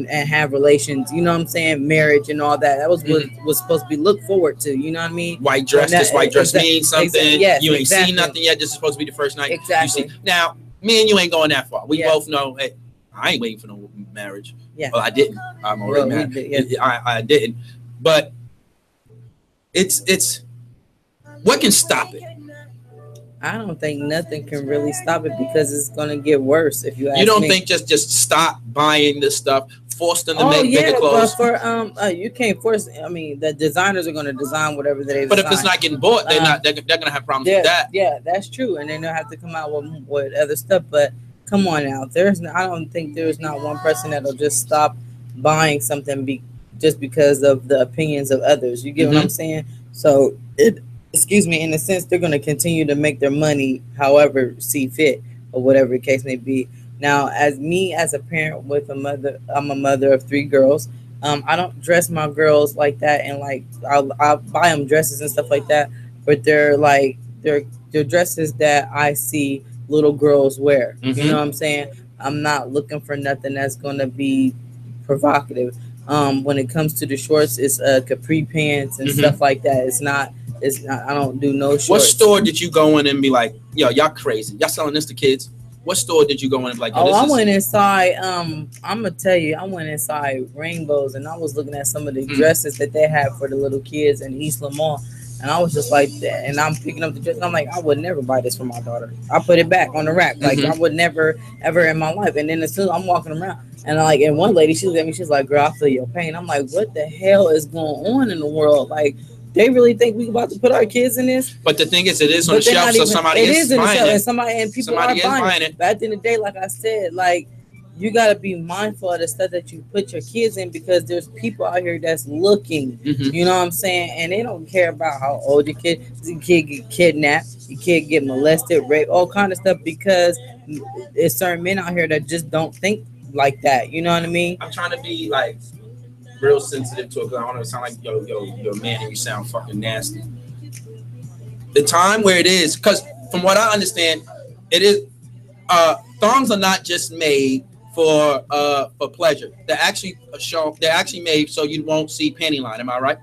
Speaker 3: have relations. You know what I'm saying? Marriage and all that. That was what was supposed to be looked forward to. You know what I mean?
Speaker 2: White dress. This white dress means something.
Speaker 3: Yes,
Speaker 2: you ain't seen nothing yet. This is supposed to be the first night.
Speaker 3: Exactly.
Speaker 2: You see. Now, me and you ain't going that far. We both know. Hey, I ain't waiting for no marriage.
Speaker 3: Yeah.
Speaker 2: Well, I didn't. I'm already married. I didn't. But it's what can stop it?
Speaker 3: I don't think nothing can really stop it, because it's gonna get worse if you ask me.
Speaker 2: You don't think just stop buying this stuff, force them to make bigger clothes?
Speaker 3: But for you can't force. I mean, the designers are gonna design whatever they design.
Speaker 2: But if it's not getting bought, they're gonna have problems with that.
Speaker 3: Yeah, that's true, and then they'll have to come out with other stuff. But come on now, I don't think there's not one person that'll just stop buying something just because of the opinions of others. You get
Speaker 2: mm-hmm.
Speaker 3: what I'm saying? So excuse me, in a sense, they're going to continue to make their money however see fit, or whatever the case may be. Now, as a parent with a mother, I'm a mother of 3 girls. I don't dress my girls like that, and like I'll buy them dresses and stuff like that, but they're dresses that I see little girls wear.
Speaker 2: Mm-hmm.
Speaker 3: You know what I'm saying? I'm not looking for nothing that's going to be provocative. When it comes to the shorts, it's capri pants and
Speaker 2: mm-hmm.
Speaker 3: stuff like that. It's not. I don't do no shorts.
Speaker 2: What store did you go in and be like, yo, y'all crazy? Y'all selling this to kids? What store did you go in and be like, yo,
Speaker 3: I went inside. I'm gonna tell you, I went inside Rainbows, and I was looking at some of the dresses that they have for the little kids in East Lamont. And I was just like that, and I'm picking up the dress, and I'm like, I would never buy this for my daughter. I put it back on the rack, like mm-hmm. I would never, ever in my life. And then as soon as I'm walking around, And like, and one lady, she looked at me, she's like, "Girl, I feel your pain." I'm like, "What the hell is going on in the world? Like, they really think we about to put our kids in this?"
Speaker 2: But the thing is, it is on the shelf, so somebody is buying it.
Speaker 3: And people are buying it. But at the end of the day, like I said, like, you got to be mindful of the stuff that you put your kids in, because there's people out here that's looking, you know what I'm saying? And they don't care about how old your kid get kidnapped, your kid get molested, raped, all kind of stuff, because there's certain men out here that just don't think like that. You know what I mean?
Speaker 2: I'm trying to be like real sensitive to it, because I don't want to sound like yo man, and you sound fucking nasty. The time where it is, because from what I understand, it is thongs are not just made for pleasure. They're actually made so you won't see panty line. Am I right?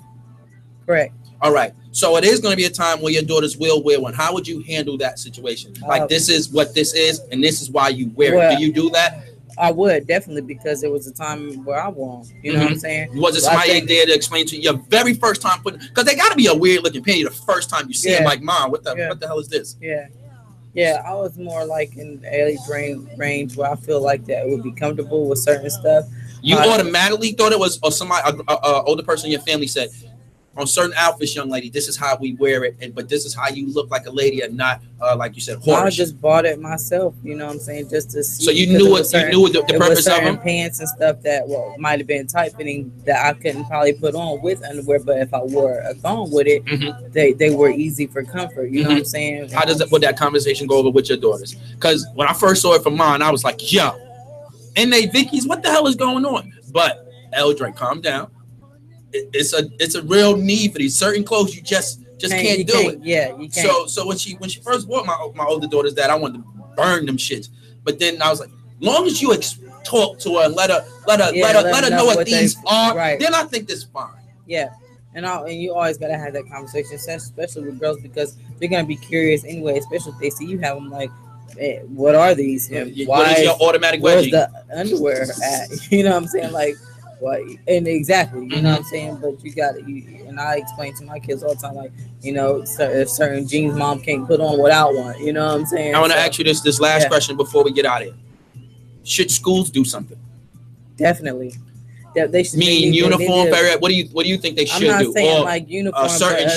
Speaker 3: Correct.
Speaker 2: All right. So it is going to be a time where your daughters will wear one. How would you handle that situation? Like, this is what this is, and this is why you wear it. Do you do that?
Speaker 3: I would, definitely, because there was a time where I won. You know what I'm saying?
Speaker 2: Was it somebody there to explain to you your very first time putting? Because they got to be a weird looking panty the first time you see it. Like, Mom, what the hell is this?
Speaker 3: Yeah, I was more like in the age range where I feel like that would be comfortable with certain stuff.
Speaker 2: You automatically thought it was, or somebody, older person in your family said, on certain outfits, young lady, this is how we wear it, but this is how you look like a lady and not, like you said, whorish.
Speaker 3: I just bought it myself, you know what I'm saying, just to see.
Speaker 2: So you knew the purpose of them?
Speaker 3: Pants and stuff that might have been tight fitting that I couldn't probably put on with underwear, but if I wore a thong with it, they were easy for comfort, you know what I'm saying?
Speaker 2: How does that conversation go over with your daughters? Because when I first saw it from mine, I was like, yo, and they Vickies, what the hell is going on? But Eldre, calm down. It's a real need for these certain clothes. You just can't do it.
Speaker 3: Yeah, you can't.
Speaker 2: So when she first bought my older daughter's that, I wanted to burn them shits. But then I was like, long as you talk to her and let her know what these are, then I think this fine.
Speaker 3: Yeah, and you always gotta have that conversation, especially with girls, because they're gonna be curious anyway. Especially if they see you have them, like, hey, what are these?
Speaker 2: What is your automatic wedgie?
Speaker 3: Where's the underwear at? You know what I'm saying? Like. And exactly, you know what I'm saying, but you got it. And I explain to my kids all the time, like, you know, certain jeans mom can't put on without one. You know what I'm saying?
Speaker 2: I want to ask you this last question before we get out of here. Should schools do something?
Speaker 3: Definitely. They should.
Speaker 2: Mean uniform? What do you think they should do?
Speaker 3: I'm not saying like uniform.
Speaker 2: Certain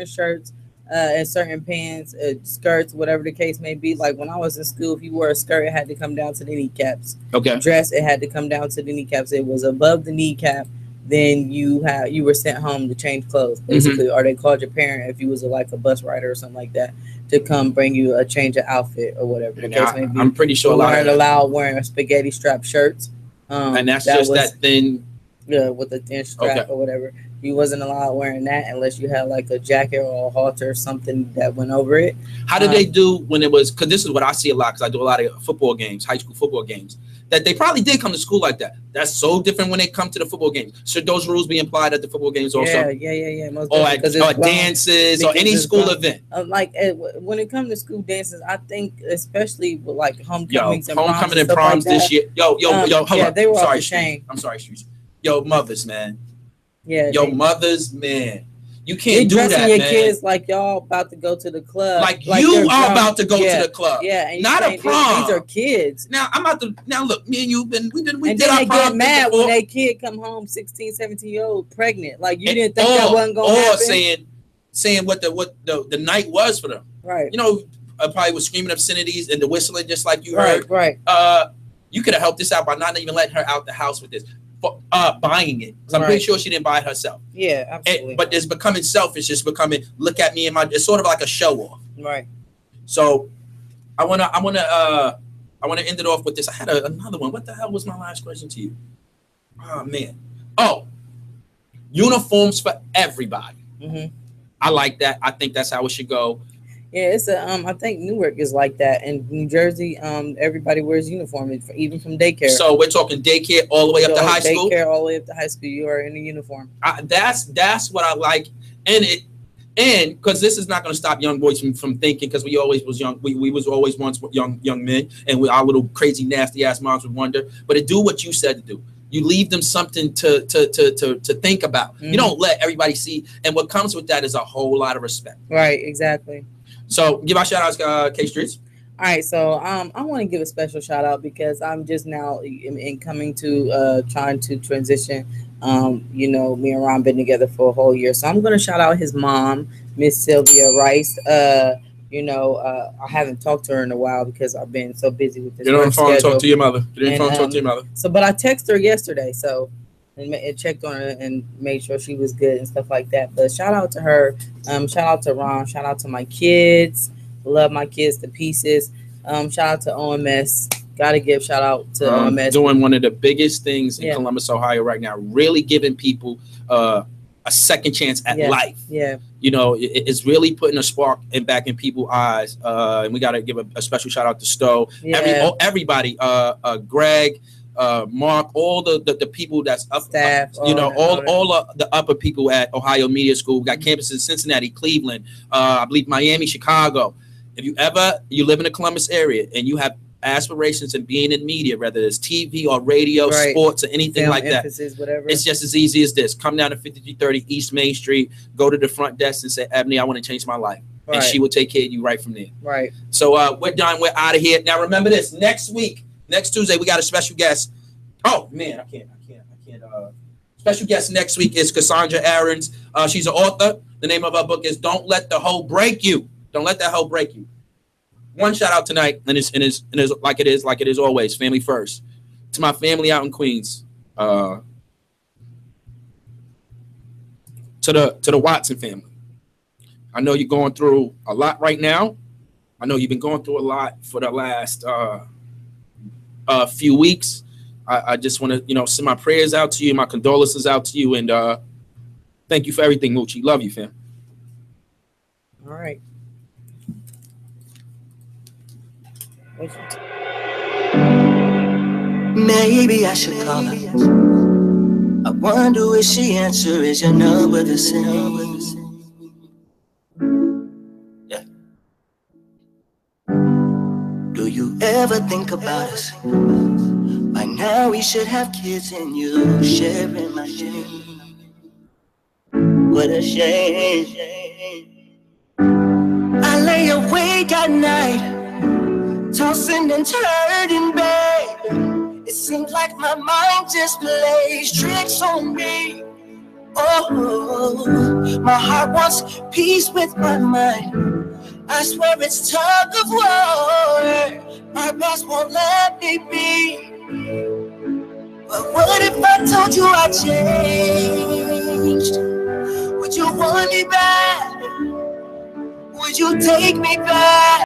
Speaker 3: shirts. And certain pants, skirts, whatever the case may be. Like when I was in school, if you wore a skirt, it had to come down to the kneecaps.
Speaker 2: Okay.
Speaker 3: Dress, it had to come down to the kneecaps. It was above the kneecap, then you were sent home to change clothes, basically, or they called your parent if you was like a bus rider or something like that to come bring you a change of outfit or whatever the case may be.
Speaker 2: I'm pretty sure
Speaker 3: we weren't allowed wearing spaghetti strap shirts.
Speaker 2: And that's just that thin.
Speaker 3: Yeah, with a thin strap or whatever. You wasn't allowed wearing that unless you had like a jacket or a halter or something that went over it.
Speaker 2: How did they do when it was, because this is what I see a lot, because I do a lot of football games, high school football games, that they probably did come to school like that. That's so different when they come to the football games. Should those rules be applied at the football games also?
Speaker 3: Yeah. Most
Speaker 2: or at dances or any school event?
Speaker 3: When it comes to school dances, I think especially with like homecomings and
Speaker 2: proms this year. Hold on.
Speaker 3: They were ashamed.
Speaker 2: I'm sorry, Streets. Yo, mothers, man.
Speaker 3: Yeah.
Speaker 2: Mothers, man. You can't do that, man.
Speaker 3: Your kids like y'all about to go to the club.
Speaker 2: Like you are about to go to the club.
Speaker 3: Yeah, and
Speaker 2: not a prom.
Speaker 3: These are kids.
Speaker 2: Now I'm about to. Now look, me and you we did
Speaker 3: and
Speaker 2: our
Speaker 3: they
Speaker 2: prom
Speaker 3: get mad
Speaker 2: before.
Speaker 3: when their kid come home 16, 17-year-old pregnant. Like you didn't think that wasn't gonna happen.
Speaker 2: Or saying what the night was for them.
Speaker 3: Right.
Speaker 2: You know, I probably was screaming obscenities and the whistling just like you heard.
Speaker 3: Right.
Speaker 2: You could have helped this out by not even letting her out the house with this. Buying it. So I'm pretty sure she didn't buy it herself.
Speaker 3: Yeah, absolutely.
Speaker 2: But it's becoming selfish. It's becoming look at me and my. It's sort of like a show off.
Speaker 3: Right.
Speaker 2: So I wanna end it off with this. I had another one. What the hell was my last question to you? Oh man. Oh, uniforms for everybody. I like that. I think that's how it should go.
Speaker 3: Yeah, it's I think Newark is like that. In New Jersey, everybody wears uniform, even from daycare.
Speaker 2: So we're talking daycare all the way up to high school?
Speaker 3: Daycare all the way up to high school. You are in a uniform.
Speaker 2: That's what I like. And because this is not going to stop young boys from thinking, because we always was young. We was always once young men, and our little crazy, nasty ass moms would wonder. But it do what you said to do. You leave them something to think about. You don't let everybody see. And what comes with that is a whole lot of respect.
Speaker 3: Right, exactly.
Speaker 2: So give our shout outs, K Streets.
Speaker 3: All right, so I want to give a special shout out because I'm just now in coming to trying to transition. You know, me and Ron been together for a whole year, so I'm gonna shout out his mom, Miss Sylvia Rice. You know, I haven't talked to her in a while because I've been so busy with this.
Speaker 2: Get on the phone and talk to your mother. Get on the phone and talk to your mother.
Speaker 3: So, but I texted her yesterday, so and checked on her and made sure she was good and stuff like that. But shout out to her. Shout out to Ron. Shout out to my kids. Love my kids to pieces. Shout out to OMS. Gotta give shout out to OMS.
Speaker 2: Doing one of the biggest things in Columbus, Ohio right now. Really giving people a second chance at life.
Speaker 3: Yeah.
Speaker 2: You know, it's really putting a spark back in people's eyes. And we gotta give a special shout out to Stowe.
Speaker 3: Yeah.
Speaker 2: Everybody, Greg, Mark, all the people that's up,
Speaker 3: staff,
Speaker 2: you know, all of the upper people at Ohio Media School. We got campuses in Cincinnati, Cleveland, I believe Miami, Chicago. If you live in the Columbus area and you have aspirations in being in media, whether it's TV or radio, sports, or anything
Speaker 3: film
Speaker 2: like that,
Speaker 3: whatever.
Speaker 2: It's just as easy as this. Come down to 5330 East Main Street, go to the front desk and say, Ebony, I want to change my life. And she will take care of you right from there.
Speaker 3: Right.
Speaker 2: So we're done. We're out of here. Now remember this, next Tuesday, we got a special guest. Oh man, I can't. Special guest next week is Cassandra Aarons. She's an author. The name of her book is Don't Let the Hoe Break You. Don't let that hoe break you. One shout out tonight, and it's like it is always, family first. To my family out in Queens. To the Watson family. I know you're going through a lot right now. I know you've been going through a lot for the last few weeks. I just want to, send my prayers out to you, my condolences out to you, and thank you for everything, Moochie. Love you, fam.
Speaker 3: All right.
Speaker 12: Maybe I should call her. I wonder if she answers. Is your number the same? Yeah. Do you ever think about us? By now we should have kids and you sharing my dream. What a shame. I lay awake at night, tossing and turning, babe. It seems like my mind just plays tricks on me. Oh, my heart wants peace with my mind. I swear it's tug of war. My past won't let me be. But what if I told you I changed? Would you want me back? Would you take me back?